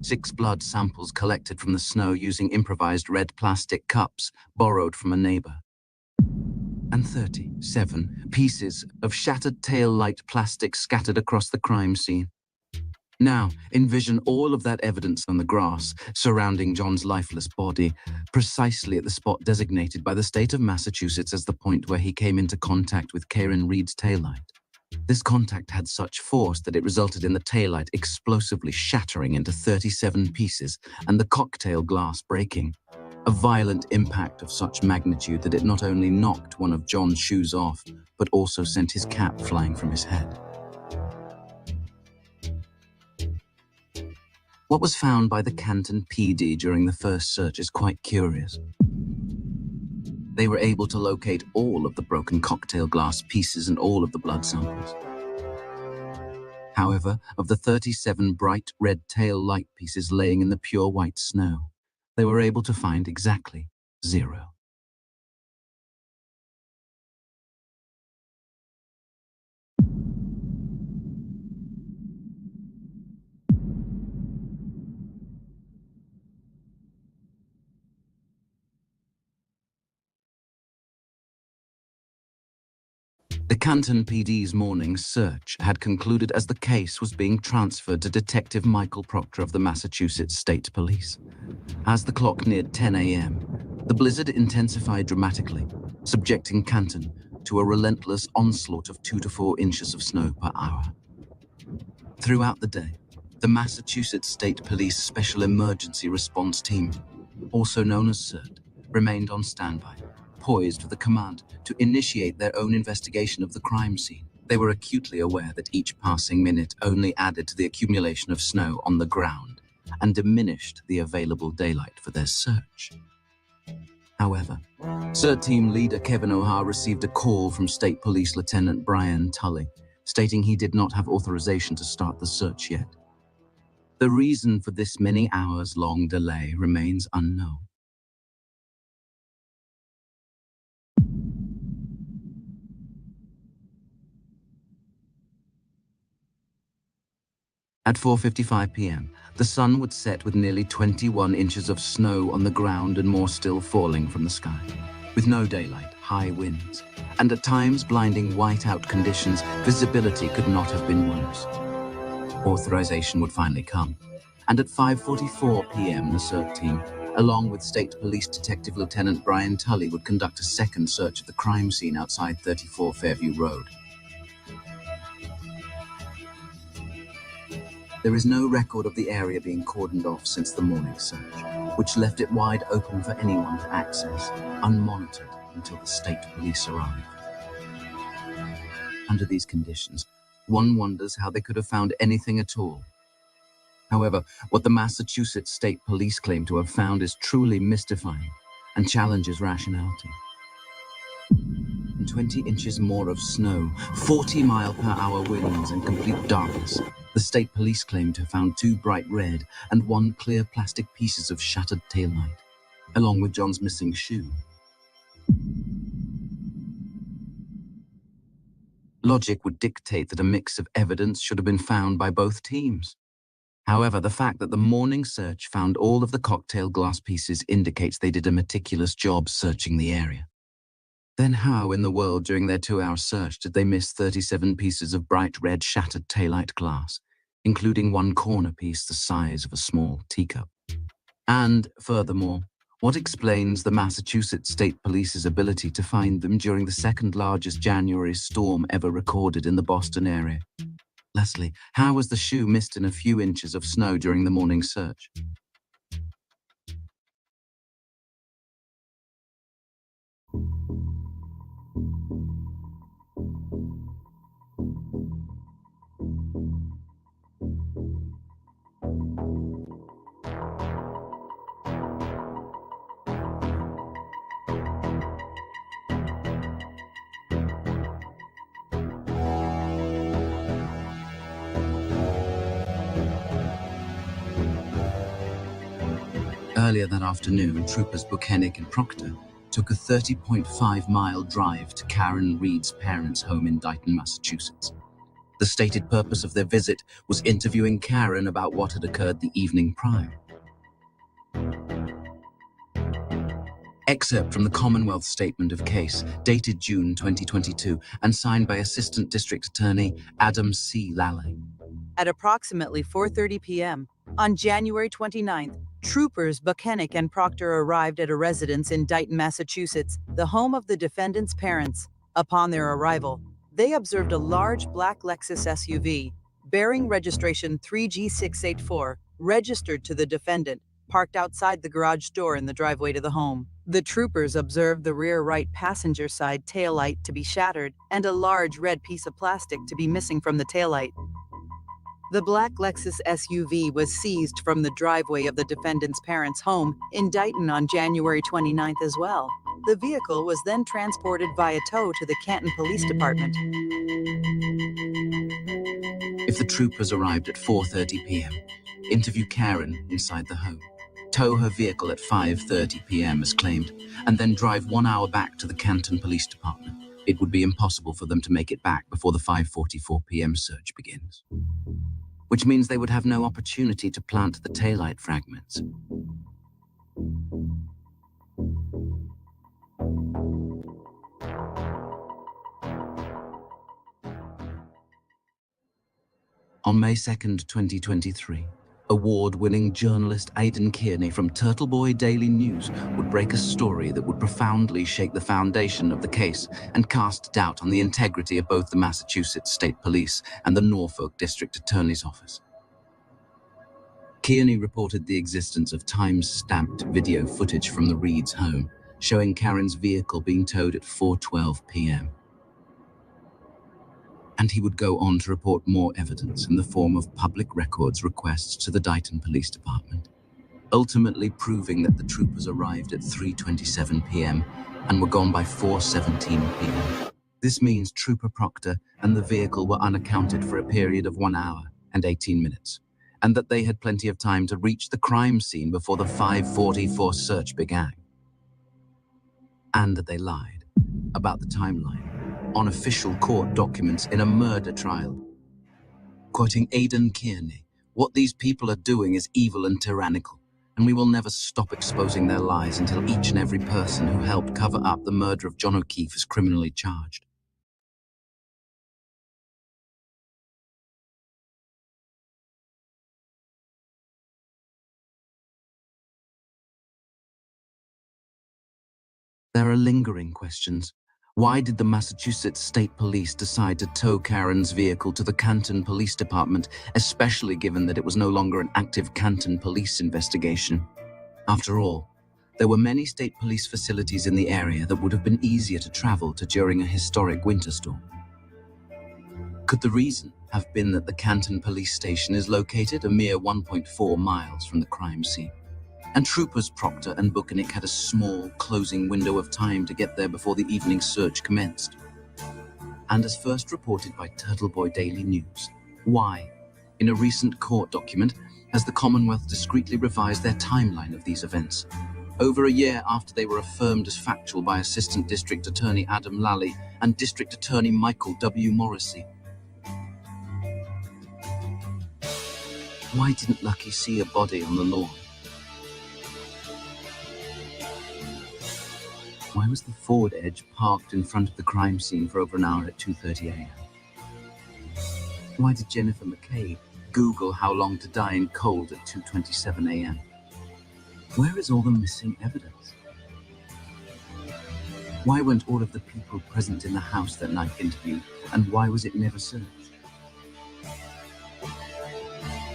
6 blood samples collected from the snow using improvised red plastic cups borrowed from a neighbor. And 37 pieces of shattered tail light plastic scattered across the crime scene. Now, envision all of that evidence on the grass surrounding John's lifeless body, precisely at the spot designated by the state of Massachusetts as the point where he came into contact with Karen Reed's taillight. This contact had such force that it resulted in the taillight explosively shattering into 37 pieces and the cocktail glass breaking. A violent impact of such magnitude that it not only knocked one of John's shoes off, but also sent his cap flying from his head. What was found by the Canton PD during the first search is quite curious. They were able to locate all of the broken cocktail glass pieces and all of the blood samples. However, of the 37 bright red tail light pieces laying in the pure white snow, they were able to find exactly 0. The Canton PD's morning search had concluded as the case was being transferred to Detective Michael Proctor of the Massachusetts State Police. As the clock neared 10 a.m., the blizzard intensified dramatically, subjecting Canton to a relentless onslaught of 2 to 4 inches of snow per hour. Throughout the day, the Massachusetts State Police Special Emergency Response Team, also known as CERT, remained on standby, poised with the command to initiate their own investigation of the crime scene. They were acutely aware that each passing minute only added to the accumulation of snow on the ground and diminished the available daylight for their search. However, CERT team leader Kevin O'Hare received a call from State Police Lieutenant Brian Tully, stating he did not have authorization to start the search yet. The reason for this many hours-long delay remains unknown. At 4:55 p.m., the sun would set with nearly 21 inches of snow on the ground and more still falling from the sky. With no daylight, high winds, and at times blinding whiteout conditions, visibility could not have been worse. Authorization would finally come, and at 5:44 p.m. the CERT team, along with State Police Detective Lieutenant Brian Tully, would conduct a second search of the crime scene outside 34 Fairview Road. There is no record of the area being cordoned off since the morning search, which left it wide open for anyone to access, unmonitored until the state police arrived. Under these conditions, one wonders how they could have found anything at all. However, what the Massachusetts State Police claim to have found is truly mystifying and challenges rationality. 20 inches more of snow, 40-mile-per-hour winds, and complete darkness The state police claimed to have found 2 bright red and 1 clear plastic pieces of shattered taillight, along with John's missing shoe. Logic would dictate that a mix of evidence should have been found by both teams. However, the fact that the morning search found all of the cocktail glass pieces indicates they did a meticulous job searching the area. Then how in the world during their 2-hour search did they miss 37 pieces of bright red shattered taillight glass, including 1 corner piece the size of a small teacup? And furthermore, what explains the Massachusetts State Police's ability to find them during the 2nd largest January storm ever recorded in the Boston area? Leslie, how was the shoe missed in a few inches of snow during the morning search? Earlier that afternoon, troopers 𝗵𝗂𝗃 and Proctor took a 30.5-mile drive to Karen Reed's parents' home in Dighton, Massachusetts. The stated purpose of their visit was interviewing Karen about what had occurred the evening prior. Excerpt from the Commonwealth Statement of Case, dated June 2022, and signed by Assistant District Attorney Adam C. Lally.
At approximately 4:30 p.m. on January 29th, troopers 𝗵𝗂𝗃 and Proctor arrived at a residence in Dighton, Massachusetts, the home of the defendant's parents. Upon their arrival, they observed a large black Lexus SUV bearing registration 3G684, registered to the defendant, parked outside the garage door in the driveway to the home. The troopers observed the rear right passenger side taillight to be shattered and a large red piece of plastic to be missing from the taillight. The black Lexus SUV was seized from the driveway of the defendant's parents' home in Dighton on January 29th as well. The vehicle was then transported via tow to the Canton Police Department.
If the troopers arrived at 4:30 p.m., interview Karen inside the home, tow her vehicle at 5:30 p.m. as claimed, and then drive 1 hour back to the Canton Police Department, it would be impossible for them to make it back before the 5:44 p.m. search begins. Which means they would have no opportunity to plant the taillight fragments. On May 2nd, 2023, award-winning journalist Aidan Kearney from Turtleboy Daily News would break a story that would profoundly shake the foundation of the case and cast doubt on the integrity of both the Massachusetts State Police and the Norfolk District Attorney's Office. Kearney reported the existence of time-stamped video footage from the Reeds' home, showing Karen's vehicle being towed at 4:12 p.m. And he would go on to report more evidence in the form of public records requests to the Dighton Police Department, ultimately proving that the troopers arrived at 3:27 p.m. and were gone by 4:17 p.m. This means Trooper Proctor and the vehicle were unaccounted for a period of 1 hour and 18 minutes, and that they had plenty of time to reach the crime scene before the 5:44 search began. And that they lied about the timeline on official court documents in a murder trial. Quoting Aidan Kearney, "What these people are doing is evil and tyrannical, and we will never stop exposing their lies until each and every person who helped cover up the murder of John O'Keefe is criminally charged." There are lingering questions. Why did the Massachusetts State Police decide to tow Karen's vehicle to the Canton Police Department, especially given that it was no longer an active Canton police investigation? After all, there were many state police facilities in the area that would have been easier to travel to during a historic winter storm. Could the reason have been that the Canton Police Station is located a mere 1.4 miles from the crime scene? And troopers Proctor and 𝗵𝗂𝗃 had a small, closing window of time to get there before the evening search commenced. And as first reported by Turtleboy Daily News, why, In a recent court document, has the Commonwealth discreetly revised their timeline of these events. Over a year after they were affirmed as factual by Assistant District Attorney Adam Lally and District Attorney Michael W. Morrissey. Why didn't Lucky see a body on the lawn? Why was the Ford Edge parked in front of the crime scene for over an hour at 2:30 a.m.? Why did Jennifer McKay Google how long to die in cold at 2:27 a.m.? Where is all the missing evidence? Why weren't all of the people present in the house that night interviewed, and why was it never searched?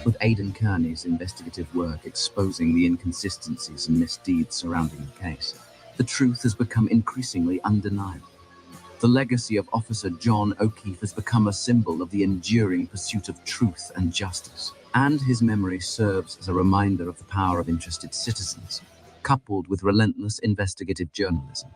With Aidan Kearney's investigative work exposing the inconsistencies and misdeeds surrounding the case, the truth has become increasingly undeniable. The legacy of Officer John O'Keefe has become a symbol of the enduring pursuit of truth and justice, and his memory serves as a reminder of the power of interested citizens, coupled with relentless investigative journalism.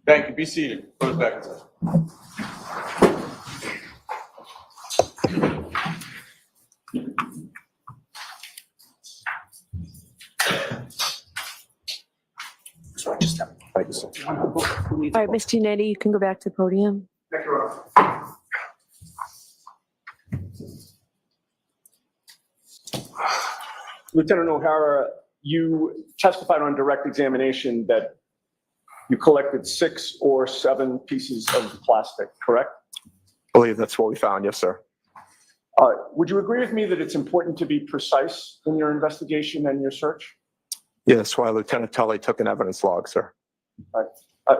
Thank you. Be seated. Close back in session.
Thank you, sir.
All right, Ms. Giannetti, you can go back to the podium.
Thank you, Your Honor.
Lieutenant O'Hara, you testified on direct examination that you collected 6 or 7 pieces of plastic, correct?
I believe that's what we found, yes, sir.
Would you agree with me that it's important to be precise in your investigation and your search?
Yes, why Lieutenant Tully took an evidence log, sir.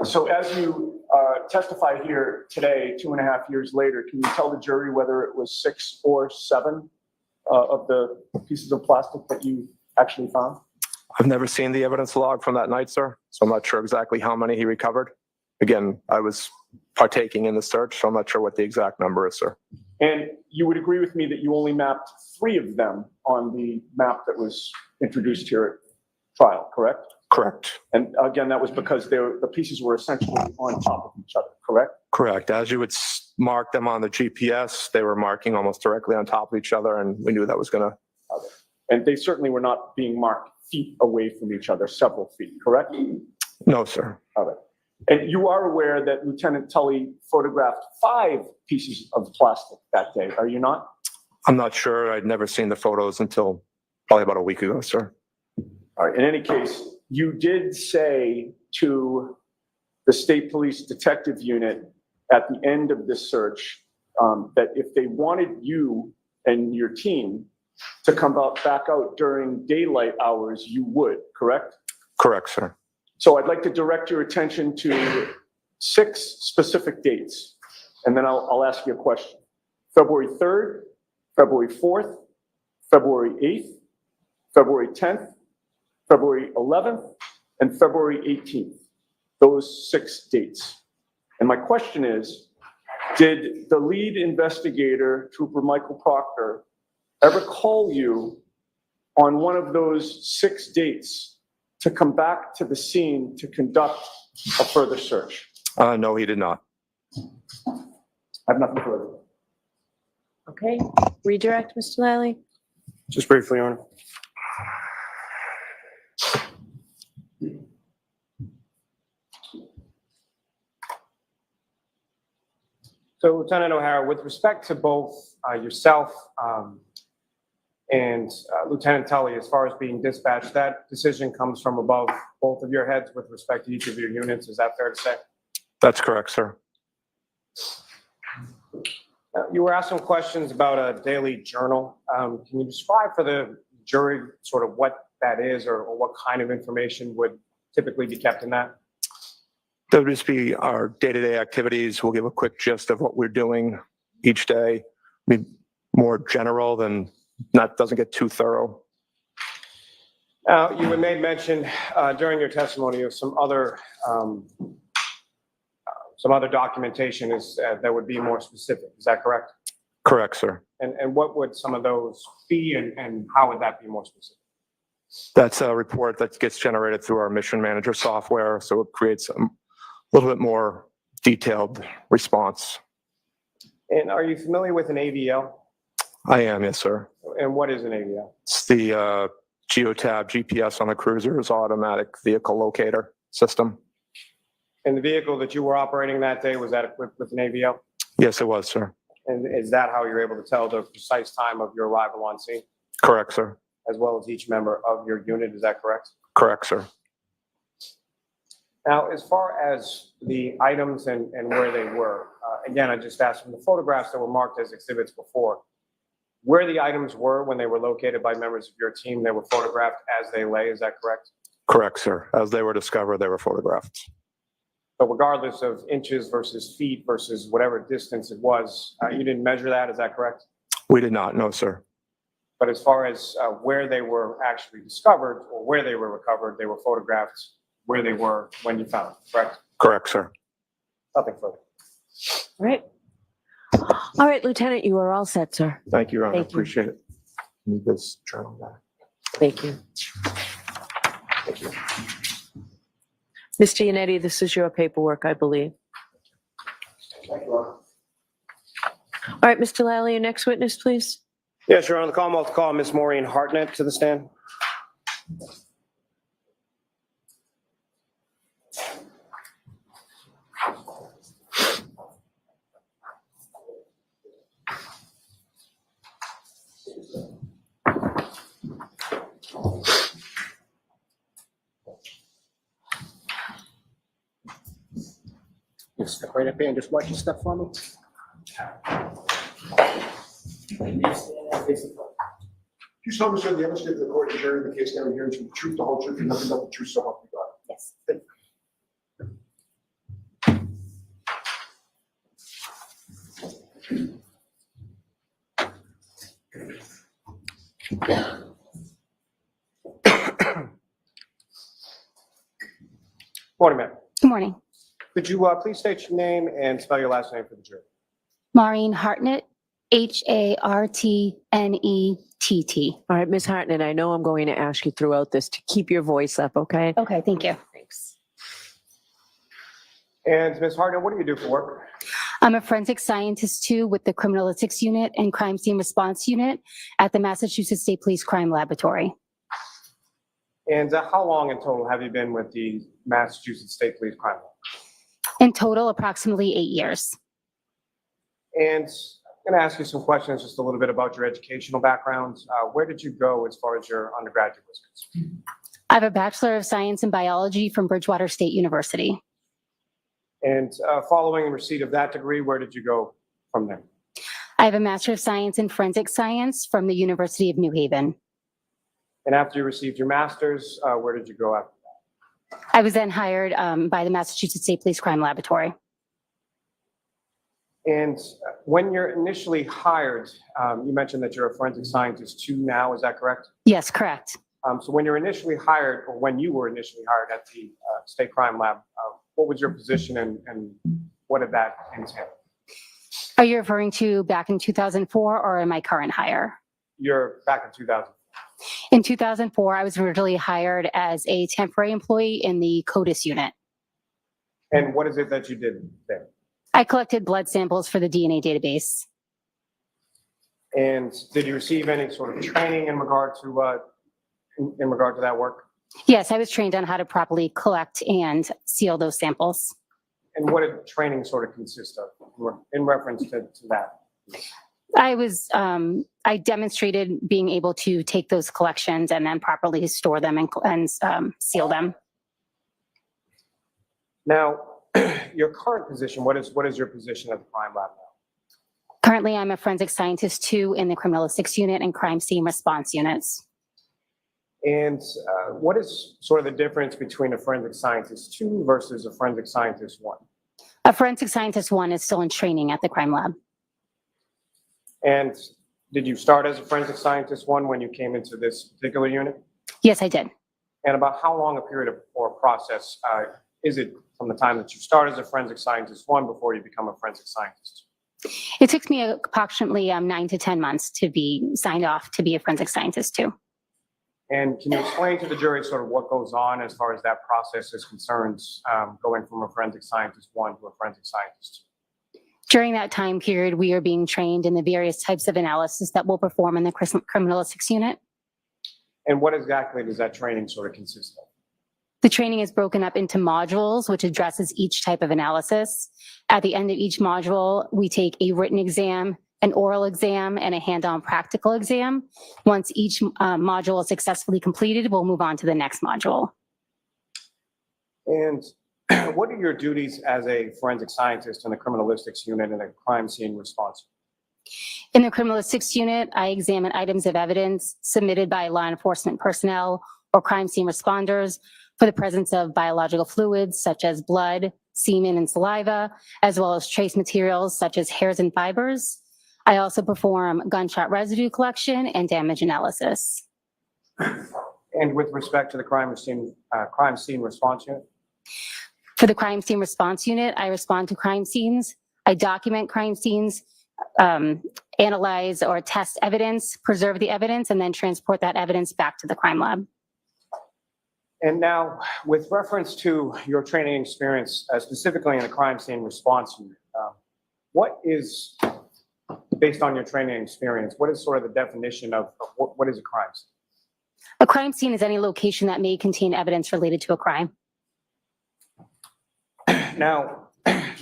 So as you testify here today, 2.5 years later, can you tell the jury whether it was 6 or 7 of the pieces of plastic that you actually found?
I've never seen the evidence log from that night, sir, so I'm not sure exactly how many he recovered. Again, I was partaking in the search, so I'm not sure what the exact number is, sir.
And you would agree with me that you only mapped 3 of them on the map that was introduced here at trial, correct?
Correct.
And again, that was because the pieces were essentially on top of each other, correct?
Correct. As you would mark them on the GPS, they were marking almost directly on top of each other, and we knew that was going to.
And they certainly were not being marked feet away from each other, several feet, correct?
No, sir.
All right. And you are aware that Lieutenant Tully photographed 5 pieces of plastic that day, are you not?
I'm not sure. I'd never seen the photos until probably about a week ago, sir.
All right. In any case, you did say to the State Police Detective Unit at the end of this search that if they wanted you and your team to come back out during daylight hours, you would, correct?
Correct, sir.
So I'd like to direct your attention to 6 specific dates, and then I'll ask you a question. February 3rd, February 4th, February 8th, February 10th, February 11th, and February 18th. Those 6 dates. And my question is, did the lead investigator, Trooper Michael Proctor, ever call you on one of those 6 dates to come back to the scene to conduct a further search?
No, he did not.
I have nothing further.
Okay, redirect, Mr. Lally.
Just briefly, Your Honor.
So Lieutenant O'Hara, with respect to both yourself and Lieutenant Tully, as far as being dispatched, that decision comes from above both of your heads with respect to each of your units. Is that fair to say?
That's correct, sir.
You were asked some questions about a daily journal. Can you describe for the jury sort of what that is or what kind of information would typically be kept in that?
That would just be our day-to-day activities. We'll give a quick gist of what we're doing each day. Be more general than doesn't get too thorough.
You had made mention during your testimony of some other documentation that would be more specific. Is that correct?
Correct, sir.
And what would some of those be and how would that be more specific?
That's a report that gets generated through our mission manager software, so it creates a little bit more detailed response.
And are you familiar with an AVL?
I am, yes, sir.
And what is an AVL?
It's the geotab GPS on the cruiser's automatic vehicle locator system.
And the vehicle that you were operating that day, was that equipped with an AVL?
Yes, it was, sir.
And is that how you're able to tell the precise time of your arrival on scene?
Correct, sir.
As well as each member of your unit, is that correct?
Correct, sir.
Now, as far as the items and where they were, again, I just asked from the photographs that were marked as exhibits before, where the items were when they were located by members of your team, they were photographed as they lay, is that correct?
Correct, sir. As they were discovered, they were photographed.
So regardless of inches versus feet versus whatever distance it was, you didn't measure that, is that correct?
We did not, no, sir.
But as far as where they were actually discovered or where they were recovered, they were photographed where they were when you found them, correct?
Correct, sir.
Nothing further.
All right. All right, Lieutenant, you are all set, sir.
Thank you, Your Honor.
Thank you.
Appreciate it. Need this journal back.
Thank you.
Thank you.
Mr. Yannetti, this is your paperwork, I believe.
Thank you, Ron.
All right, Mr. Lally, your next witness, please.
Yes, Your Honor. The Commonwealth call Ms. Maureen Hartnett to the stand.
Just step right up here and just watch your step for me.
You solemnly swear the evidence given to the court and jury in the case now hearing the truth, the whole truth, and nothing but the truth, so help you God.
Yes.
Morning, ma'am.
Good morning.
Could you please state your name and spell your last name for the jury?
Maureen Hartnett, Hartnett.
All right, Ms. Hartnett, I know I'm going to ask you throughout this to keep your voice up, okay?
Okay, thank you.
Thanks.
And Ms. Hartnett, what do you do for work?
I'm a forensic scientist too with the Criminalistics Unit and Crime Scene Response Unit at the Massachusetts State Police Crime Laboratory.
And how long in total have you been with the Massachusetts State Police Crime Lab?
In total, approximately 8 years.
And I'm going to ask you some questions, just a little bit about your educational background. Where did you go as far as your undergraduate was concerned?
I have a Bachelor of Science in Biology from Bridgewater State University.
And following receipt of that degree, where did you go from there?
I have a Master of Science in Forensic Science from the University of New Haven.
And after you received your master's, where did you go after that?
I was then hired by the Massachusetts State Police Crime Laboratory.
And when you're initially hired, you mentioned that you're a forensic scientist 2 now, is that correct?
Yes, correct.
So when you're initially hired, or when you were initially hired at the State Crime Lab, what was your position and what did that entail?
Are you referring to back in 2004 or in my current hire?
You're back in 2000.
In 2004, I was originally hired as a temporary employee in the CODIS unit.
And what is it that you did there?
I collected blood samples for the DNA database.
And did you receive any sort of training in regard to that work?
Yes, I was trained on how to properly collect and seal those samples.
And what did training sort of consist of in reference to that?
I demonstrated being able to take those collections and then properly store them and seal them.
Now, your current position, what is your position at the crime lab now?
Currently, I'm a forensic scientist 2 in the criminalistics unit and crime scene response units.
And what is sort of the difference between a forensic scientist 2 versus a forensic scientist 1?
A forensic scientist 1 is still in training at the crime lab.
And did you start as a forensic scientist 1 when you came into this particular unit?
Yes, I did.
And about how long a period or process is it from the time that you start as a forensic scientist 1 before you become a forensic scientist?
It took me approximately 9 to 10 months to be signed off to be a forensic scientist 2.
And can you explain to the jury sort of what goes on as far as that process is concerned, going from a forensic scientist 1 to a forensic scientist 2?
During that time period, we are being trained in the various types of analysis that we'll perform in the criminalistics unit.
And what exactly does that training sort of consist of?
The training is broken up into modules, which addresses each type of analysis. At the end of each module, we take a written exam, an oral exam, and a hand-on practical exam. Once each module is successfully completed, we'll move on to the next module.
And what are your duties as a forensic scientist in the criminalistics unit and the crime scene response?
In the criminalistics unit, I examine items of evidence submitted by law enforcement personnel or crime scene responders for the presence of biological fluids such as blood, semen, and saliva, as well as trace materials such as hairs and fibers. I also perform gunshot residue collection and damage analysis.
And with respect to the crime scene response unit?
For the crime scene response unit, I respond to crime scenes. I document crime scenes, analyze or test evidence, preserve the evidence, and then transport that evidence back to the crime lab.
And now, with reference to your training experience, specifically in the crime scene response unit, what is, based on your training experience, what is sort of the definition of what is a crime scene?
A crime scene is any location that may contain evidence related to a crime.
Now,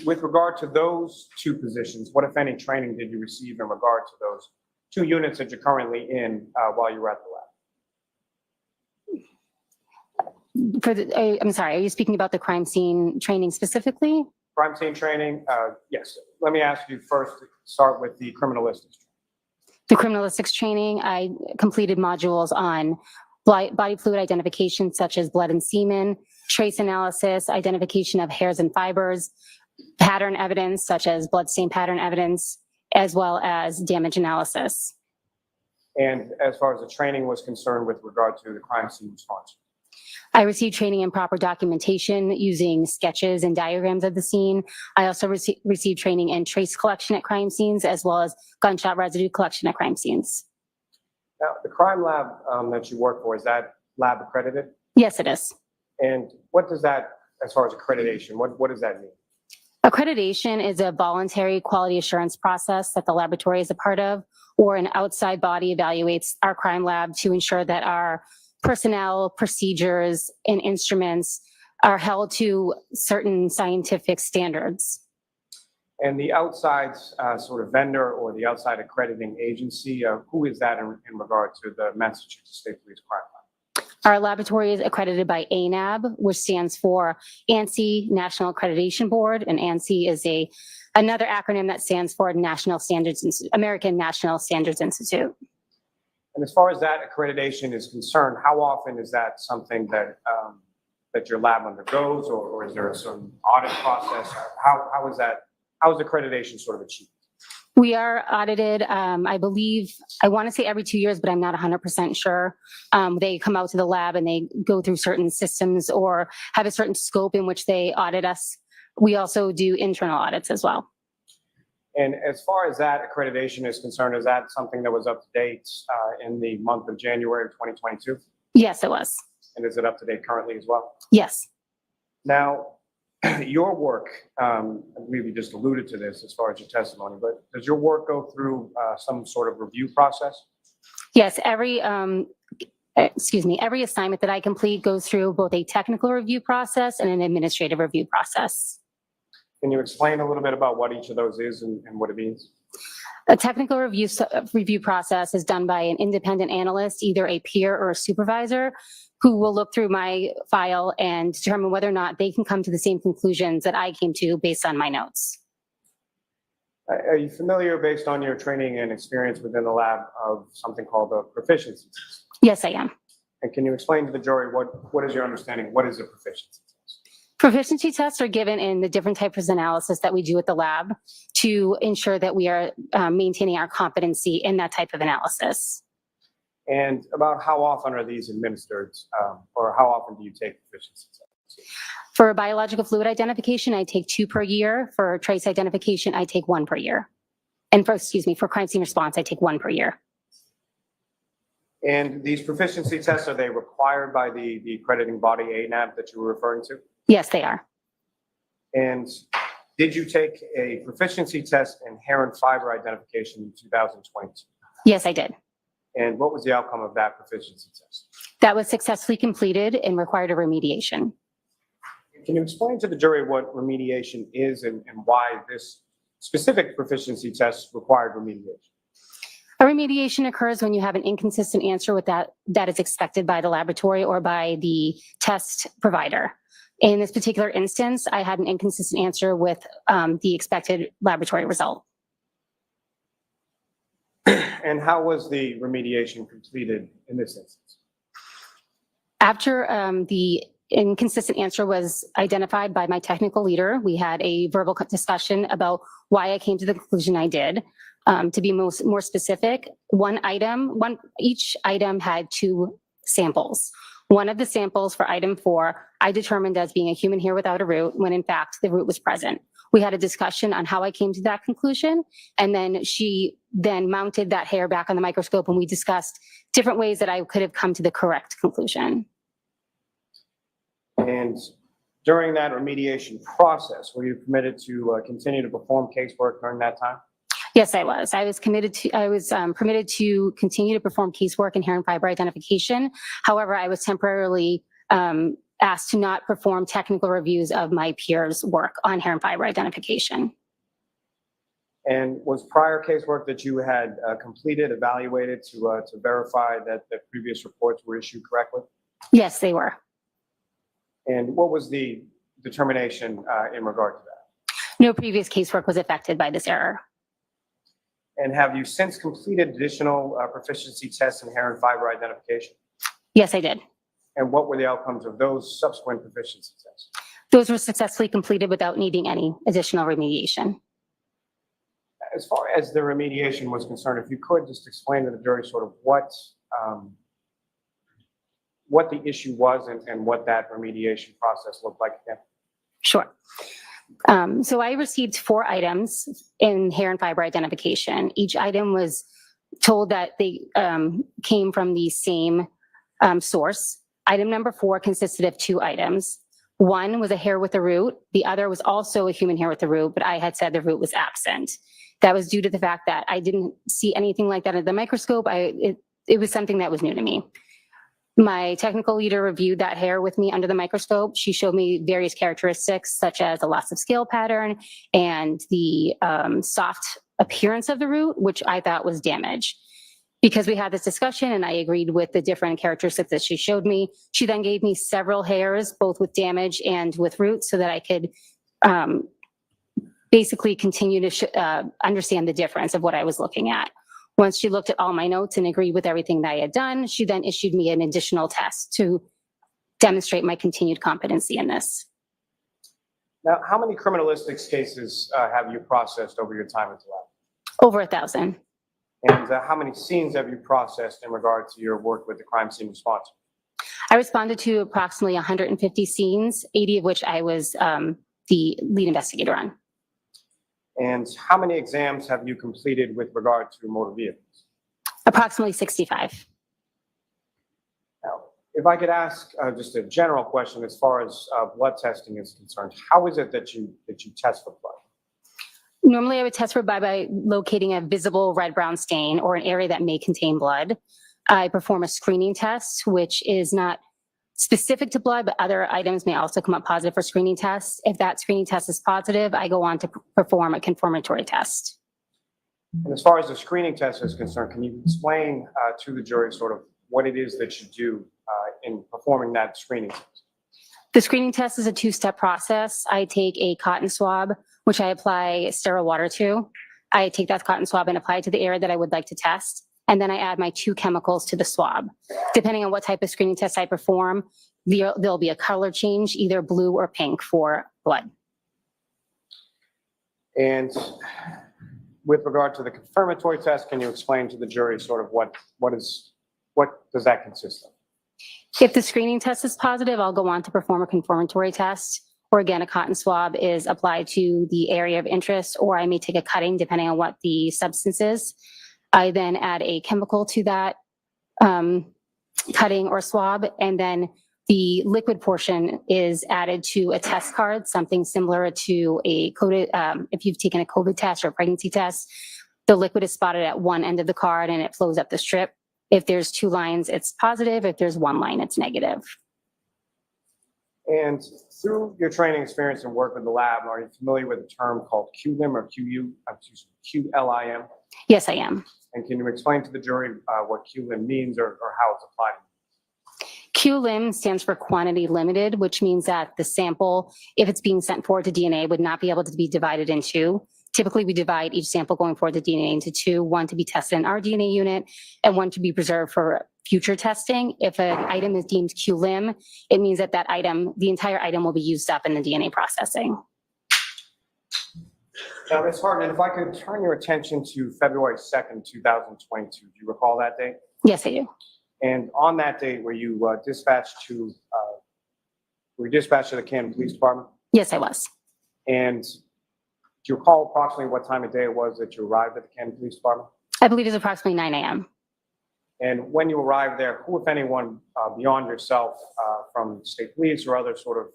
with regard to those 2 positions, what, if any, training did you receive in regard to those 2 units that you're currently in while you were at the lab?
I'm sorry, are you speaking about the crime scene training specifically?
Crime scene training, yes. Let me ask you first to start with the criminalistics.
The criminalistics training, I completed modules on body fluid identification such as blood and semen, trace analysis, identification of hairs and fibers, pattern evidence such as blood stain pattern evidence, as well as damage analysis.
And as far as the training was concerned with regard to the crime scene response?
I received training in proper documentation using sketches and diagrams of the scene. I also received training in trace collection at crime scenes, as well as gunshot residue collection at crime scenes.
Now, the crime lab that you work for, is that lab accredited?
Yes, it is.
And what does that, as far as accreditation, what does that mean?
Accreditation is a voluntary quality assurance process that the laboratory is a part of, or an outside body evaluates our crime lab to ensure that our personnel, procedures, and instruments are held to certain scientific standards.
And the outside sort of vendor or the outside accrediting agency, who is that in regard to the Massachusetts State Police Crime Lab?
Our laboratory is accredited by ANAB, which stands for ANSI National Accreditation Board, and ANSI is another acronym that stands for American National Standards Institute.
And as far as that accreditation is concerned, how often is that something that that your lab undergoes, or is there a certain audit process? How is accreditation sort of achieved?
We are audited, I believe, I want to say every 2 years, but I'm not 100% sure. They come out to the lab and they go through certain systems or have a certain scope in which they audit us. We also do internal audits as well.
And as far as that accreditation is concerned, is that something that was up to date in the month of January of 2022?
Yes, it was.
And is it up to date currently as well?
Yes.
Now, your work, I believe you just alluded to this as far as your testimony, but does your work go through some sort of review process?
Yes, every assignment that I complete goes through both a technical review process and an administrative review process.
Can you explain a little bit about what each of those is and what it means?
A technical review process is done by an independent analyst, either a peer or a supervisor, who will look through my file and determine whether or not they can come to the same conclusions that I came to based on my notes.
Are you familiar, based on your training and experience within the lab, of something called a proficiency test?
Yes, I am.
And can you explain to the jury what is your understanding? What is a proficiency test?
Proficiency tests are given in the different types of analysis that we do at the lab to ensure that we are maintaining our competency in that type of analysis.
And about how often are these administered, or how often do you take proficiency tests?
For biological fluid identification, I take 2 per year. For trace identification, I take 1 per year. And for crime scene response, I take 1 per year.
And these proficiency tests, are they required by the accrediting body ANAB that you were referring to?
Yes, they are.
And did you take a proficiency test in hair and fiber identification in 2022?
Yes, I did.
And what was the outcome of that proficiency test?
That was successfully completed and required a remediation.
Can you explain to the jury what remediation is and why this specific proficiency test required remediation?
A remediation occurs when you have an inconsistent answer with that is expected by the laboratory or by the test provider. In this particular instance, I had an inconsistent answer with the expected laboratory result.
And how was the remediation completed in this instance?
After the inconsistent answer was identified by my technical leader, we had a verbal discussion about why I came to the conclusion I did. To be more specific, each item had 2 samples. One of the samples for item 4, I determined as being a human hair without a root, when in fact the root was present. We had a discussion on how I came to that conclusion, and then she mounted that hair back on the microscope, and we discussed different ways that I could have come to the correct conclusion.
And during that remediation process, were you permitted to continue to perform casework during that time?
Yes, I was. I was permitted to continue to perform casework in hair and fiber identification. However, I was temporarily asked to not perform technical reviews of my peers' work on hair and fiber identification.
And was prior casework that you had completed evaluated to verify that the previous reports were issued correctly?
Yes, they were.
And what was the determination in regard to that?
No previous casework was affected by this error.
And have you since completed additional proficiency tests in hair and fiber identification?
Yes, I did.
And what were the outcomes of those subsequent proficiency tests?
Those were successfully completed without needing any additional remediation.
As far as the remediation was concerned, if you could just explain to the jury sort of what the issue was and what that remediation process looked like again.
Sure. So I received 4 items in hair and fiber identification. Each item was told that they came from the same source. Item number 4 consisted of 2 items. One was a hair with a root. The other was also a human hair with a root, but I had said the root was absent. That was due to the fact that I didn't see anything like that at the microscope. It was something that was new to me. My technical leader reviewed that hair with me under the microscope. She showed me various characteristics such as the loss of scale pattern and the soft appearance of the root, which I thought was damage. Because we had this discussion and I agreed with the different characteristics that she showed me, she then gave me several hairs, both with damage and with roots, so that I could basically continue to understand the difference of what I was looking at. Once she looked at all my notes and agreed with everything that I had done, she then issued me an additional test to demonstrate my continued competency in this.
Now, how many criminalistics cases have you processed over your time at the lab?
Over 1,000.
And how many scenes have you processed in regard to your work with the crime scene response?
I responded to approximately 150 scenes, 80 of which I was the lead investigator on.
And how many exams have you completed with regard to motor vehicles?
Approximately 65.
Now, if I could ask just a general question as far as blood testing is concerned, how is it that you test for blood?
Normally I would test for blood by locating a visible red-brown stain or an area that may contain blood. I perform a screening test, which is not specific to blood, but other items may also come up positive for screening tests. If that screening test is positive, I go on to perform a confirmatory test.
And as far as the screening test is concerned, can you explain to the jury sort of what it is that you do in performing that screening test?
The screening test is a two-step process. I take a cotton swab, which I apply sterile water to. I take that cotton swab and apply it to the area that I would like to test. And then I add my 2 chemicals to the swab. Depending on what type of screening test I perform, there'll be a color change, either blue or pink for blood.
And with regard to the confirmatory test, can you explain to the jury sort of what does that consist of?
If the screening test is positive, I'll go on to perform a confirmatory test. Or again, a cotton swab is applied to the area of interest, or I may take a cutting depending on what the substance is. I then add a chemical to that cutting or swab, and then the liquid portion is added to a test card, something similar to a coded, if you've taken a COVID test or a pregnancy test, the liquid is spotted at one end of the card and it flows up the strip. If there's 2 lines, it's positive. If there's 1 line, it's negative.
And through your training experience and work with the lab, are you familiar with a term called QLIM or QLIM?
Yes, I am.
And can you explain to the jury what QLIM means or how it's applied?
QLIM stands for quantity limited, which means that the sample, if it's being sent forward to DNA, would not be able to be divided in 2. Typically, we divide each sample going forward to DNA into 2, 1 to be tested in our DNA unit and 1 to be preserved for future testing. If an item is deemed QLIM, it means that that item, the entire item will be used up in the DNA processing.
Now, Ms. Hartman, if I could turn your attention to February 2nd, 2022. Do you recall that date?
Yes, I do.
And on that date, were you dispatched to the Canton Police Department?
Yes, I was.
And do you recall approximately what time of day it was that you arrived at the Canton Police Department?
I believe it's approximately 9 a.m.
And when you arrived there, who, if anyone, beyond yourself from state police or other sort of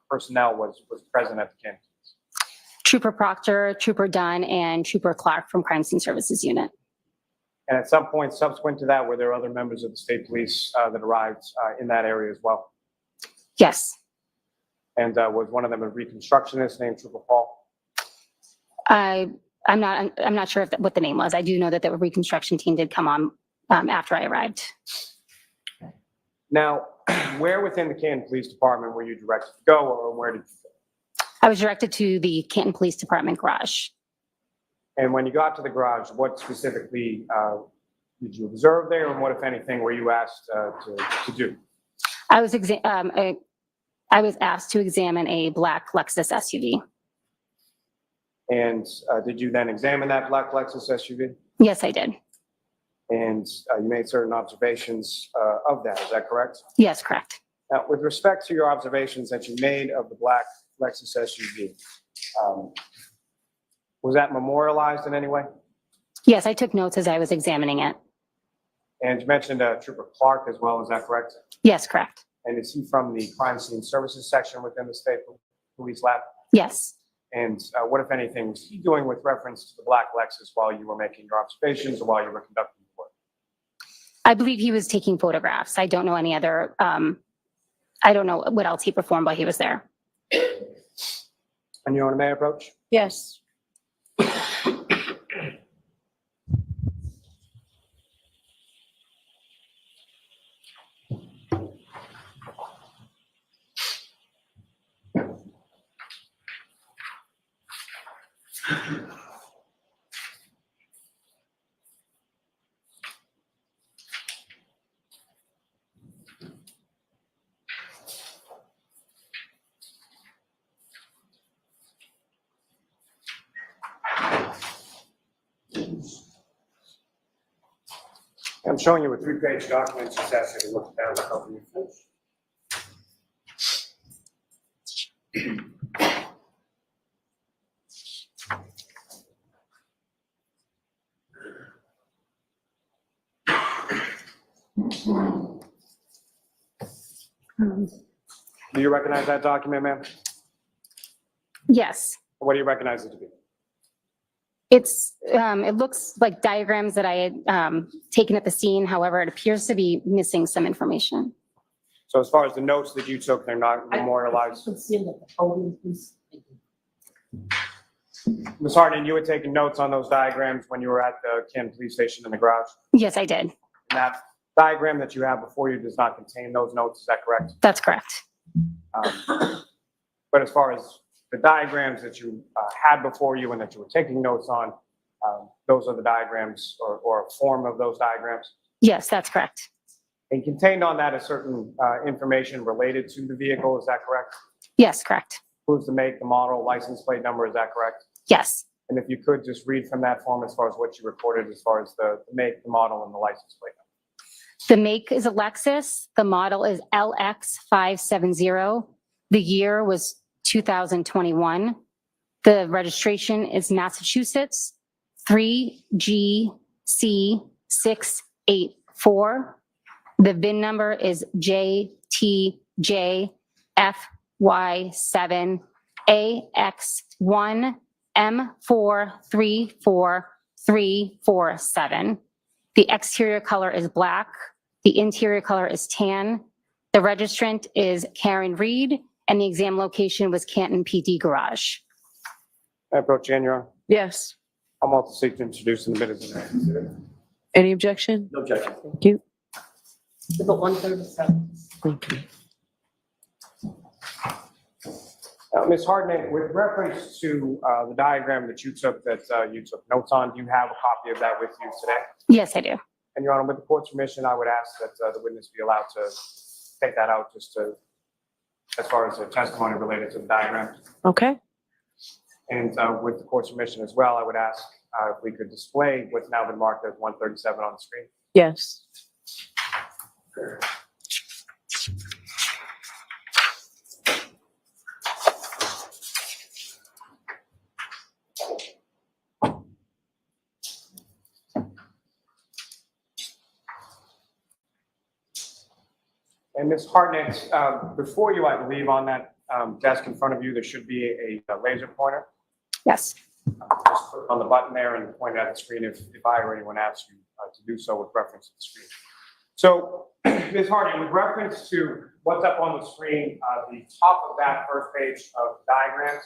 personnel was present at the Canton?
Trooper Proctor, Trooper Dunn, and Trooper Clark from Crime Scene Services Unit.
And at some point subsequent to that, were there other members of the state police that arrived in that area as well?
Yes.
And was one of them a reconstructionist named Trooper Paul?
I'm not sure what the name was. I do know that the reconstruction team did come on after I arrived.
Now, where within the Canton Police Department were you directed to go, or where did you go?
I was directed to the Canton Police Department garage.
And when you got to the garage, what specifically did you observe there, and what, if anything, were you asked to do?
I was asked to examine a black Lexus SUV.
And did you then examine that black Lexus SUV?
Yes, I did.
And you made certain observations of that, is that correct?
Yes, correct.
Now, with respect to your observations that you made of the black Lexus SUV, was that memorialized in any way?
Yes, I took notes as I was examining it.
And you mentioned Trooper Clark as well, is that correct?
Yes, correct.
And is he from the Crime Scene Services section within the State Police Lab?
Yes.
And what, if anything, was he doing with reference to the black Lexus while you were making your observations or while you were conducting the work?
I believe he was taking photographs. I don't know any other, I don't know what else he performed while he was there.
And you want to may approach? I'm showing you a 3-page document. Just ask you to look down and help me finish. Do you recognize that document, ma'am?
Yes,
What do you recognize it to be?
it looks like diagrams that I had taken at the scene. However, it appears to be missing some information.
So as far as the notes that you took, they're not memorialized. Ms. Harden, you were taking notes on those diagrams when you were at the Kearney Police Station in the garage?
Yes, I did.
And that diagram that you have before you does not contain those notes, is that correct?
That's correct.
But as far as the diagrams that you had before you and that you were taking notes on, those are the diagrams or a form of those diagrams?
Yes, that's correct.
And contained on that is certain information related to the vehicle, is that correct?
Yes, correct.
Includes the make, the model, license plate number, is that correct?
Yes.
And if you could just read from that form as far as what you recorded as far as the make, the model, and the license plate number.
The make is a Lexus. The model is LX570. The year was 2021. The registration is Massachusetts 3GC684. The VIN number is JTJF-Y7AX1M434347. The exterior color is black. The interior color is tan. The registrant is Karen Reed, and the exam location was Canton PD Garage.
I approach Jan, Your Honor.
Yes.
I'm also seeking to introduce in the minutes.
Any objection?
No objection.
Thank you.
About 137.
Thank you.
Ms. Harden, with reference to the diagram that you took notes on, do you have a copy of that with you today?
Yes, I do.
And Your Honor, with the court's permission, I would ask that the witness be allowed to take that out just to, as far as the testimony related to the diagram.
Okay.
And with the court's permission as well, I would ask if we could display what's now been marked as 137 on the screen.
Yes.
And Ms. Hartnett, before you, I believe on that desk in front of you, there should be a laser pointer.
Yes.
Just click on the button there and point it at the screen if I or anyone asks you to do so with reference to the screen. So, Ms. Hartnett, with reference to what's up on the screen, the top of that first page of diagrams,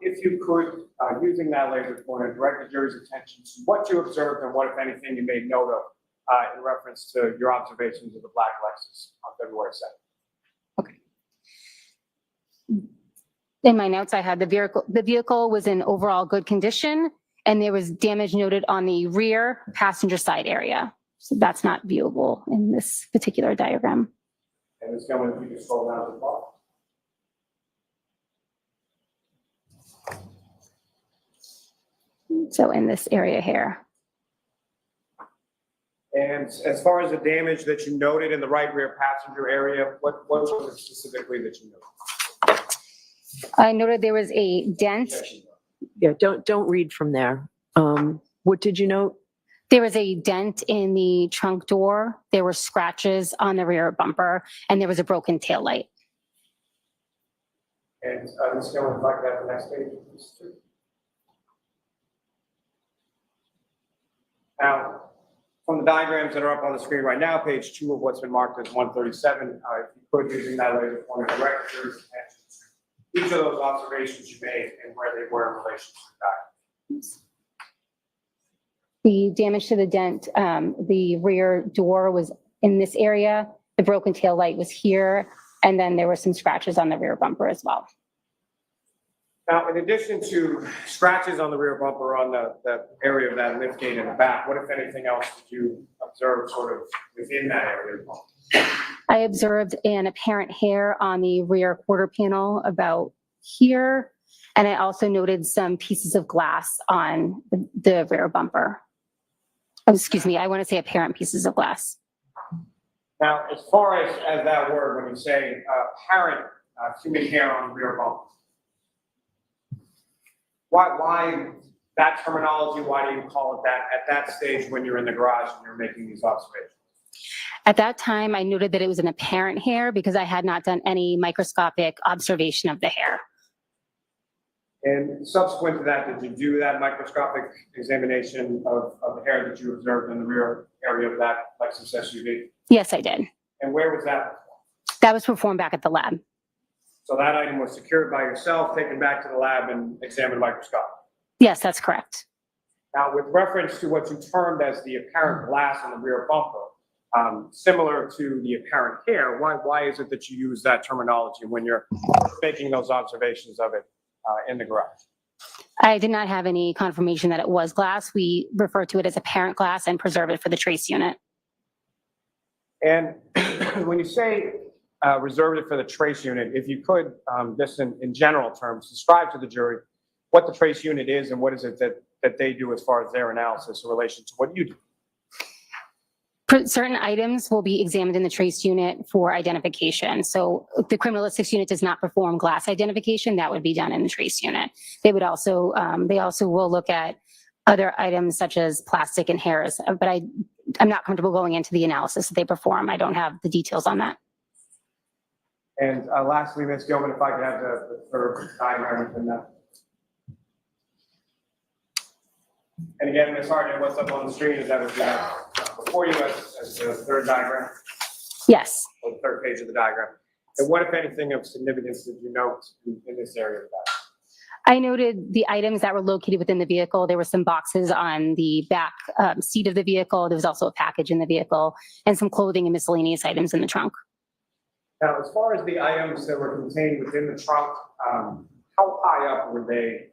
if you could, using that laser pointer, direct the jury's attention to what you observed and what, if anything, you made note of in reference to your observations of the black Lexus on February 2nd.
In my notes, I had the vehicle was in overall good condition, and there was damage noted on the rear passenger side area. So that's not viewable in this particular diagram.
And Ms. Gilman, if you could scroll down to the bottom.
So in this area here.
And as far as the damage that you noted in the right rear passenger area, what was it specifically that you noted?
I noted there was a dent.
Yeah, don't read from there. What did you note?
There was a dent in the trunk door. There were scratches on the rear bumper, and there was a broken taillight.
And Ms. Gilman, if I could have the next page, please. Now, from the diagrams that are up on the screen right now, page 2 of what's been marked as 137, if you could, using that laser pointer, direct the jury's attention to each of those observations you made and where they were in relation to the diagram.
The damage to the dent, the rear door was in this area. The broken tail light was here, and then there were some scratches on the rear bumper as well.
Now, in addition to scratches on the rear bumper on the area of that lift gate in the back, what if anything else did you observe sort of within that area?
I observed an apparent hair on the rear quarter panel about here. And I also noted some pieces of glass on the rear bumper. Oh, excuse me, I want to say apparent pieces of glass.
Now, as far as that word, when you say apparent human hair on the rear bumper, why that terminology? Why do you call it that at that stage when you're in the garage and you're making these observations?
At that time, I noted that it was an apparent hair because I had not done any microscopic observation of the hair.
And subsequent to that, did you do that microscopic examination of the hair that you observed in the rear area of that Lexus SUV?
Yes, I did.
And where was that?
That was performed back at the lab.
So that item was secured by yourself, taken back to the lab and examined microscopically?
Yes, that's correct.
Now, with reference to what you termed as the apparent glass on the rear bumper, similar to the apparent hair, why is it that you use that terminology when you're making those observations of it in the garage?
I did not have any confirmation that it was glass. We refer to it as apparent glass and preserve it for the trace unit.
And when you say reserve it for the trace unit, if you could, just in general terms, describe to the jury what the trace unit is and what is it that they do as far as their analysis in relation to what you do.
Certain items will be examined in the trace unit for identification. So the criminalistics unit does not perform glass identification. That would be done in the trace unit. They would also, they also will look at other items such as plastic and hairs, but I'm not comfortable going into the analysis that they perform. I don't have the details on that.
And lastly, Ms. Gilman, if I could have the third diagram within that. And again, Ms. Harden, what's up on the screen is that was before you as the third diagram?
Yes.
Or the third page of the diagram. And what, if anything, of significance did you note in this area of that?
I noted the items that were located within the vehicle. There were some boxes on the back seat of the vehicle. There was also a package in the vehicle and some clothing and miscellaneous items in the trunk.
Now, as far as the items that were contained within the trunk, how high up were they?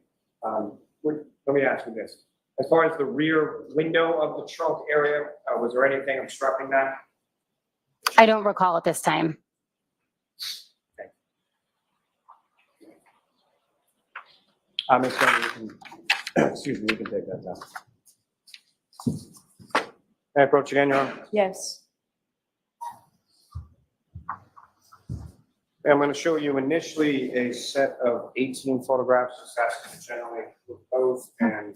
Let me ask you this. As far as the rear window of the trunk area, was there anything obstructing that?
I don't recall at this time.
Ms. Gilman, you can, excuse me, you can take that down. May I approach again, Your Honor?
Yes.
I'm going to show you initially a set of 18 photographs, just asking you generally with those, and I'm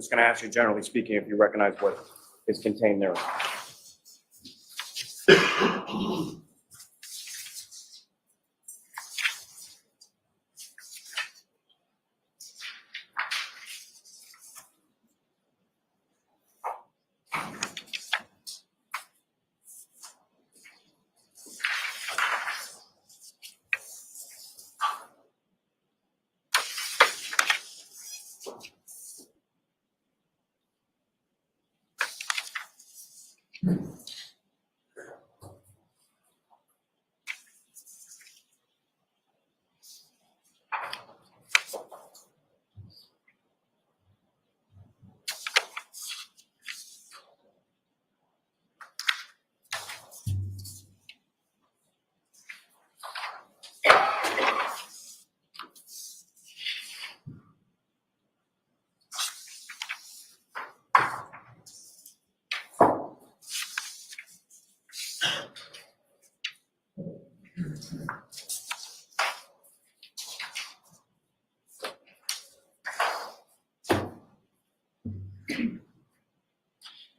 just going to ask you, generally speaking, if you recognize what is contained there.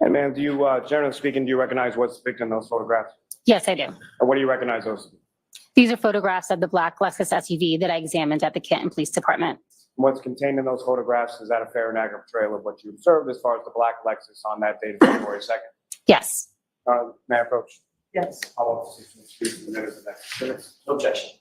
And ma'am, do you, generally speaking, do you recognize what's depicted in those photographs?
Yes, I do.
And what do you recognize those?
These are photographs of the black Lexus SUV that I examined at the Canton Police Department.
What's contained in those photographs, is that a fair and accurate portrayal of what you observed as far as the black Lexus on that date of February 2nd?
Yes.
May I approach?
Yes.
I'll excuse the minutes of that.
No objection.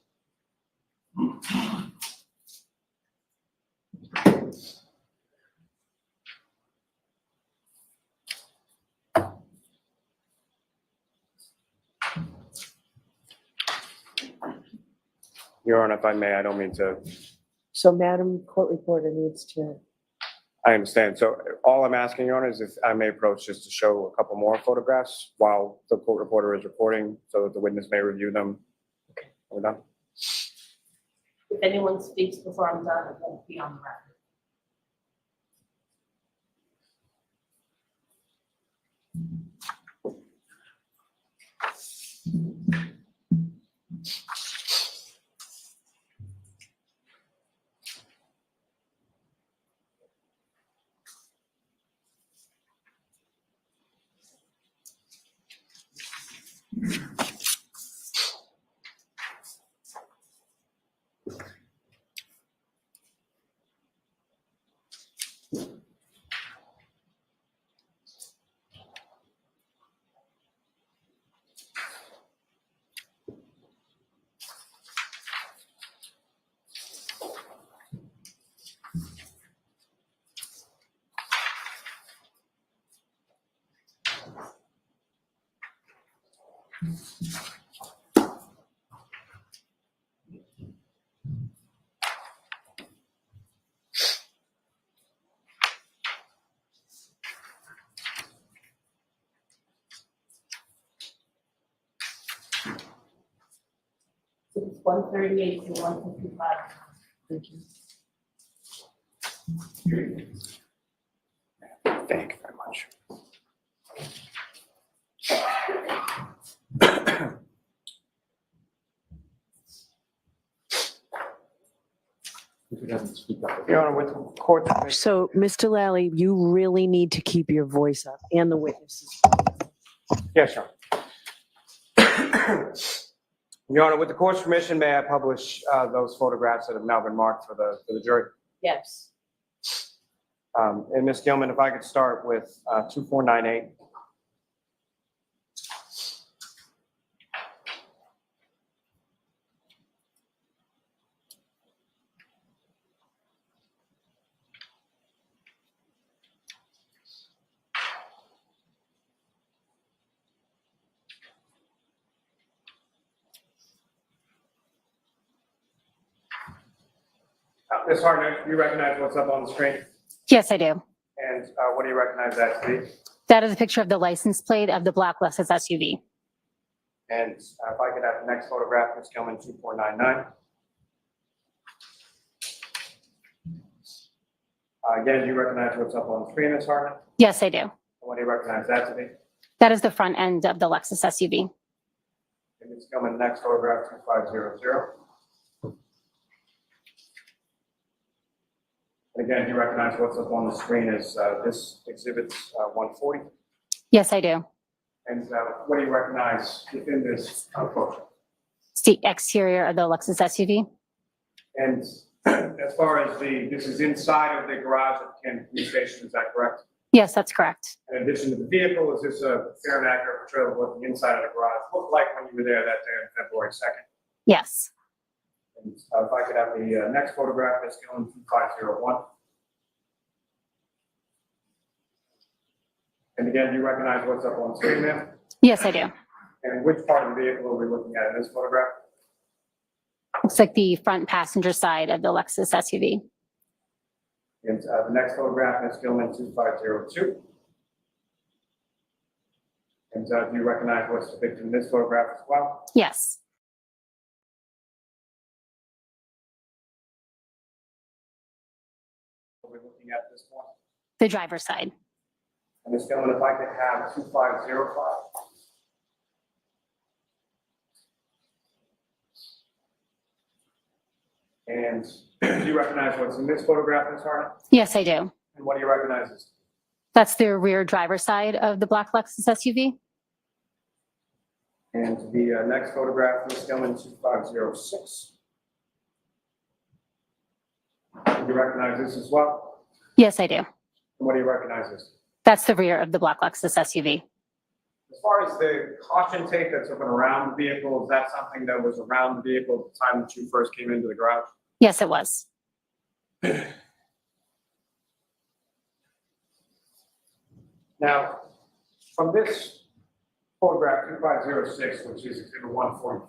Your Honor, if I may, I don't mean to,
So Madam Court Reporter needs to,
I understand. So all I'm asking, Your Honor, is if I may approach just to show a couple more photographs while the court reporter is recording so that the witness may review them. Okay, we're done.
If anyone speaks before I'm done, it won't be on the record. It's 138 to 155.
thank you.
Thank you very much. Your Honor, with the court.
So, Mr. Lally, you really need to keep your voice up and the witnesses.
Yes, Your Honor. Your Honor, with the court's permission, may I publish those photographs that have now been marked for the jury?
Yes.
And Ms. Gilman, if I could start with 2498. Ms. Hartnett, you recognize what's up on the screen?
Yes, I do.
And what do you recognize that to be?
That is a picture of the license plate of the black Lexus SUV.
And if I could have the next photograph, Ms. Gilman, 2499. Again, do you recognize what's up on the screen, Ms. Hartnett?
Yes, I do.
And what do you recognize that to be?
That is the front end of the Lexus SUV.
And Ms. Gilman, next photograph, 2500. And again, do you recognize what's up on the screen is this exhibit 140?
Yes, I do.
And what do you recognize within this photo?
It's the exterior of the Lexus SUV.
And as far as this is inside of the garage of the Kearney Police Station, is that correct?
Yes, that's correct.
In addition to the vehicle, is this a fair and accurate portrayal of what the inside of the garage looked like when you were there that day on February 2nd?
Yes.
And if I could have the next photograph, Ms. Gillen, 2501. And again, do you recognize what's up on the screen there?
Yes, I do.
And which part of the vehicle are we looking at in this photograph?
Looks like the front passenger side of the Lexus SUV.
And the next photograph, Ms. Gilman, 2502. And do you recognize what's depicted in this photograph as well?
Yes.
What are we looking at this point?
The driver's side.
And Ms. Gilman, if I could have 2505. And do you recognize what's in this photograph, Ms. Harnett?
Yes, I do.
And what do you recognize as?
That's the rear driver's side of the black Lexus SUV.
And the next photograph, Ms. Gilman, 2506. Do you recognize this as well?
Yes, I do.
And what do you recognize as?
That's the rear of the black Lexus SUV.
As far as the caution tape that's up and around the vehicle, is that something that was around the vehicle at the time that you first came into the garage?
Yes, it was.
Now, from this photograph 2506, which is exhibit 145,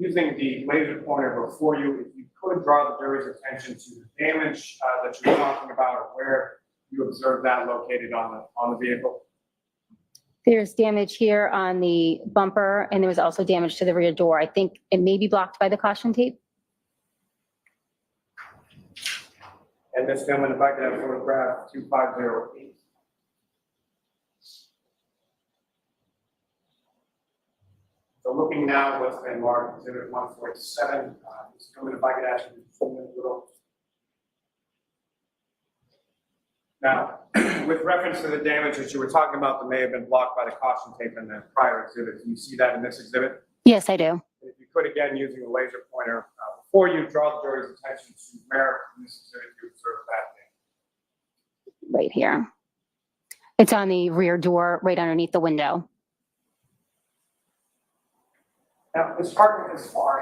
using the laser pointer before you, if you could draw the jury's attention to the damage that you were talking about, or where you observed that located on the vehicle.
There's damage here on the bumper, and there was also damage to the rear door. I think it may be blocked by the caution tape.
And Ms. Gilman, if I could have photograph 2508. So looking now at what's been marked exhibit 147, Ms. Gilman, if I could ask you to zoom in a little. Now, with reference to the damage that you were talking about that may have been blocked by the caution tape in the prior exhibit, do you see that in this exhibit?
Yes, I do.
If you could, again, using the laser pointer, before you draw the jury's attention to where in this exhibit you observe that damage.
Right here. It's on the rear door, right underneath the window.
Now, as far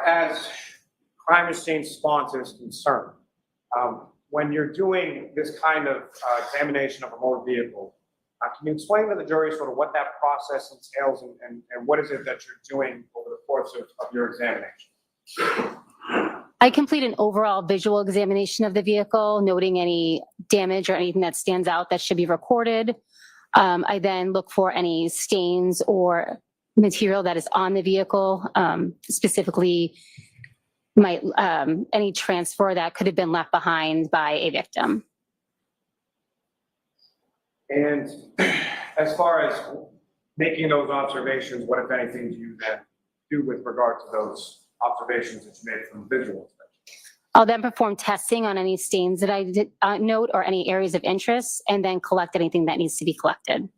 as crime scene response is concerned, when you're doing this kind of examination of a motor vehicle, can you explain to the jury sort of what that process entails and what is it that you're doing over the course of your examination?
I complete an overall visual examination of the vehicle, noting any damage or anything that stands out that should be recorded. I then look for any stains or material that is on the vehicle, specifically any transfer that could have been left behind by a victim.
And as far as making those observations, what, if anything, do you then do with regard to those observations that you made from visual inspection?
I'll then perform testing on any stains that I did note or any areas of interest, and then collect anything that needs to be collected.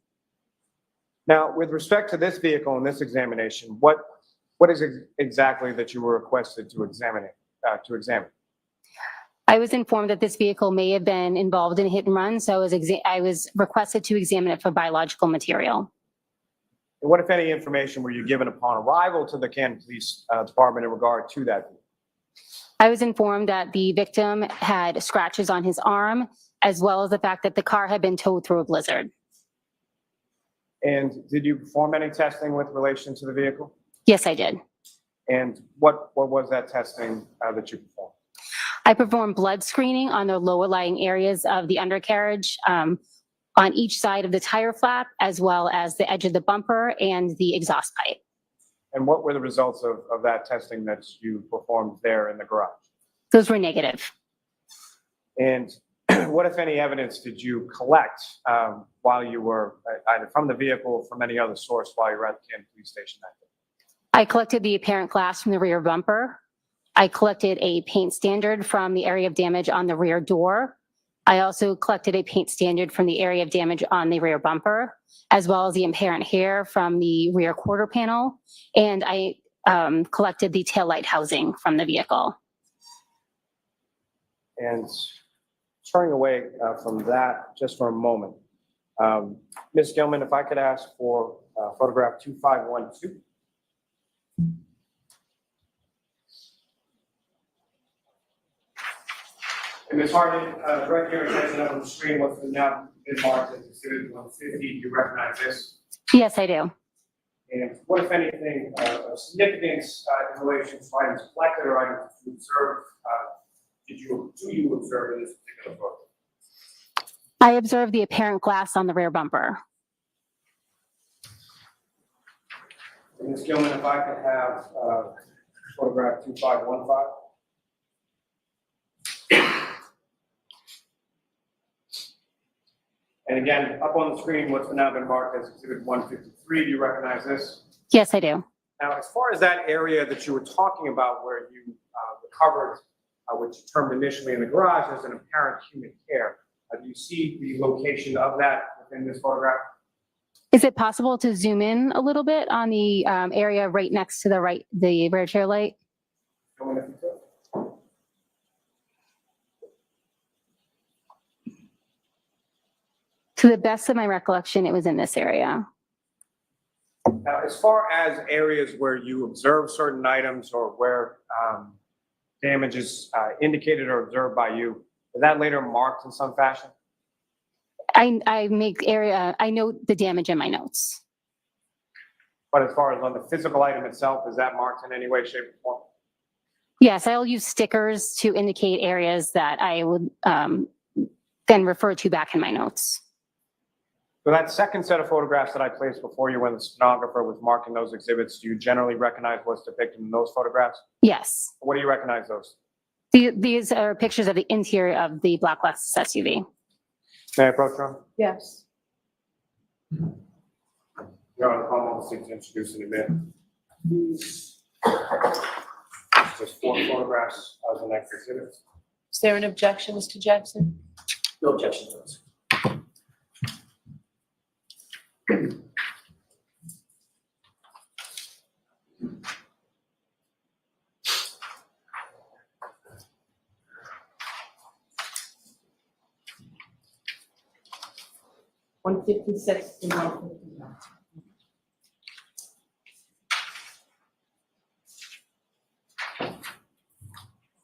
Now, with respect to this vehicle and this examination, what is exactly that you were requested to examine?
I was informed that this vehicle may have been involved in a hit and run, so I was requested to examine it for biological material.
And what, if any, information were you given upon arrival to the Kearney Police Department in regard to that vehicle?
I was informed that the victim had scratches on his arm, as well as the fact that the car had been towed through a blizzard.
And did you perform any testing with relation to the vehicle?
Yes, I did.
And what was that testing that you performed?
I performed blood screening on the lower lying areas of the undercarriage, on each side of the tire flap, as well as the edge of the bumper and the exhaust pipe.
And what were the results of that testing that you performed there in the garage?
Those were negative.
And what, if any, evidence did you collect while you were either from the vehicle or from any other source while you were at the Kearney Police Station that day?
I collected the apparent glass from the rear bumper. I collected a paint standard from the area of damage on the rear door. I also collected a paint standard from the area of damage on the rear bumper, as well as the apparent hair from the rear quarter panel. And I collected the taillight housing from the vehicle.
And turning away from that just for a moment, Ms. Gilman, if I could ask for photograph 2512. And Ms. Harden, direct your attention up on the screen. What's now been marked as exhibit 150? Do you recognize this?
Yes, I do.
And what, if anything, of significance in relation to items collected or items you observed, do you observe in this particular photo?
I observed the apparent glass on the rear bumper.
And Ms. Gilman, if I could have photograph 2515. And again, up on the screen, what's now been marked as exhibit 153. Do you recognize this?
Yes, I do.
Now, as far as that area that you were talking about where you recovered, which you termed initially in the garage as an apparent human hair, do you see the location of that within this photograph?
Is it possible to zoom in a little bit on the area right next to the rear chair light? To the best of my recollection, it was in this area.
Now, as far as areas where you observe certain items or where damage is indicated or observed by you, is that later marked in some fashion?
I note the damage in my notes.
But as far as on the physical item itself, is that marked in any way, shape, or form?
Yes, I'll use stickers to indicate areas that I would then refer to back in my notes.
So that second set of photographs that I placed before you when the stenographer was marking those exhibits, do you generally recognize what's depicted in those photographs?
Yes.
What do you recognize those?
These are pictures of the interior of the black Lexus SUV.
May I approach, Your Honor?
Yes.
Your Honor, I'm on the seat to introduce in a minute. Just 4 photographs of the next exhibit.
Is there an objection, Mr. Jackson?
No objection to those.
$156 to $159.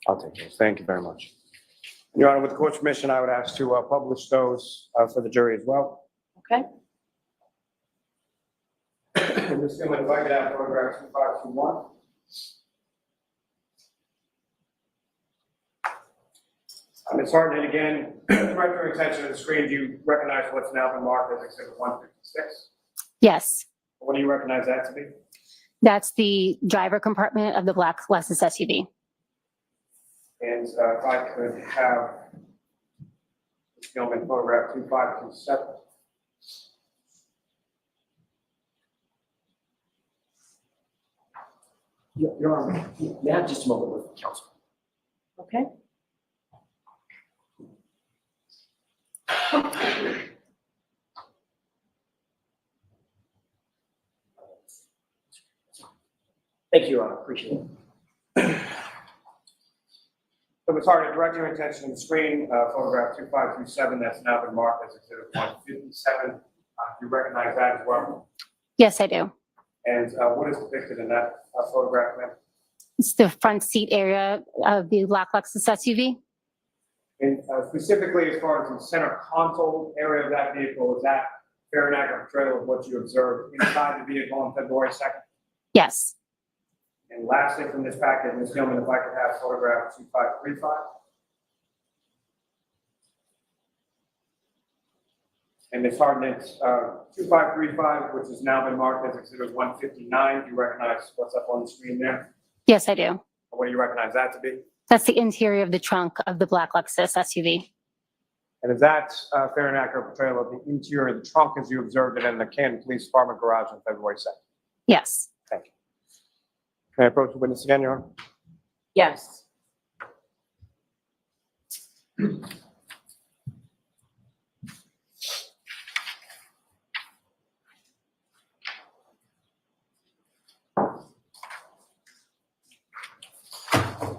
I'll take those. Thank you very much. Your Honor, with the court's permission, I would ask to publish those for the jury as well.
Okay.
Ms. Gilman, if I could have photograph 2521. Ms. Harden, again, direct your attention to the screen. Do you recognize what's now been marked as exhibit 156?
Yes,
What do you recognize that to be?
that's the driver compartment of the black Lexus SUV.
And if I could have Ms. Gilman photograph 2527.
Your Honor, may I have just a moment with counsel?
Okay.
Thank you, Your Honor. Appreciate it.
So, Ms. Harden, direct your attention to the screen, photograph 2527, that's now been marked as exhibit 157. Do you recognize that as well?
Yes, I do.
And what is depicted in that photograph, ma'am?
It's the front seat area of the black Lexus SUV.
And specifically, as far as the center console area of that vehicle, is that fair and accurate portrayal of what you observed inside the vehicle on February 2nd?
Yes.
And lastly, from this packet, Ms. Gilman, if I could have photograph 2535. And Ms. Harden, it's 2535, which has now been marked as exhibit 159. Do you recognize what's up on the screen there?
Yes, I do.
What do you recognize that to be?
That's the interior of the trunk of the black Lexus SUV.
And is that fair and accurate portrayal of the interior of the trunk as you observed it in the Kearney Police Department garage on February 2nd?
Yes.
Thank you. Can I approach the witness again, Your Honor?
Yes.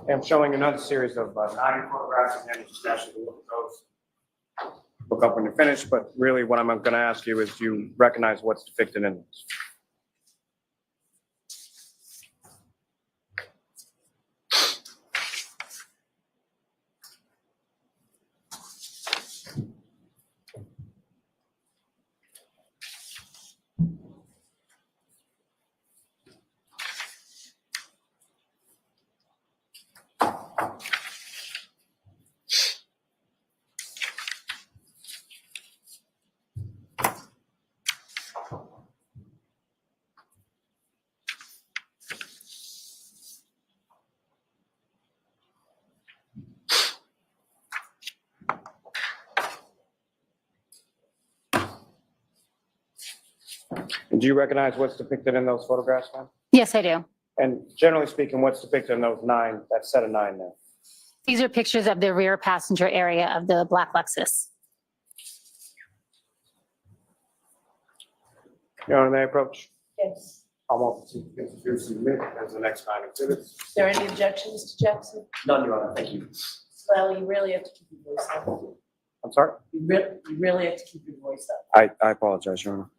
I'm showing another series of 9 photographs, and just ask you to look at those. Look up when you're finished, but really what I'm going to ask you is, do you recognize what's depicted in this? And do you recognize what's depicted in those photographs, ma'am?
Yes, I do.
And generally speaking, what's depicted in those 9, that set of 9 there?
These are pictures of the rear passenger area of the black Lexus.
Your Honor, may I approach?
Yes.
I'm open to introduce you as the next 9 exhibits.
Is there any objection, Mr. Jackson?
None, Your Honor. Thank you.
Well, you really have to keep your voice up.
I'm sorry?
You really have to keep your voice up.
I apologize, Your Honor.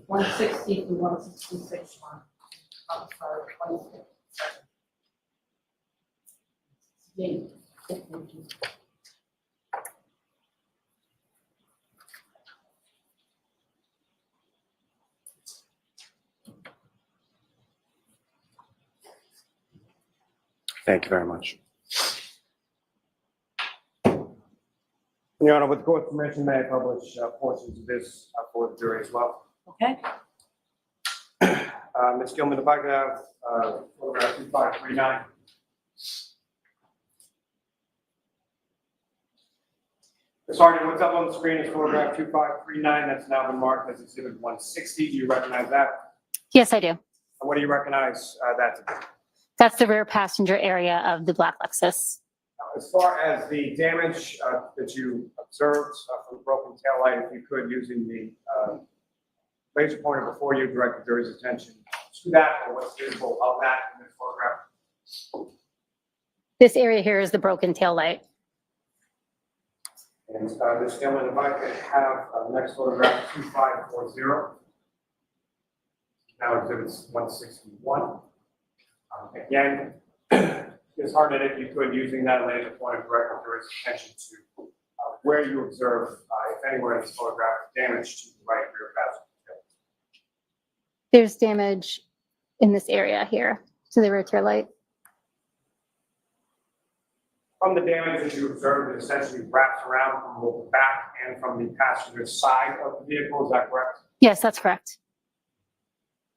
160 to 166 one. I'm sorry, 26.
Thank you very much.
Your Honor, with the court's permission, may I publish portions of this for the jury as well?
Okay.
Ms. Gilman, if I could have photograph 2539. Sergeant, what's up on the screen is photograph 2539. That's now been marked as exhibit 160. Do you recognize that?
Yes, I do.
And what do you recognize that to be?
That's the rear passenger area of the black Lexus.
As far as the damage that you observed from the broken taillight, if you could, using the laser pointer before you, direct the jury's attention to that, or what's visible of that in this photograph.
This area here is the broken taillight.
And Ms. Gilman, if I could have next photograph 2540. Now exhibits 161. Again, it's hard if you could, using that laser pointer, direct the jury's attention to where you observe, if anywhere in this photograph, damage to the right rear passenger.
There's damage in this area here to the rear tail light.
From the damage that you observed, it essentially wraps around from both the back and from the passenger side of the vehicle. Is that correct?
Yes, that's correct.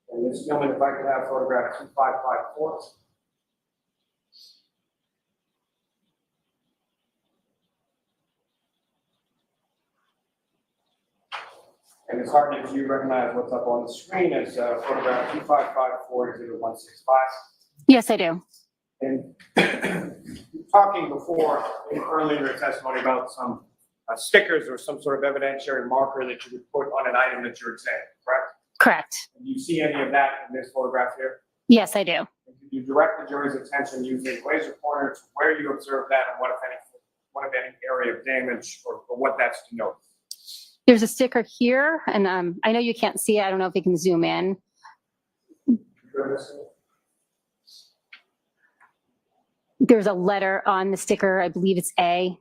And Ms. Gilman, if I could have photograph 2554. And Ms. Hartnett, do you recognize what's up on the screen as photograph 2554 exhibit 165?
Yes, I do.
And talking before, earlier in your testimony, about some stickers or some sort of evidentiary marker that you would put on an item that you're examining, correct?
Correct.
Do you see any of that in this photograph here?
Yes, I do.
And could you direct the jury's attention using laser pointer to where you observe that and what, if any area of damage or what that's to note?
There's a sticker here, and I know you can't see it. I don't know if you can zoom in. There's a letter on the sticker, I believe it's A,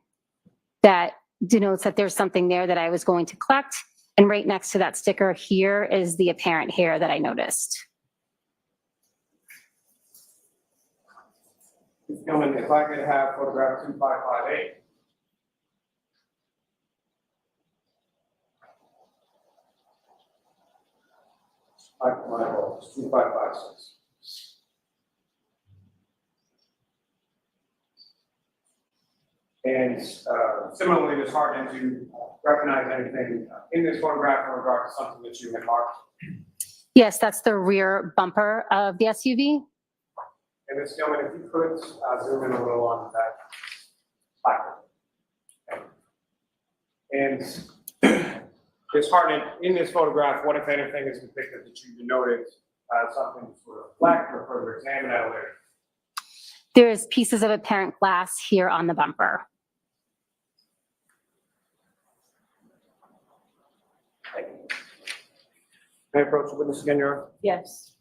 that denotes that there's something there that I was going to collect. And right next to that sticker here is the apparent hair that I noticed.
Ms. Gilman, if I could have photograph 2558. My apologies, 2556. And similarly, Ms. Hartnett, do you recognize anything in this photograph in regard to something that you had marked?
Yes, that's the rear bumper of the SUV.
And Ms. Gilman, if you could zoom in a little on that placard. And Ms. Hartnett, in this photograph, what, if anything, is depicted that you noted something sort of black or further examine that later?
There's pieces of apparent glass here on the bumper.
Thank you. May I approach the witness again, Your Honor?
Yes.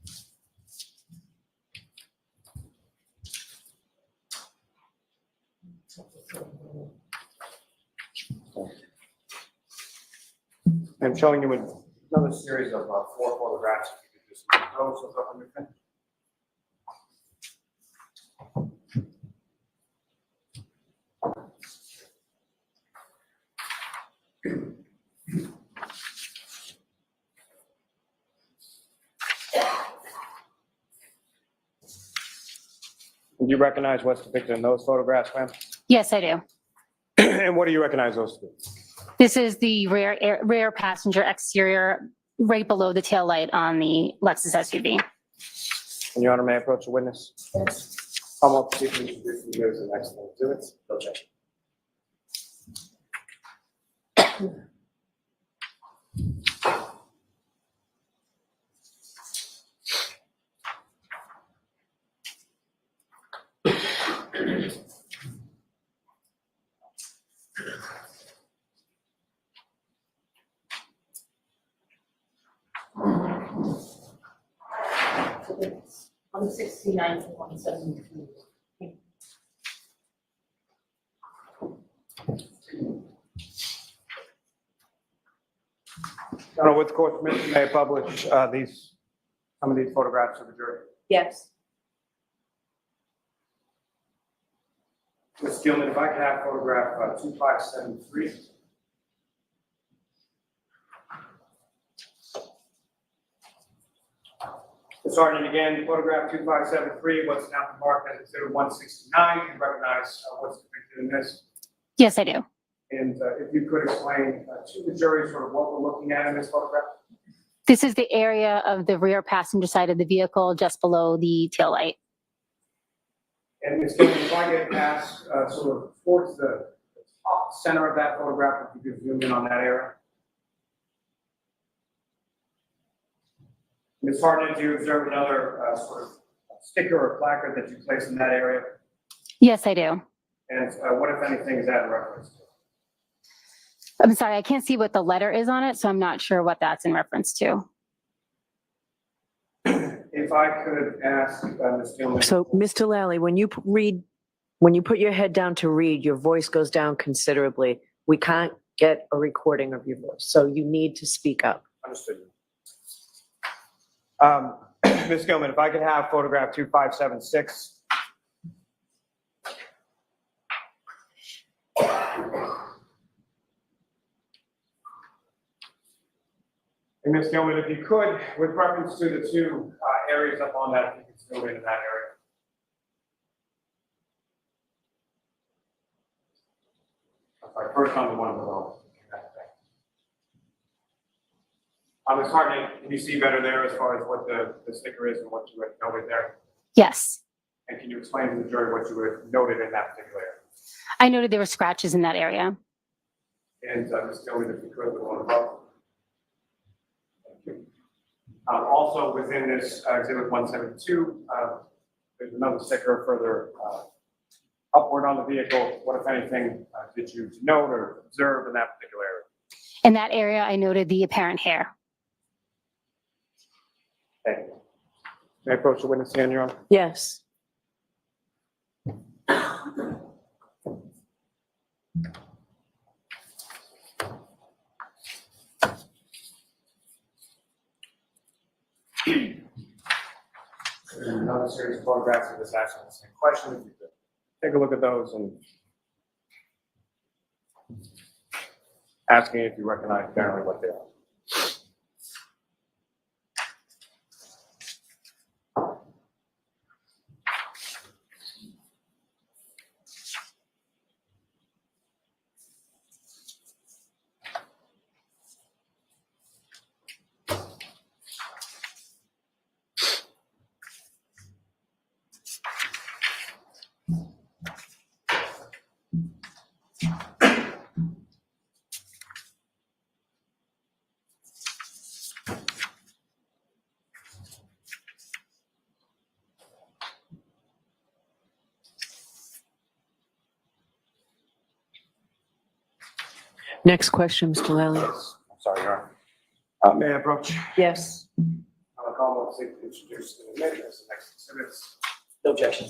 I'm showing you another series of 4 photographs. If you could just throw those up on your pen. Do you recognize what's depicted in those photographs, ma'am?
Yes, I do.
And what do you recognize those to be?
This is the rear passenger exterior right below the tail light on the Lexus SUV.
And Your Honor, may I approach the witness?
Yes.
Come up, see if you introduce you as an excellent exhibit. Okay.
169 to 172.
With the court's permission, may I publish some of these photographs of the jury?
Yes.
Ms. Gilman, if I could have photograph 2573. Sergeant, again, photograph 2573, what's now marked as exhibit 169. You recognize what's depicted in this?
Yes, I do.
And if you could explain to the jury sort of what we're looking at in this photograph?
This is the area of the rear passenger side of the vehicle just below the tail light.
And Ms. Gilman, if I get past sort of towards the top center of that photograph, if you could zoom in on that area. Ms. Hartnett, do you observe another sort of sticker or placard that you place in that area?
Yes, I do.
And what, if anything, is that in reference to?
I'm sorry, I can't see what the letter is on it, so I'm not sure what that's in reference to.
If I could ask Ms. Gilman.
So, Mr. Lally, when you when you put your head down to read, your voice goes down considerably. We can't get a recording of your voice, so you need to speak up.
Understood. Ms. Gilman, if I could have photograph 2576. And Ms. Gilman, if you could, with reference to the two areas up on that, if you could zoom into that area. Sorry, first on the one below. Ms. Hartnett, can you see better there as far as what the sticker is and what you had noted there?
Yes.
And can you explain to the jury what you had noted in that particular area?
I noted there were scratches in that area.
And Ms. Gilman, if you could, the one above. Thank you. Also within this exhibit 172, there's another sticker further upward on the vehicle. What, if anything, did you note or observe in that particular area?
In that area, I noted the apparent hair.
Thank you. May I approach the witness stand, Your Honor?
Yes.
There's another series of photographs of this asking the same question. If you could take a look at those and asking if you recognize generally what they are.
Next question, Mr. Lally.
I'm sorry, Your Honor. May I approach?
Yes.
I'll call on to introduce the witness, the next exhibits.
No objection.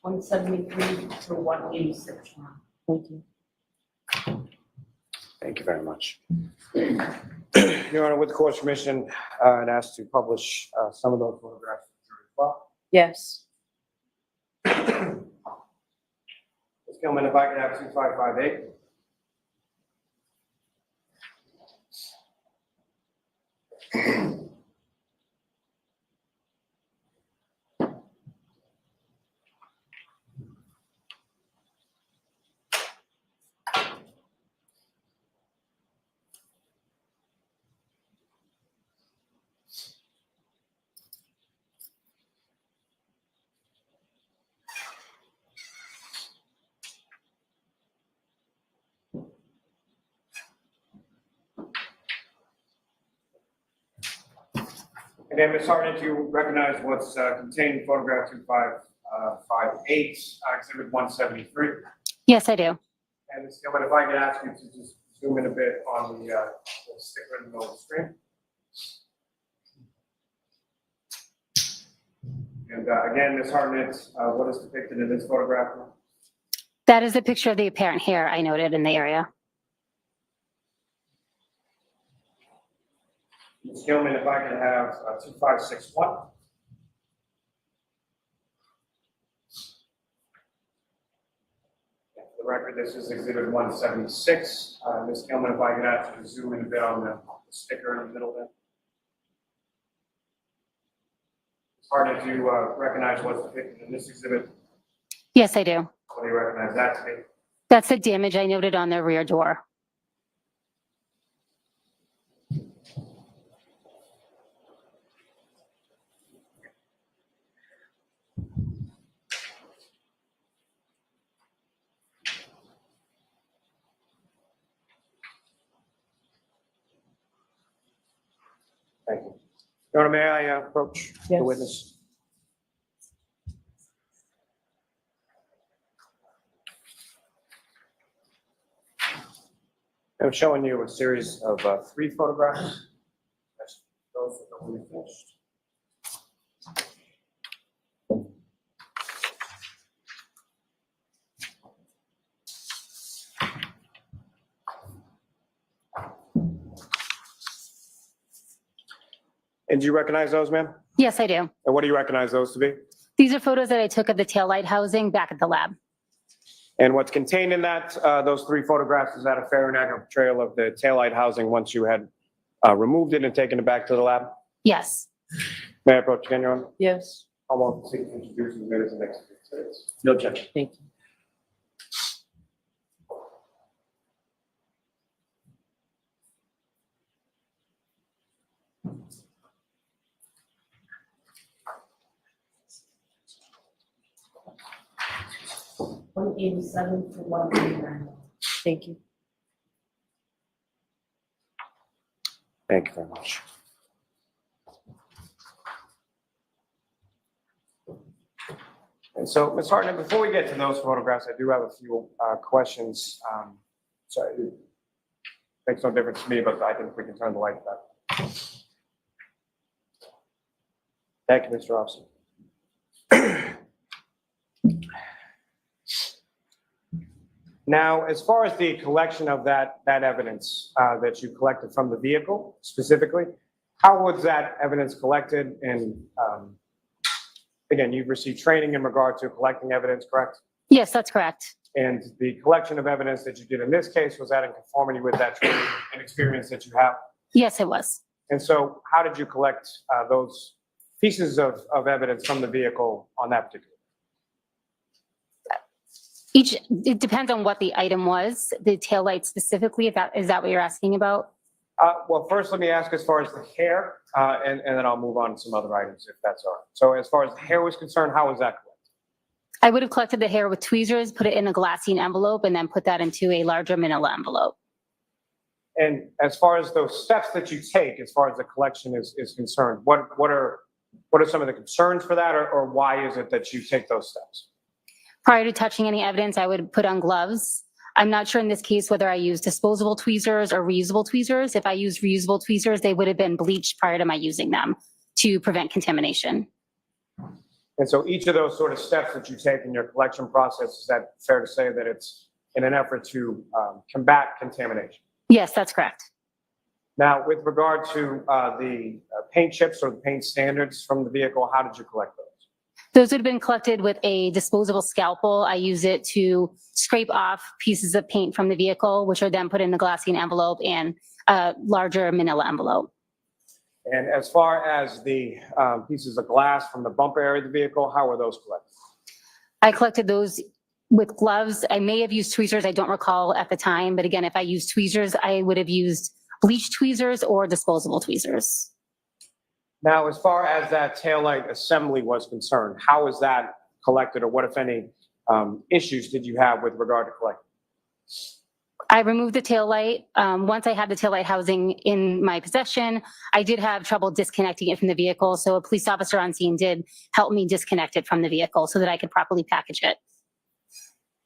173 to 186 tomorrow.
Thank you.
Thank you very much.
Your Honor, with the court's permission, and asked to publish some of those photographs as well.
Yes.
Ms. Gilman, if I could have 2558. Again, Ms. Hartnett, you recognize what's contained in photograph 2558, exhibit 173.
Yes, I do.
And Ms. Gilman, if I could ask you to just zoom in a bit on the sticker in the middle of the screen. And again, Ms. Hartnett, what is depicted in this photograph?
That is a picture of the apparent hair I noted in the area.
Ms. Gilman, if I could have 2561. For the record, this is exhibit 176. Ms. Gilman, if I could ask you to zoom in a bit on the sticker in the middle there. It's hard to recognize what's depicted in this exhibit.
Yes, I do.
What do you recognize that to be?
That's the damage I noted on the rear door.
Thank you. Your Honor, may I approach
Yes.
the witness? I'm showing you a series of 3 photographs. Those that we finished. And do you recognize those, ma'am?
Yes, I do.
And what do you recognize those to be?
These are photos that I took of the taillight housing back at the lab.
And what's contained in that, those 3 photographs, is that a fair and accurate portrayal of the taillight housing once you had removed it and taken it back to the lab?
Yes.
May I approach again, Your Honor?
Yes.
I want to introduce the minutes and next minutes.
No objection. Thank you.
One 187 to 189.
Thank you.
Thank you very much.
And so, Ms. Hartnett, before we get to those photographs, I do have a few questions. So it makes no difference to me, but I think we can turn the light back. Thank you, Mr. Officer. Now, as far as the collection of that evidence that you collected from the vehicle specifically, how was that evidence collected? And again, you've received training in regard to collecting evidence, correct?
Yes, that's correct.
And the collection of evidence that you did in this case, was that in conformity with that training and experience that you have?
Yes, it was.
And so how did you collect those pieces of evidence from the vehicle on that particular?
It depends on what the item was, the taillight specifically, is that what you're asking about?
Well, first, let me ask as far as the hair, and then I'll move on to some other items if that's all right. So as far as the hair was concerned, how was that collected?
I would have collected the hair with tweezers, put it in a glassine envelope, and then put that into a larger manila envelope.
And as far as those steps that you take, as far as the collection is concerned, what are some of the concerns for that, or why is it that you take those steps?
Prior to touching any evidence, I would put on gloves. I'm not sure in this case whether I used disposable tweezers or reusable tweezers. If I used reusable tweezers, they would have been bleached prior to my using them to prevent contamination.
And so each of those sort of steps that you take in your collection process, is that fair to say that it's in an effort to combat contamination?
Yes, that's correct.
Now, with regard to the paint chips or the paint standards from the vehicle, how did you collect those?
Those would have been collected with a disposable scalpel. I use it to scrape off pieces of paint from the vehicle, which are then put in a glassine envelope and a larger manila envelope.
And as far as the pieces of glass from the bumper area of the vehicle, how were those collected?
I collected those with gloves. I may have used tweezers. I don't recall at the time, but again, if I used tweezers, I would have used bleach tweezers or disposable tweezers.
Now, as far as that taillight assembly was concerned, how was that collected, or what, if any, issues did you have with regard to collecting?
I removed the taillight. Once I had the taillight housing in my possession, I did have trouble disconnecting it from the vehicle. So a police officer on scene did help me disconnect it from the vehicle so that I could properly package it.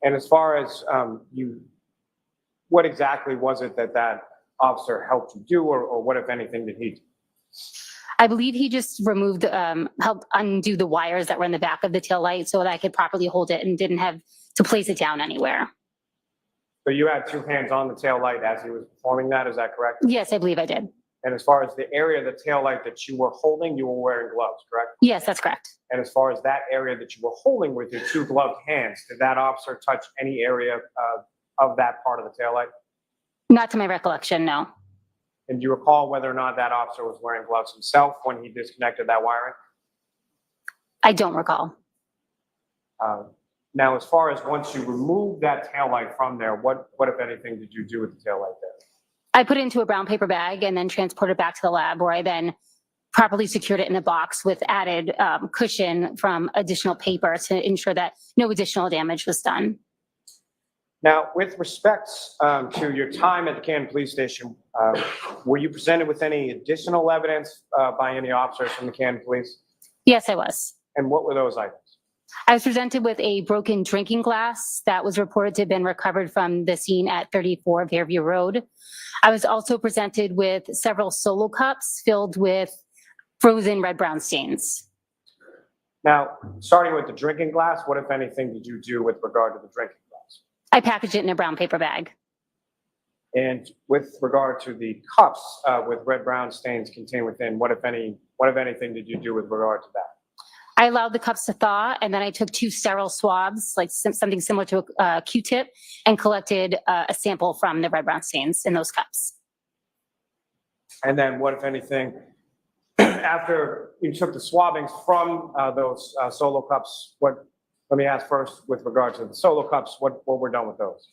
And as far as what exactly was it that that officer helped you do, or what, if anything, did he do?
I believe he just removed, helped undo the wires that were in the back of the taillight so that I could properly hold it and didn't have to place it down anywhere.
So you had two hands on the taillight as he was performing that, is that correct?
Yes, I believe I did.
And as far as the area of the taillight that you were holding, you were wearing gloves, correct?
Yes, that's correct.
And as far as that area that you were holding with your two gloved hands, did that officer touch any area of that part of the taillight?
Not to my recollection, no.
And do you recall whether or not that officer was wearing gloves himself when he disconnected that wiring?
I don't recall.
Now, as far as once you removed that taillight from there, what, if anything, did you do with the taillight there?
I put it into a brown paper bag and then transported it back to the lab, where I then properly secured it in a box with added cushion from additional paper to ensure that no additional damage was done.
Now, with respect to your time at the Canton Police Station, were you presented with any additional evidence by any officers from the Canton Police?
Yes, I was.
And what were those items?
I was presented with a broken drinking glass that was reported to have been recovered from the scene at 34 Fairview Road. I was also presented with several solo cups filled with frozen red-brown stains.
Now, starting with the drinking glass, what, if anything, did you do with regard to the drinking glass?
I packaged it in a brown paper bag.
And with regard to the cups with red-brown stains contained within, what, if anything, did you do with regard to that?
I allowed the cups to thaw, and then I took 2 sterile swabs, like something similar to a Q-tip, and collected a sample from the red-brown stains in those cups.
And then what, if anything, after you took the swabbings from those solo cups, let me ask first with regard to the solo cups, what were done with those?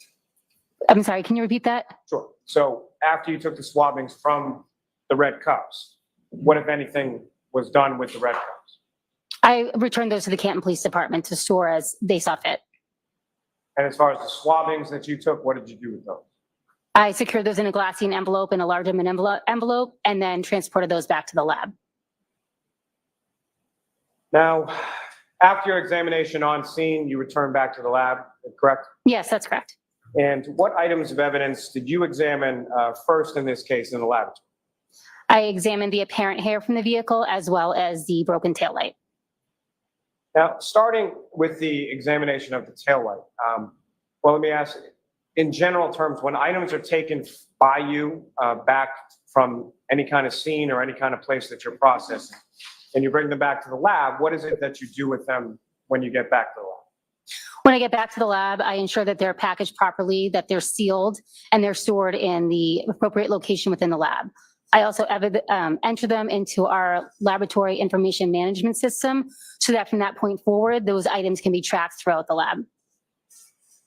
I'm sorry, can you repeat that?
Sure. So after you took the swabbings from the red cups, what, if anything, was done with the red cups?
I returned those to the Canton Police Department to store as they saw fit.
And as far as the swabbings that you took, what did you do with those?
I secured those in a glassine envelope and a larger envelope, and then transported those back to the lab.
Now, after your examination on scene, you returned back to the lab, correct?
Yes, that's correct.
And what items of evidence did you examine first in this case in the laboratory?
I examined the apparent hair from the vehicle as well as the broken taillight.
Now, starting with the examination of the taillight, well, let me ask, in general terms, when items are taken by you back from any kind of scene or any kind of place that you're processing, and you bring them back to the lab, what is it that you do with them when you get back to the lab?
When I get back to the lab, I ensure that they're packaged properly, that they're sealed, and they're stored in the appropriate location within the lab. I also enter them into our laboratory information management system so that from that point forward, those items can be tracked throughout the lab.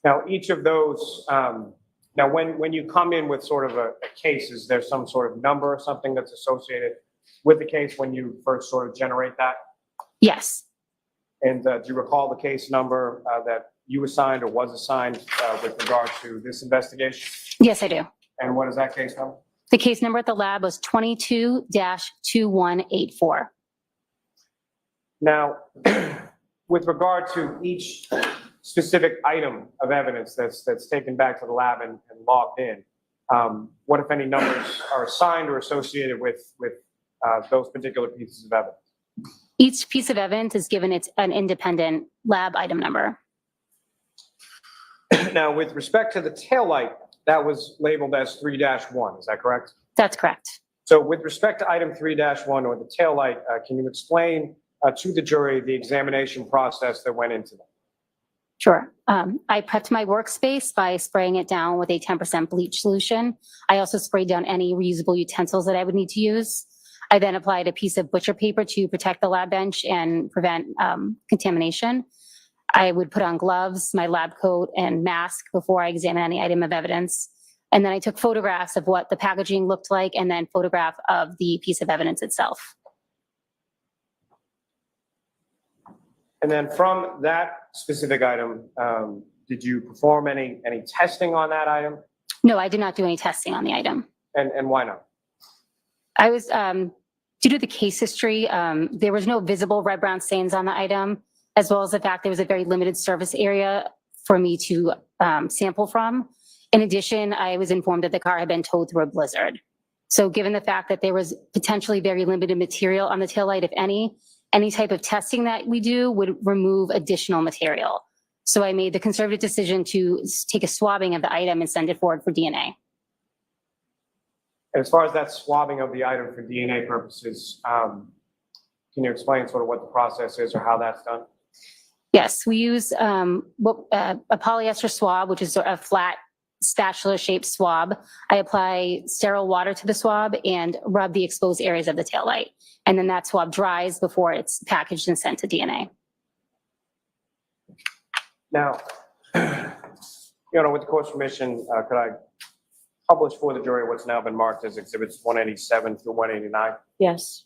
Now, each of those, now when you come in with sort of a case, is there some sort of number or something that's associated with the case when you first sort of generate that?
Yes.
And do you recall the case number that you assigned or was assigned with regard to this investigation?
Yes, I do.
And what is that case number?
The case number at the lab was 22-2184.
Now, with regard to each specific item of evidence that's taken back to the lab and logged in, what, if any, numbers are assigned or associated with those particular pieces of evidence?
Each piece of evidence is given an independent lab item number.
Now, with respect to the taillight, that was labeled as 3-1, is that correct?
That's correct.
So with respect to item 3-1 or the taillight, can you explain to the jury the examination process that went into that?
Sure. I prepped my workspace by spraying it down with a 10% bleach solution. I also sprayed down any reusable utensils that I would need to use. I then applied a piece of butcher paper to protect the lab bench and prevent contamination. I would put on gloves, my lab coat, and mask before I examine any item of evidence. And then I took photographs of what the packaging looked like and then photograph of the piece of evidence itself.
And then from that specific item, did you perform any testing on that item?
No, I did not do any testing on the item.
And why not?
I was, due to the case history, there was no visible red-brown stains on the item, as well as the fact there was a very limited surface area for me to sample from. In addition, I was informed that the car had been towed through a blizzard. So given the fact that there was potentially very limited material on the taillight, if any type of testing that we do would remove additional material. So I made the conservative decision to take a swabbing of the item and send it forward for DNA.
As far as that swabbing of the item for DNA purposes, can you explain sort of what the process is or how that's done?
Yes, we use a polyester swab, which is a flat spatula-shaped swab. I apply sterile water to the swab and rub the exposed areas of the taillight. And then that swab dries before it's packaged and sent to DNA.
Now, with the court's permission, could I publish for the jury what's now been marked as exhibits 187 through 189?
Yes.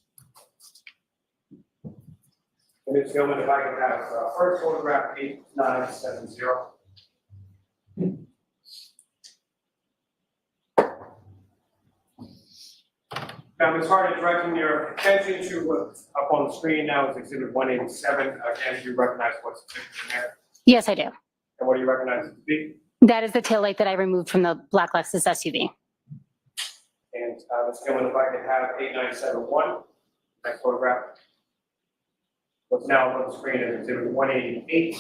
And Ms. Gilman, if I could have first photograph 8970. Now, Ms. Harding, directing your attention to up on the screen now is exhibit 187. Again, do you recognize what's depicted in there?
Yes, I do.
And what do you recognize it to be?
That is the taillight that I removed from the black Lexus SUV.
And Ms. Gilman, if I could have 8971, next photograph. What's now on the screen is exhibit 188.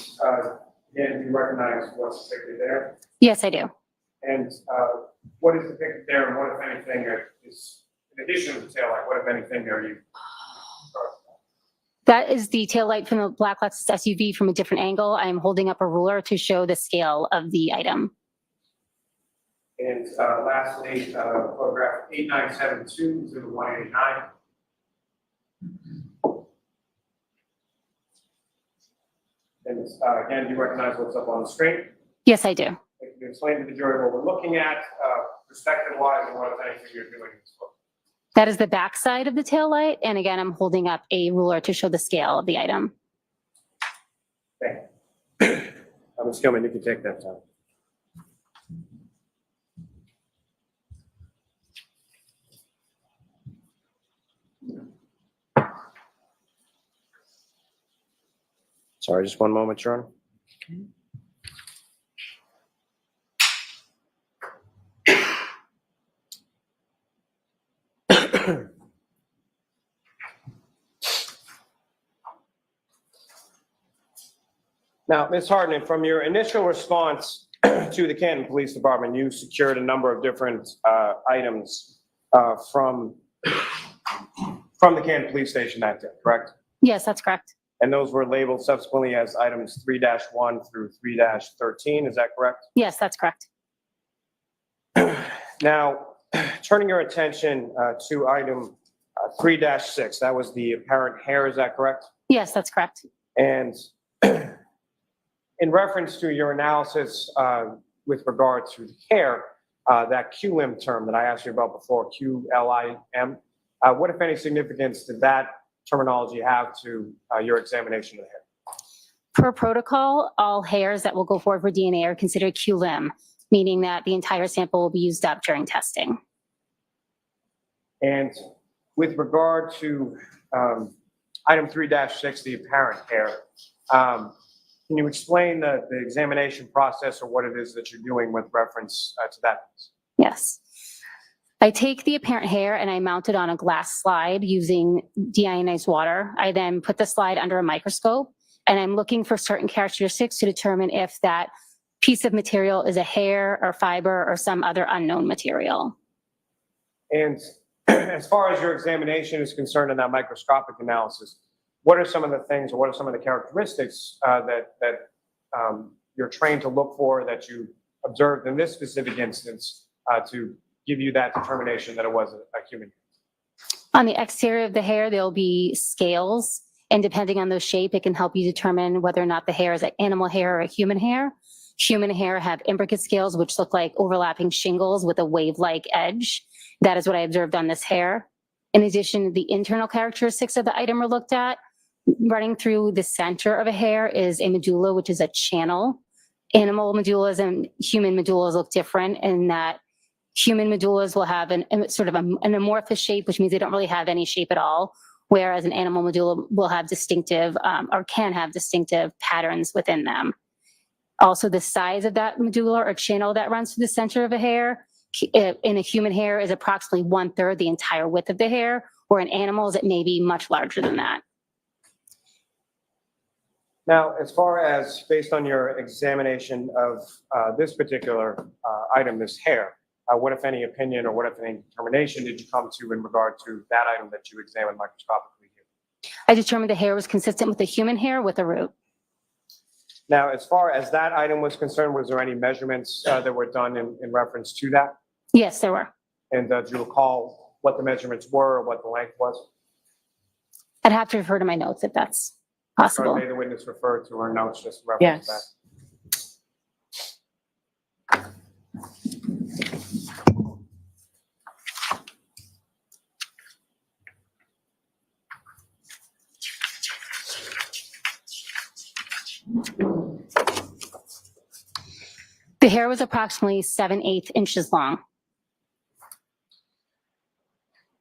Again, do you recognize what's depicted there?
Yes, I do.
And what is depicted there, and what, if anything, is in addition to the taillight, what, if anything, are you?
That is the taillight from the black Lexus SUV from a different angle. I'm holding up a ruler to show the scale of the item.
And lastly, photograph 8972 to 189. And again, do you recognize what's up on the screen?
Yes, I do.
Can you explain to the jury what we're looking at, perspective-wise, and what, if anything, you're doing in this book?
That is the back side of the taillight. And again, I'm holding up a ruler to show the scale of the item.
Thank you. Ms. Gilman, you can take that time. Sorry, just one moment, Your Honor. Now, Ms. Hartnett, from your initial response to the Canton Police Department, you secured a number of different items from the Canton Police Station that day, correct?
Yes, that's correct.
And those were labeled subsequently as items 3-1 through 3-13, is that correct?
Yes, that's correct.
Now, turning your attention to item 3-6, that was the apparent hair, is that correct?
Yes, that's correct.
And in reference to your analysis with regard to the hair, that QLIM term that I asked you about before, QLIM, what, if any, significance did that terminology have to your examination of the hair?
Per protocol, all hairs that will go forward for DNA are considered QLIM, meaning that the entire sample will be used up during testing.
And with regard to item 3-6, the apparent hair, can you explain the examination process or what it is that you're doing with reference to that?
Yes. I take the apparent hair and I mount it on a glass slide using deionized water. I then put the slide under a microscope and I'm looking for certain characteristics to determine if that piece of material is a hair or fiber or some other unknown material.
And as far as your examination is concerned in that microscopic analysis, what are some of the things or what are some of the characteristics that you're trained to look for that you observed in this specific instance to give you that determination that it was a human?
On the exterior of the hair, there'll be scales, and depending on the shape, it can help you determine whether or not the hair is an animal hair or a human hair. Human hair have imbricate scales, which look like overlapping shingles with a wave-like edge. That is what I observed on this hair. In addition, the internal characteristics of the item were looked at. Running through the center of a hair is a medulla, which is a channel. Animal medullas and human medullas look different in that human medullas will have an amorphous shape, which means they don't really have any shape at all, whereas an animal medulla will have distinctive or can have distinctive patterns within them. Also, the size of that medulla or channel that runs through the center of a hair in a human hair is approximately 1/3 the entire width of the hair, or in animals, it may be much larger than that.
Now, as far as based on your examination of this particular item, this hair, what, if any, opinion or what, if any, determination did you come to in regard to that item that you examined microscopically here?
I determined the hair was consistent with the human hair with a root.
Now, as far as that item was concerned, was there any measurements that were done in reference to that?
Yes, there were.
And do you recall what the measurements were or what the length was?
I'd have to refer to my notes if that's possible.
Or may the witness refer to her notes just in reference to that?
The hair was approximately 7/8 inches long.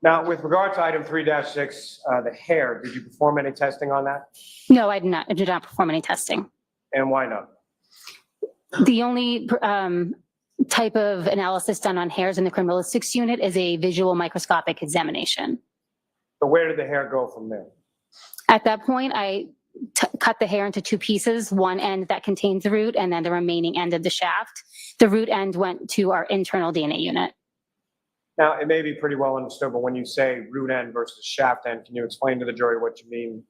Now, with regard to item 3-6, the hair, did you perform any testing on that?
No, I did not. I did not perform any testing.
And why not?
The only type of analysis done on hairs in the criminalistics unit is a visual microscopic examination.
So where did the hair go from there?
At that point, I cut the hair into two pieces, one end that contains the root and then the remaining end of the shaft. The root end went to our internal DNA unit.
Now, it may be pretty well understood, but when you say root end versus shaft end, can you explain to the jury what you mean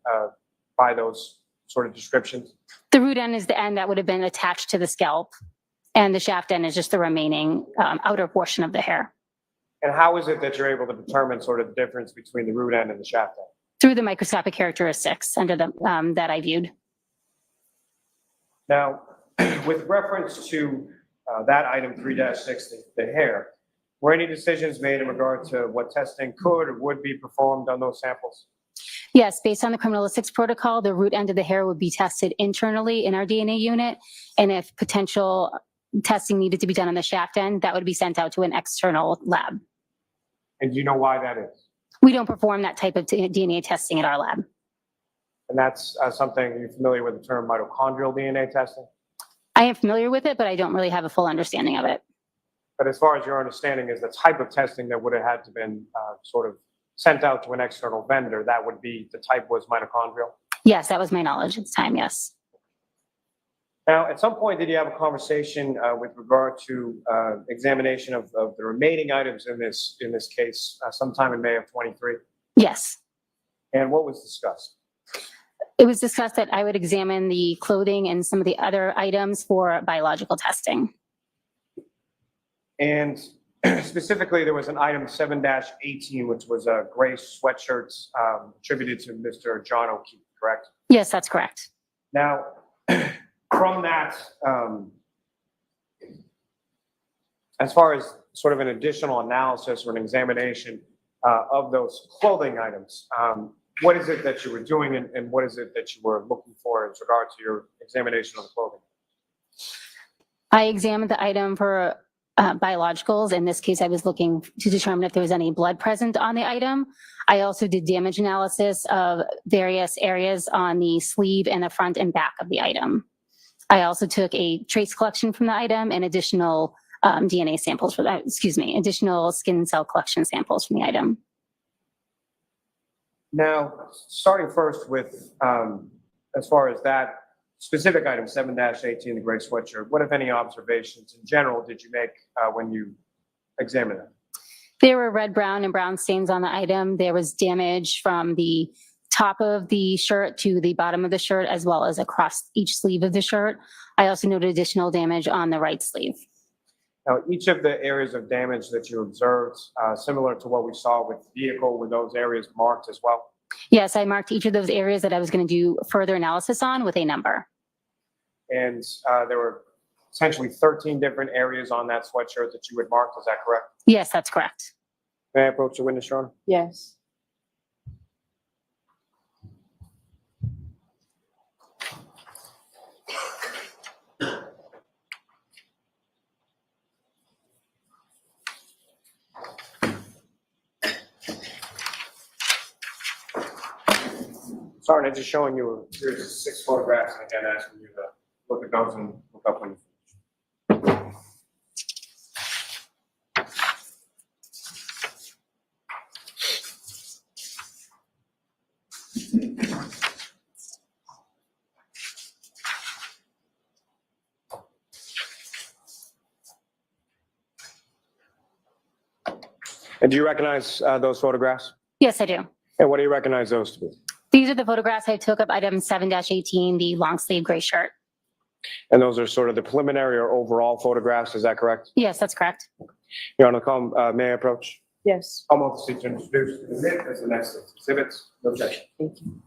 by those sort of descriptions?
The root end is the end that would have been attached to the scalp, and the shaft end is just the remaining outer portion of the hair.
And how is it that you're able to determine sort of the difference between the root end and the shaft end?
Through the microscopic characteristics under the that I viewed.
Now, with reference to that item 3-6, the hair, were any decisions made in regard to what testing could or would be performed on those samples?
Yes, based on the criminalistics protocol, the root end of the hair would be tested internally in our DNA unit, and if potential testing needed to be done on the shaft end, that would be sent out to an external lab.
And do you know why that is?
We don't perform that type of DNA testing at our lab.
And that's something, you're familiar with the term mitochondrial DNA testing?
I am familiar with it, but I don't really have a full understanding of it.
But as far as your understanding is the type of testing that would have had to been sort of sent out to an external vendor, that would be, the type was mitochondrial?
Yes, that was my knowledge at the time, yes.
Now, at some point, did you have a conversation with regard to examination of the remaining items in this case sometime in May of 23?
Yes.
And what was discussed?
It was discussed that I would examine the clothing and some of the other items for biological testing.
And specifically, there was an item 7-18, which was gray sweatshirts attributed to Mr. John O'Keefe, correct?
Yes, that's correct.
Now, from that, as far as sort of an additional analysis or an examination of those clothing items, what is it that you were doing and what is it that you were looking for in regard to your examination of the clothing?
I examined the item for biologicals. In this case, I was looking to determine if there was any blood present on the item. I also did damage analysis of various areas on the sleeve and the front and back of the item. I also took a trace collection from the item and additional DNA samples for that, additional skin cell collection samples from the item.
Now, starting first with, as far as that specific item, 7-18, the gray sweatshirt, what, if any, observations in general did you make when you examined it?
There were red, brown, and brown stains on the item. There was damage from the top of the shirt to the bottom of the shirt, as well as across each sleeve of the shirt. I also noted additional damage on the right sleeve.
Now, each of the areas of damage that you observed, similar to what we saw with the vehicle, were those areas marked as well?
Yes, I marked each of those areas that I was going to do further analysis on with a number.
And there were essentially 13 different areas on that sweatshirt that you had marked, is that correct?
Yes, that's correct.
May I approach the witness, Your Honor?
Yes.
Sorry, I'm just showing you a series of 6 photographs, and again, asking you to look at those and look up when you finish. And do you recognize those photographs?
Yes, I do.
And what do you recognize those to be?
These are the photographs I took of item 7-18, the long sleeve gray shirt.
And those are sort of the preliminary or overall photographs, is that correct?
Yes, that's correct.
Your Honor, may I approach?
Yes.
I'm going to seek to introduce and admit as the next exhibits. No objection.
Thank you.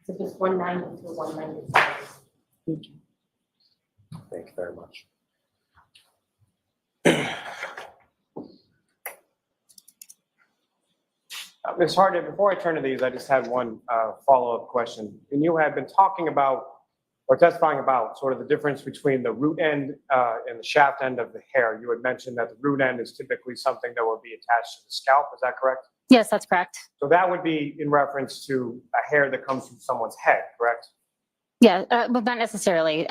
So just 190 to 195.
Thank you very much.
Ms. Harden, before I turn to these, I just had one follow-up question. And you had been talking about, or testifying about, sort of the difference between the root end and the shaft end of the hair. You had mentioned that the root end is typically something that will be attached to the scalp. Is that correct?
Yes, that's correct.
So that would be in reference to a hair that comes from someone's head, correct?
Yeah, but not necessarily.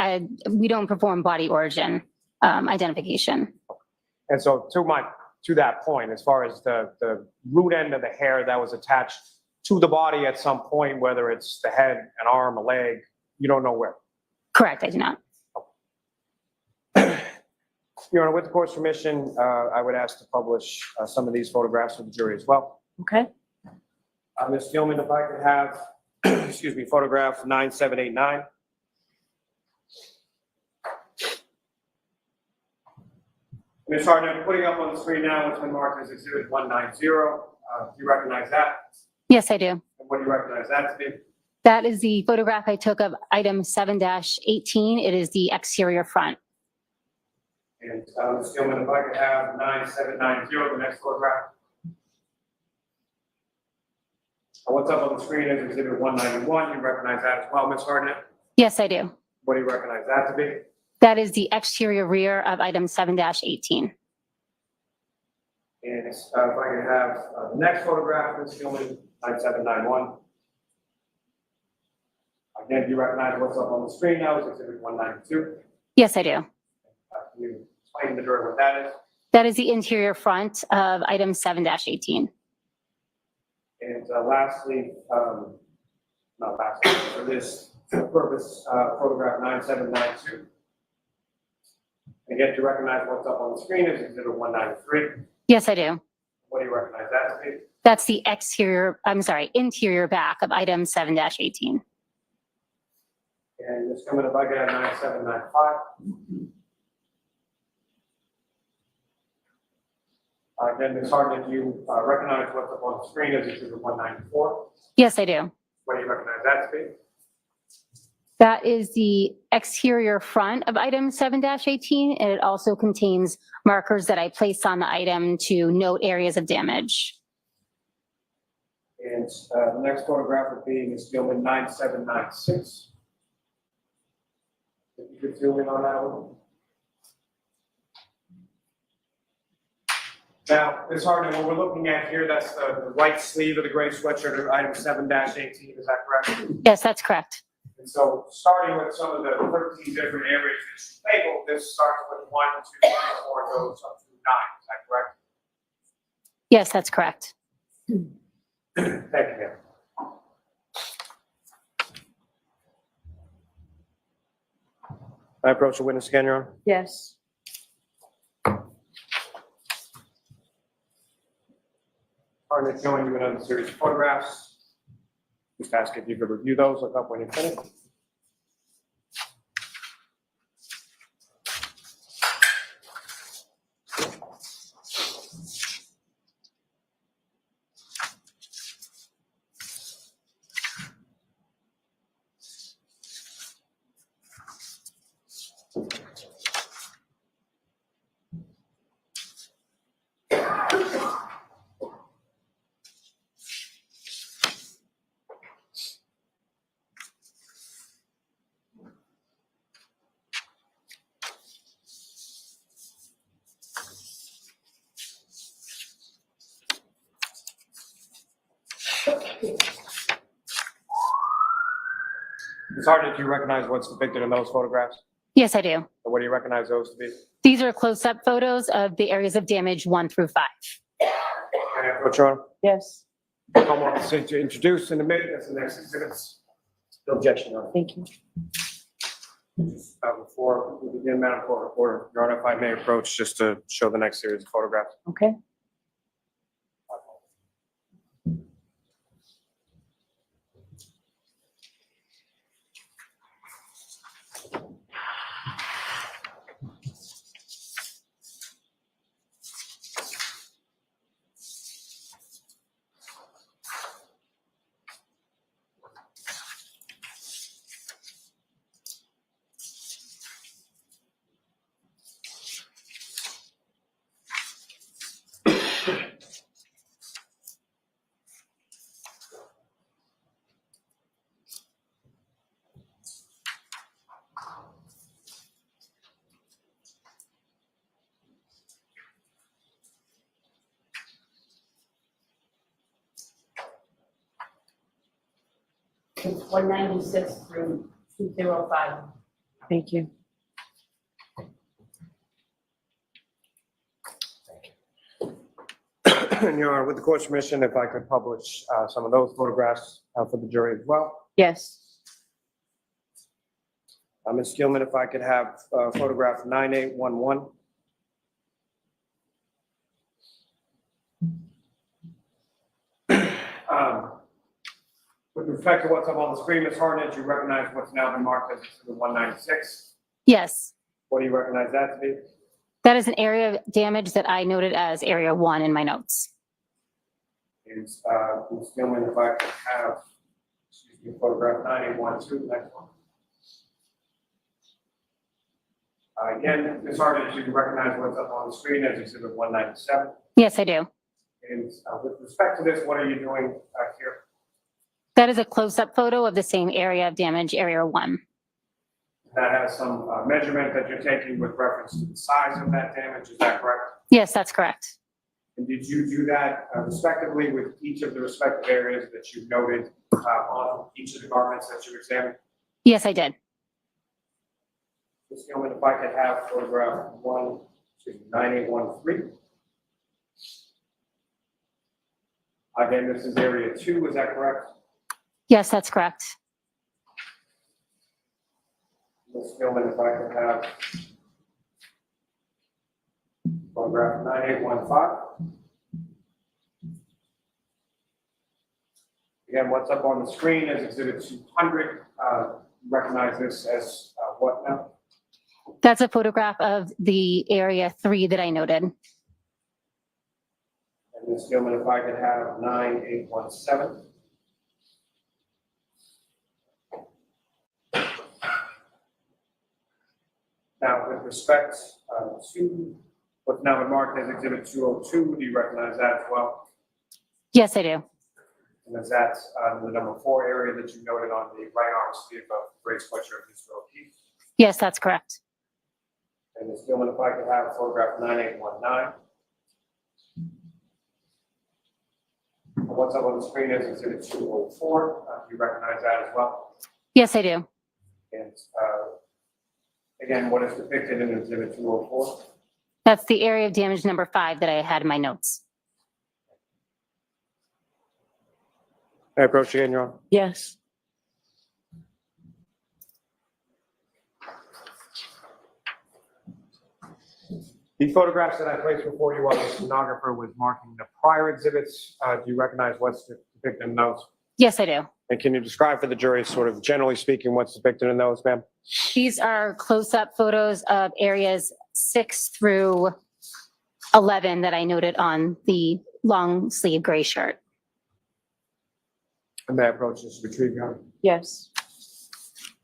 We don't perform body origin identification.
And so to that point, as far as the root end of the hair that was attached to the body at some point, whether it's the head, an arm, a leg, you don't know where?
Correct, I do not.
Your Honor, with the court's permission, I would ask to publish some of these photographs for the jury as well.
Okay.
Ms. Gilman, if I could have, excuse me, photograph 9789. Ms. Harden, I'm putting up on the screen now what's been marked as exhibit 190. Do you recognize that?
Yes, I do.
And what do you recognize that to be?
That is the photograph I took of item 7-18. It is the exterior front.
And Ms. Gilman, if I could have 9790, the next photograph. What's up on the screen is exhibit 191. You recognize that as well, Ms. Harden?
Yes, I do.
What do you recognize that to be?
That is the exterior rear of item 7-18.
And if I could have the next photograph, Ms. Gilman, 9791. Again, do you recognize what's up on the screen now is exhibit 192?
Yes, I do.
Can you explain to the jury what that is?
That is the interior front of item 7-18.
And lastly, not lastly, for this purpose, photograph 9792. Again, do you recognize what's up on the screen is exhibit 193?
Yes, I do.
What do you recognize that to be?
That's the interior back of item 7-18.
And Ms. Gilman, if I could have 9795. Again, Ms. Hartnett, do you recognize what's up on the screen as exhibit 194?
Yes, I do.
What do you recognize that to be?
That is the exterior front of item 7-18, and it also contains markers that I placed on the item to note areas of damage.
And the next photograph would be Ms. Gilman 9796. If you could zoom in on that one. Now, Ms. Hartnett, what we're looking at here, that's the right sleeve of the gray sweatshirt of item 7-18, is that correct?
Yes, that's correct.
And so, starting with some of the 13 different areas that you labeled, this starts with 1, 2, 3, 4, and goes up through 9, is that correct?
Yes, that's correct.
Thank you, ma'am. I approach the witness again, Your Honor.
Yes.
Hartnett showing you another series of photographs. Just ask if you could review those, look up when you finish. Ms. Hartnett, do you recognize what's depicted in those photographs?
Yes, I do.
And what do you recognize those to be?
These are close-up photos of the areas of damage 1 through 5.
Can I approach, Your Honor?
Yes.
Come on, to introduce in a minute, that's the next exhibits. No objection, Your Honor.
Thank you.
Before we begin, Madam Court Reporter, Your Honor, if I may approach just to show the next series of photographs.
Okay. It's 196 through 205. Thank you.
And Your Honor, with the court's permission, if I could publish some of those photographs for the jury as well.
Yes.
Ms. Gilman, if I could have photograph 9811. With respect to what's up on the screen, Ms. Hartnett, you recognize what's now been marked as exhibit 196.
Yes,
What do you recognize that to be?
that is an area of damage that I noted as area 1 in my notes.
And Ms. Gilman, if I could have, excuse me, photograph 9812, next one. Again, Ms. Hartnett, you recognize what's up on the screen as exhibit 197.
Yes, I do.
And with respect to this, what are you doing here?
That is a close-up photo of the same area of damage, area 1.
That has some measurement that you're taking with reference to the size of that damage, is that correct?
Yes, that's correct.
And did you do that respectively with each of the respective areas that you noted on each of the garments that you examined?
Yes, I did.
Ms. Gilman, if I could have photograph 9813. Again, this is area 2, is that correct?
Yes, that's correct.
Ms. Gilman, if I could have photograph 9815. Again, what's up on the screen is exhibit 200. Recognize this as what now?
That's a photograph of the area 3 that I noted.
And Ms. Gilman, if I could have 9817. Now, with respect to what's now been marked as Exhibit 202, do you recognize that as well?
Yes, I do.
And is that the number 4 area that you noted on the right arm sleeve of Grace sweatshirt, Mr. O'Keefe?
Yes, that's correct.
And Ms. Gilman, if I could have photograph 9819. What's up on the screen is Exhibit 204. Do you recognize that as well?
Yes, I do.
And again, what is depicted in Exhibit 204?
That's the area of damage number 5 that I had in my notes.
May I approach again, Your Honor?
Yes.
The photographs that I placed before you while the stenographer was marking the prior exhibits, do you recognize what's depicted in those?
Yes, I do.
And can you describe for the jury, sort of generally speaking, what's depicted in those, ma'am?
These are close-up photos of areas 6 through 11 that I noted on the long sleeve gray shirt.
And may I approach this retrieve, Your Honor?
Yes.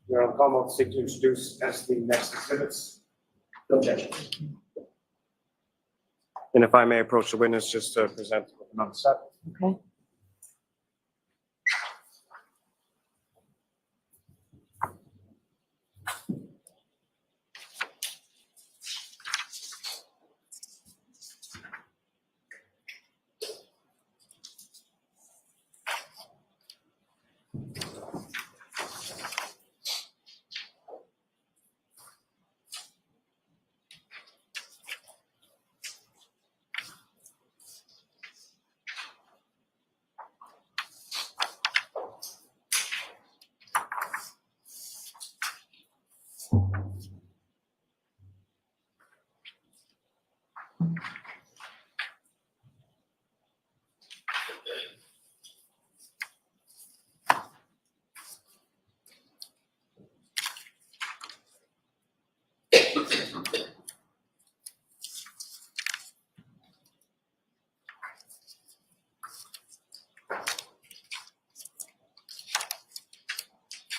Your Honor, I'll seek to introduce as the next exhibits. No objection. And if I may approach the witness just to present another set.
Okay.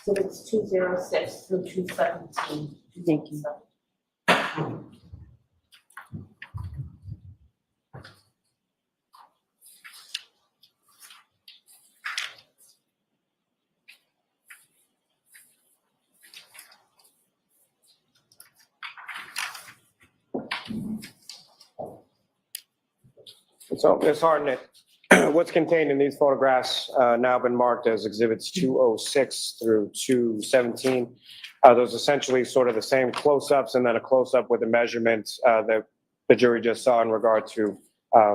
So it's 206 through 217.
Thank you.
So, Ms. Hartnett, what's contained in these photographs now been marked as exhibits 206 through 217. Those essentially sort of the same close-ups and then a close-up with a measurement that the jury just saw in regard to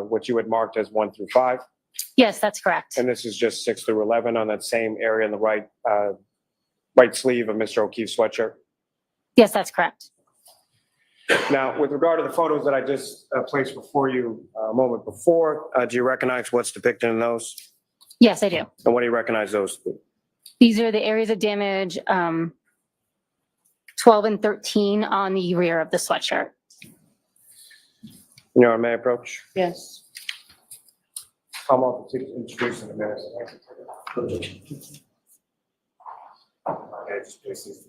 what you had marked as 1 through 5.
Yes, that's correct.
And this is just 6 through 11 on that same area in the right sleeve of Mr. O'Keefe's sweatshirt.
Yes, that's correct.
Now, with regard to the photos that I just placed before you a moment before, do you recognize what's depicted in those?
Yes, I do.
And what do you recognize those?
These are the areas of damage 12 and 13 on the rear of the sweatshirt.
Your Honor, may I approach?
Yes.
Come up to introduce in a minute. Okay, just place these.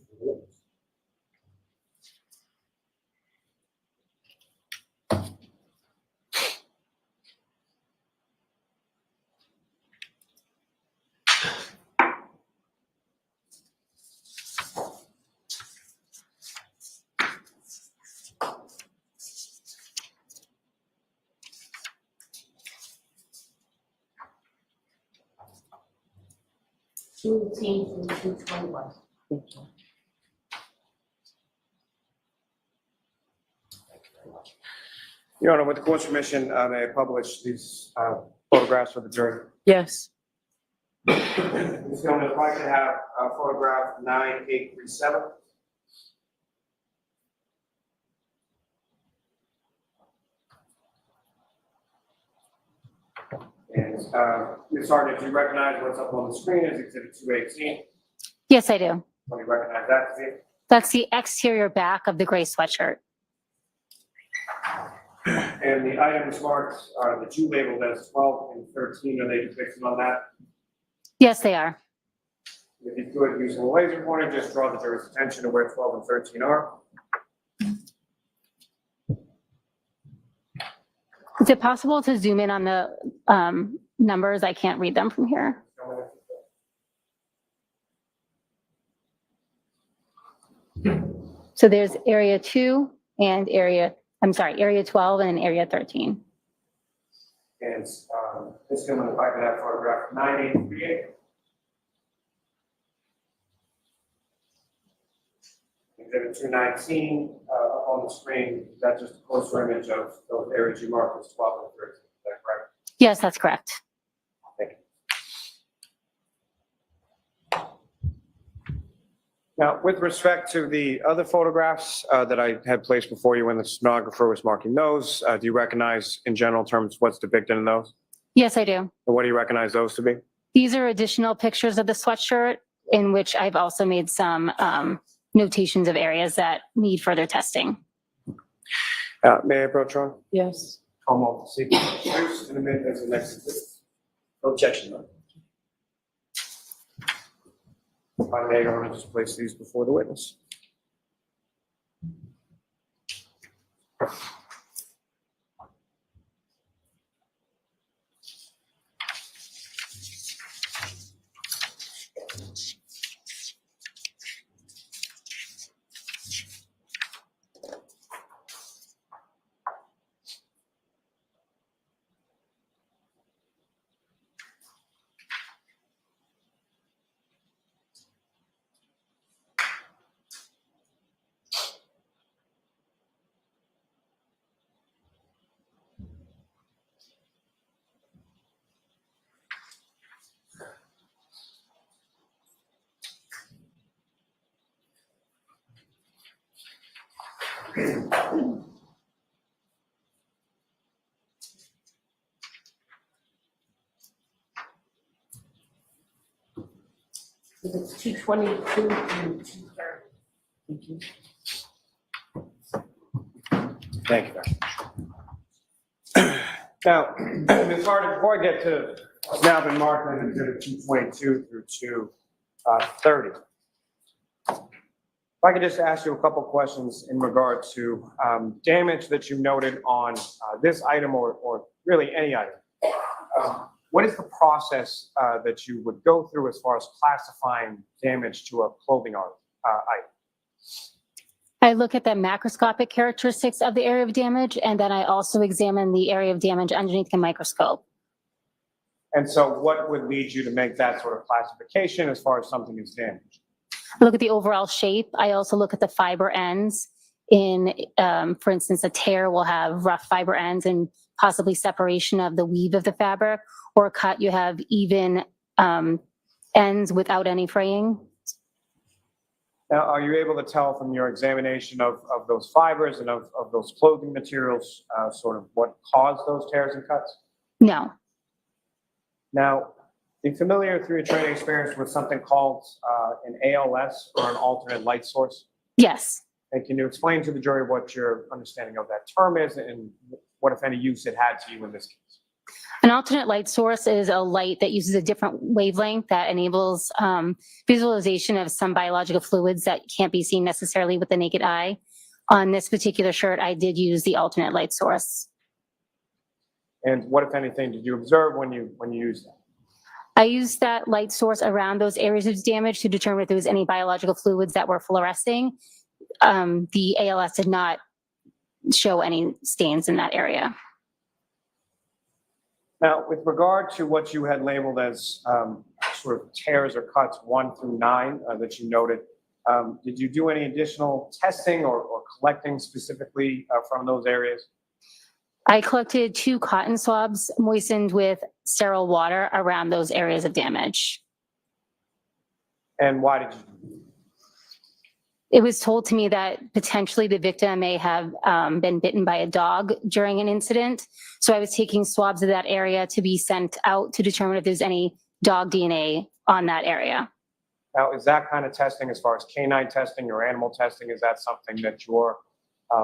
Through 221.
Your Honor, with the court's permission, may I publish these photographs for the jury?
Yes.
Ms. Gilman, if I could have photograph 9837. And Ms. Hartnett, do you recognize what's up on the screen as exhibit 218?
Yes, I do.
Do you recognize that to be?
That's the exterior back of the gray sweatshirt.
And the items marked that you labeled as 12 and 13, are they depicted on that?
Yes, they are.
If you could, using a laser pointer, just draw the jury's attention to where 12 and 13 are.
Is it possible to zoom in on the numbers? I can't read them from here. So there's area 2 and area 12 and area 13.
And this is going to look like that photograph 9838. Exhibit 219 up on the screen, that's just a closer image of those areas you marked as 12 and 13. Is that correct?
Yes, that's correct.
Thank you. Now, with respect to the other photographs that I had placed before you when the stenographer was marking those, do you recognize in general terms what's depicted in those?
Yes, I do.
And what do you recognize those to be?
These are additional pictures of the sweatshirt in which I've also made some notations of areas that need further testing.
May I approach on?
Yes.
Come on, see. In a minute, there's the next exhibit.
No objection, though.
If I may, I want to just place these before the witness.
It's 222 and 230.
Thank you. Now, Ms. Harden, before I get to what's now been marked in exhibit 222 through 230, if I could just ask you a couple questions in regard to damage that you noted on this item or really any item. What is the process that you would go through as far as classifying damage to a clothing item?
I look at the macroscopic characteristics of the area of damage, and then I also examine the area of damage underneath the microscope.
And so what would lead you to make that sort of classification as far as something is damaged?
I look at the overall shape. I also look at the fiber ends. For instance, a tear will have rough fiber ends and possibly separation of the weave of the fabric, or a cut, you have even ends without any fraying.
Now, are you able to tell from your examination of those fibers and of those clothing materials sort of what caused those tears and cuts?
No.
Now, are you familiar through your training experience with something called an ALS or an alternate light source?
Yes.
And can you explain to the jury what your understanding of that term is and what, if any, use it had to you in this case?
An alternate light source is a light that uses a different wavelength that enables visualization of some biological fluids that can't be seen necessarily with the naked eye. On this particular shirt, I did use the alternate light source.
And what, if anything, did you observe when you used that?
I used that light source around those areas of damage to determine if there was any biological fluids that were fluorescing. The ALS did not show any stains in that area.
Now, with regard to what you had labeled as sort of tears or cuts 1 through 9 that you noted, did you do any additional testing or collecting specifically from those areas?
I collected 2 cotton swabs moistened with sterile water around those areas of damage.
And why did you do that?
It was told to me that potentially the victim may have been bitten by a dog during an incident. So I was taking swabs of that area to be sent out to determine if there's any dog DNA on that area.
Now, is that kind of testing, as far as canine testing or animal testing, is that something that you're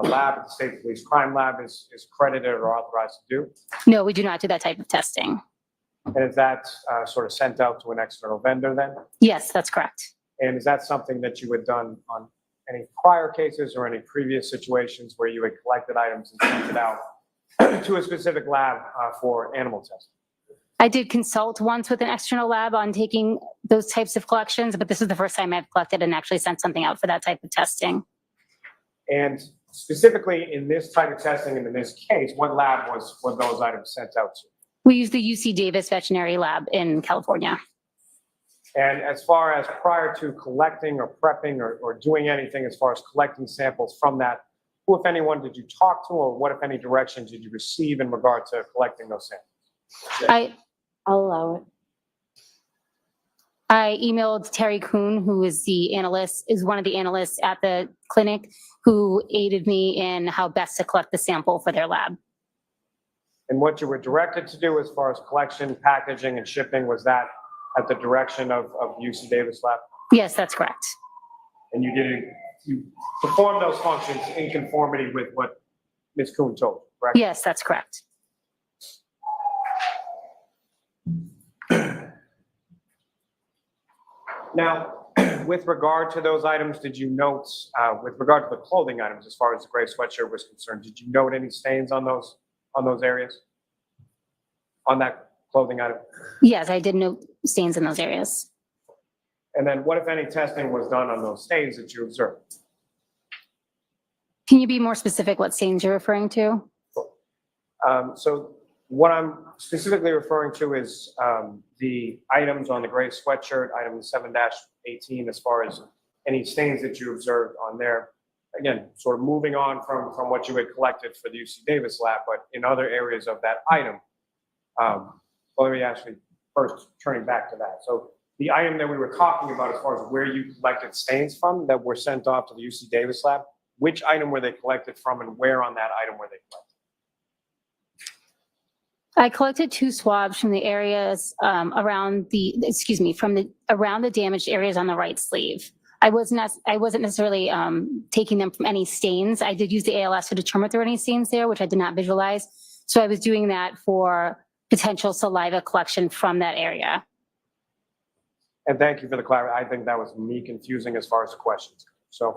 lab at the State Police Crime Lab is accredited or authorized to do?
No, we do not do that type of testing.
And is that sort of sent out to an external vendor then?
Yes, that's correct.
And is that something that you had done on any prior cases or any previous situations where you had collected items and sent it out to a specific lab for animal testing?
I did consult once with an external lab on taking those types of collections, but this is the first time I've collected and actually sent something out for that type of testing.
And specifically in this type of testing and in this case, what lab were those items sent out to?
We use the UC Davis Veterinary Lab in California.
And as far as prior to collecting or prepping or doing anything as far as collecting samples from that, who, if anyone, did you talk to, or what, if any, direction did you receive in regard to collecting those samples?
I'll allow it.
I emailed Terry Kuhn, who is one of the analysts at the clinic, who aided me in how best to collect the sample for their lab.
And what you were directed to do as far as collection, packaging, and shipping, was that at the direction of UC Davis Lab?
Yes, that's correct.
And you performed those functions in conformity with what Ms. Kuhn told you, correct?
Yes, that's correct.
Now, with regard to those items, did you note, with regard to the clothing items, as far as the gray sweatshirt was concerned, did you note any stains on those areas? On that clothing item?
Yes, I did note stains in those areas.
And then what, if any, testing was done on those stains that you observed?
Can you be more specific what stains you're referring to?
So what I'm specifically referring to is the items on the gray sweatshirt, item 7-18, as far as any stains that you observed on there. Again, sort of moving on from what you had collected for the UC Davis lab, but in other areas of that item. Well, let me actually first turning back to that. So the item that we were talking about as far as where you collected stains from that were sent off to the UC Davis lab, which item were they collected from and where on that item were they collected?
I collected 2 swabs from the areas around the damaged areas on the right sleeve. I wasn't necessarily taking them from any stains. I did use the ALS to determine if there were any stains there, which I did not visualize. So I was doing that for potential saliva collection from that area.
And thank you for the clarity. I think that was me confusing as far as the questions. So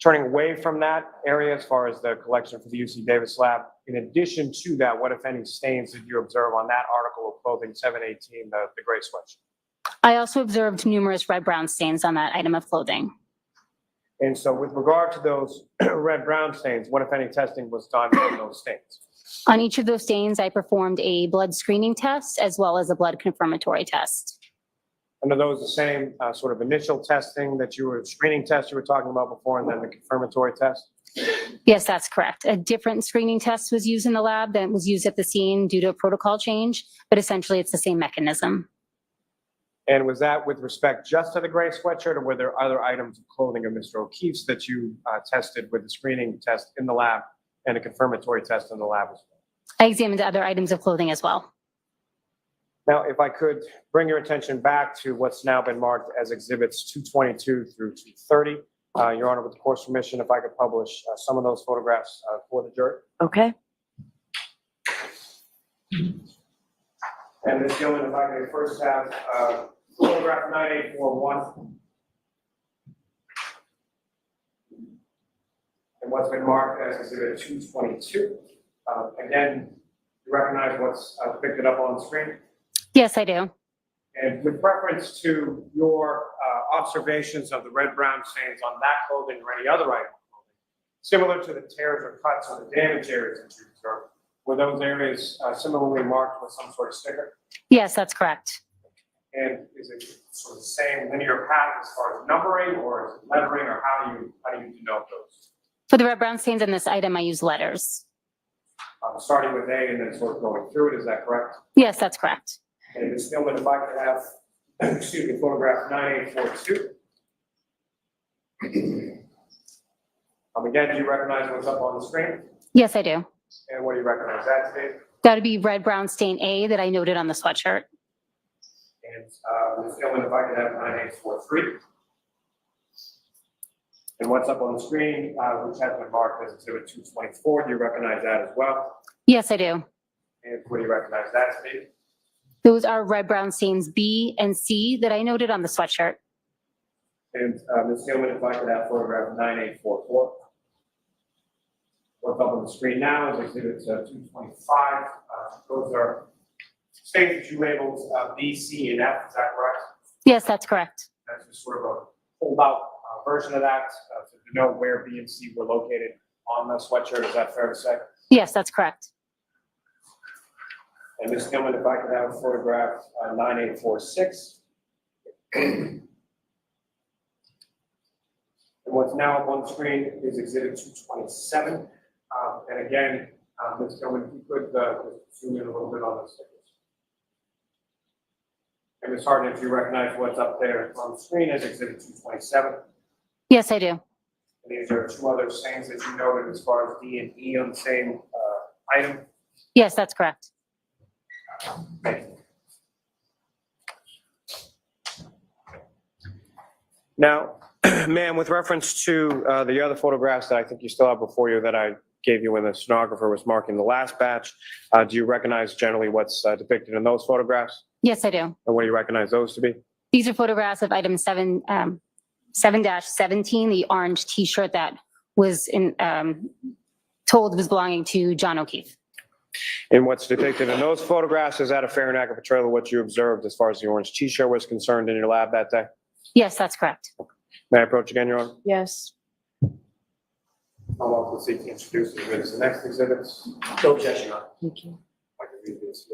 turning away from that area as far as the collection for the UC Davis lab, in addition to that, what, if any, stains did you observe on that article of clothing 718, the gray sweatshirt?
I also observed numerous red-brown stains on that item of clothing.
And so with regard to those red-brown stains, what, if any, testing was done on those stains?
On each of those stains, I performed a blood screening test as well as a blood confirmatory test.
And are those the same sort of initial testing screening test you were talking about before, and then the confirmatory test?
Yes, that's correct. A different screening test was used in the lab than was used at the scene due to a protocol change, but essentially it's the same mechanism.
And was that with respect just to the gray sweatshirt, or were there other items of clothing of Mr. O'Keefe's that you tested with the screening test in the lab and a confirmatory test in the lab as well?
I examined other items of clothing as well.
Now, if I could bring your attention back to what's now been marked as exhibits 222 through 230. Your Honor, with the court's permission, if I could publish some of those photographs for the jury.
Okay.
And Ms. Gilman, if I could first have photograph 9841. And what's been marked as exhibit 222. Again, you recognize what's depicted up on the screen?
Yes, I do.
And with reference to your observations of the red-brown stains on that clothing or any other item of clothing, similar to the tears or cuts or the damaged areas that you observed, were those areas similarly marked with some sort of sticker?
Yes, that's correct.
And is it sort of the same linear path as far as numbering, or is it lettering, or how do you denote those?
For the red-brown stains in this item, I use letters.
Starting with A and then sort of going through it, is that correct?
Yes, that's correct.
And Ms. Gilman, if I could have, photograph 9842. Again, do you recognize what's up on the screen?
Yes, I do.
And what do you recognize that to be?
That would be red-brown stain A that I noted on the sweatshirt.
And Ms. Gilman, if I could have 9843. And what's up on the screen, which has been marked as exhibit 224, do you recognize that as well?
Yes, I do.
And what do you recognize that to be?
Those are red brown stains B and C that I noted on the sweatshirt.
And Ms. Gilman, if I could have photograph 9844. What's up on the screen now is exhibit 225. Those are stains that you labeled B, C, and F, is that correct?
Yes, that's correct.
That's just sort of a holdout version of that to denote where B and C were located on the sweatshirt, is that fair to say?
Yes, that's correct.
And Ms. Gilman, if I could have photograph 9846. And what's now up on the screen is exhibit 227. And again, Ms. Gilman, if you could zoom in a little bit on this. And Ms. Harden, if you recognize what's up there on the screen as exhibit 227.
Yes, I do.
And these are two other stains that you noted as far as D and E on the same item.
Yes, that's correct.
Thank you. Now, ma'am, with reference to the other photographs that I think you still have before you that I gave you when the stenographer was marking the last batch, do you recognize generally what's depicted in those photographs?
Yes, I do.
And what do you recognize those to be?
These are photographs of item 7-17, the orange T-shirt that was told was belonging to John O'Keefe.
And what's depicted in those photographs, is that a fair and accurate portrayal of what you observed as far as the orange T-shirt was concerned in your lab that day?
Yes, that's correct.
May I approach again, Your Honor?
Yes.
I'll welcome the seat to introduce the witness. The next exhibit. No objection, Your Honor.
Thank you.
I can read this.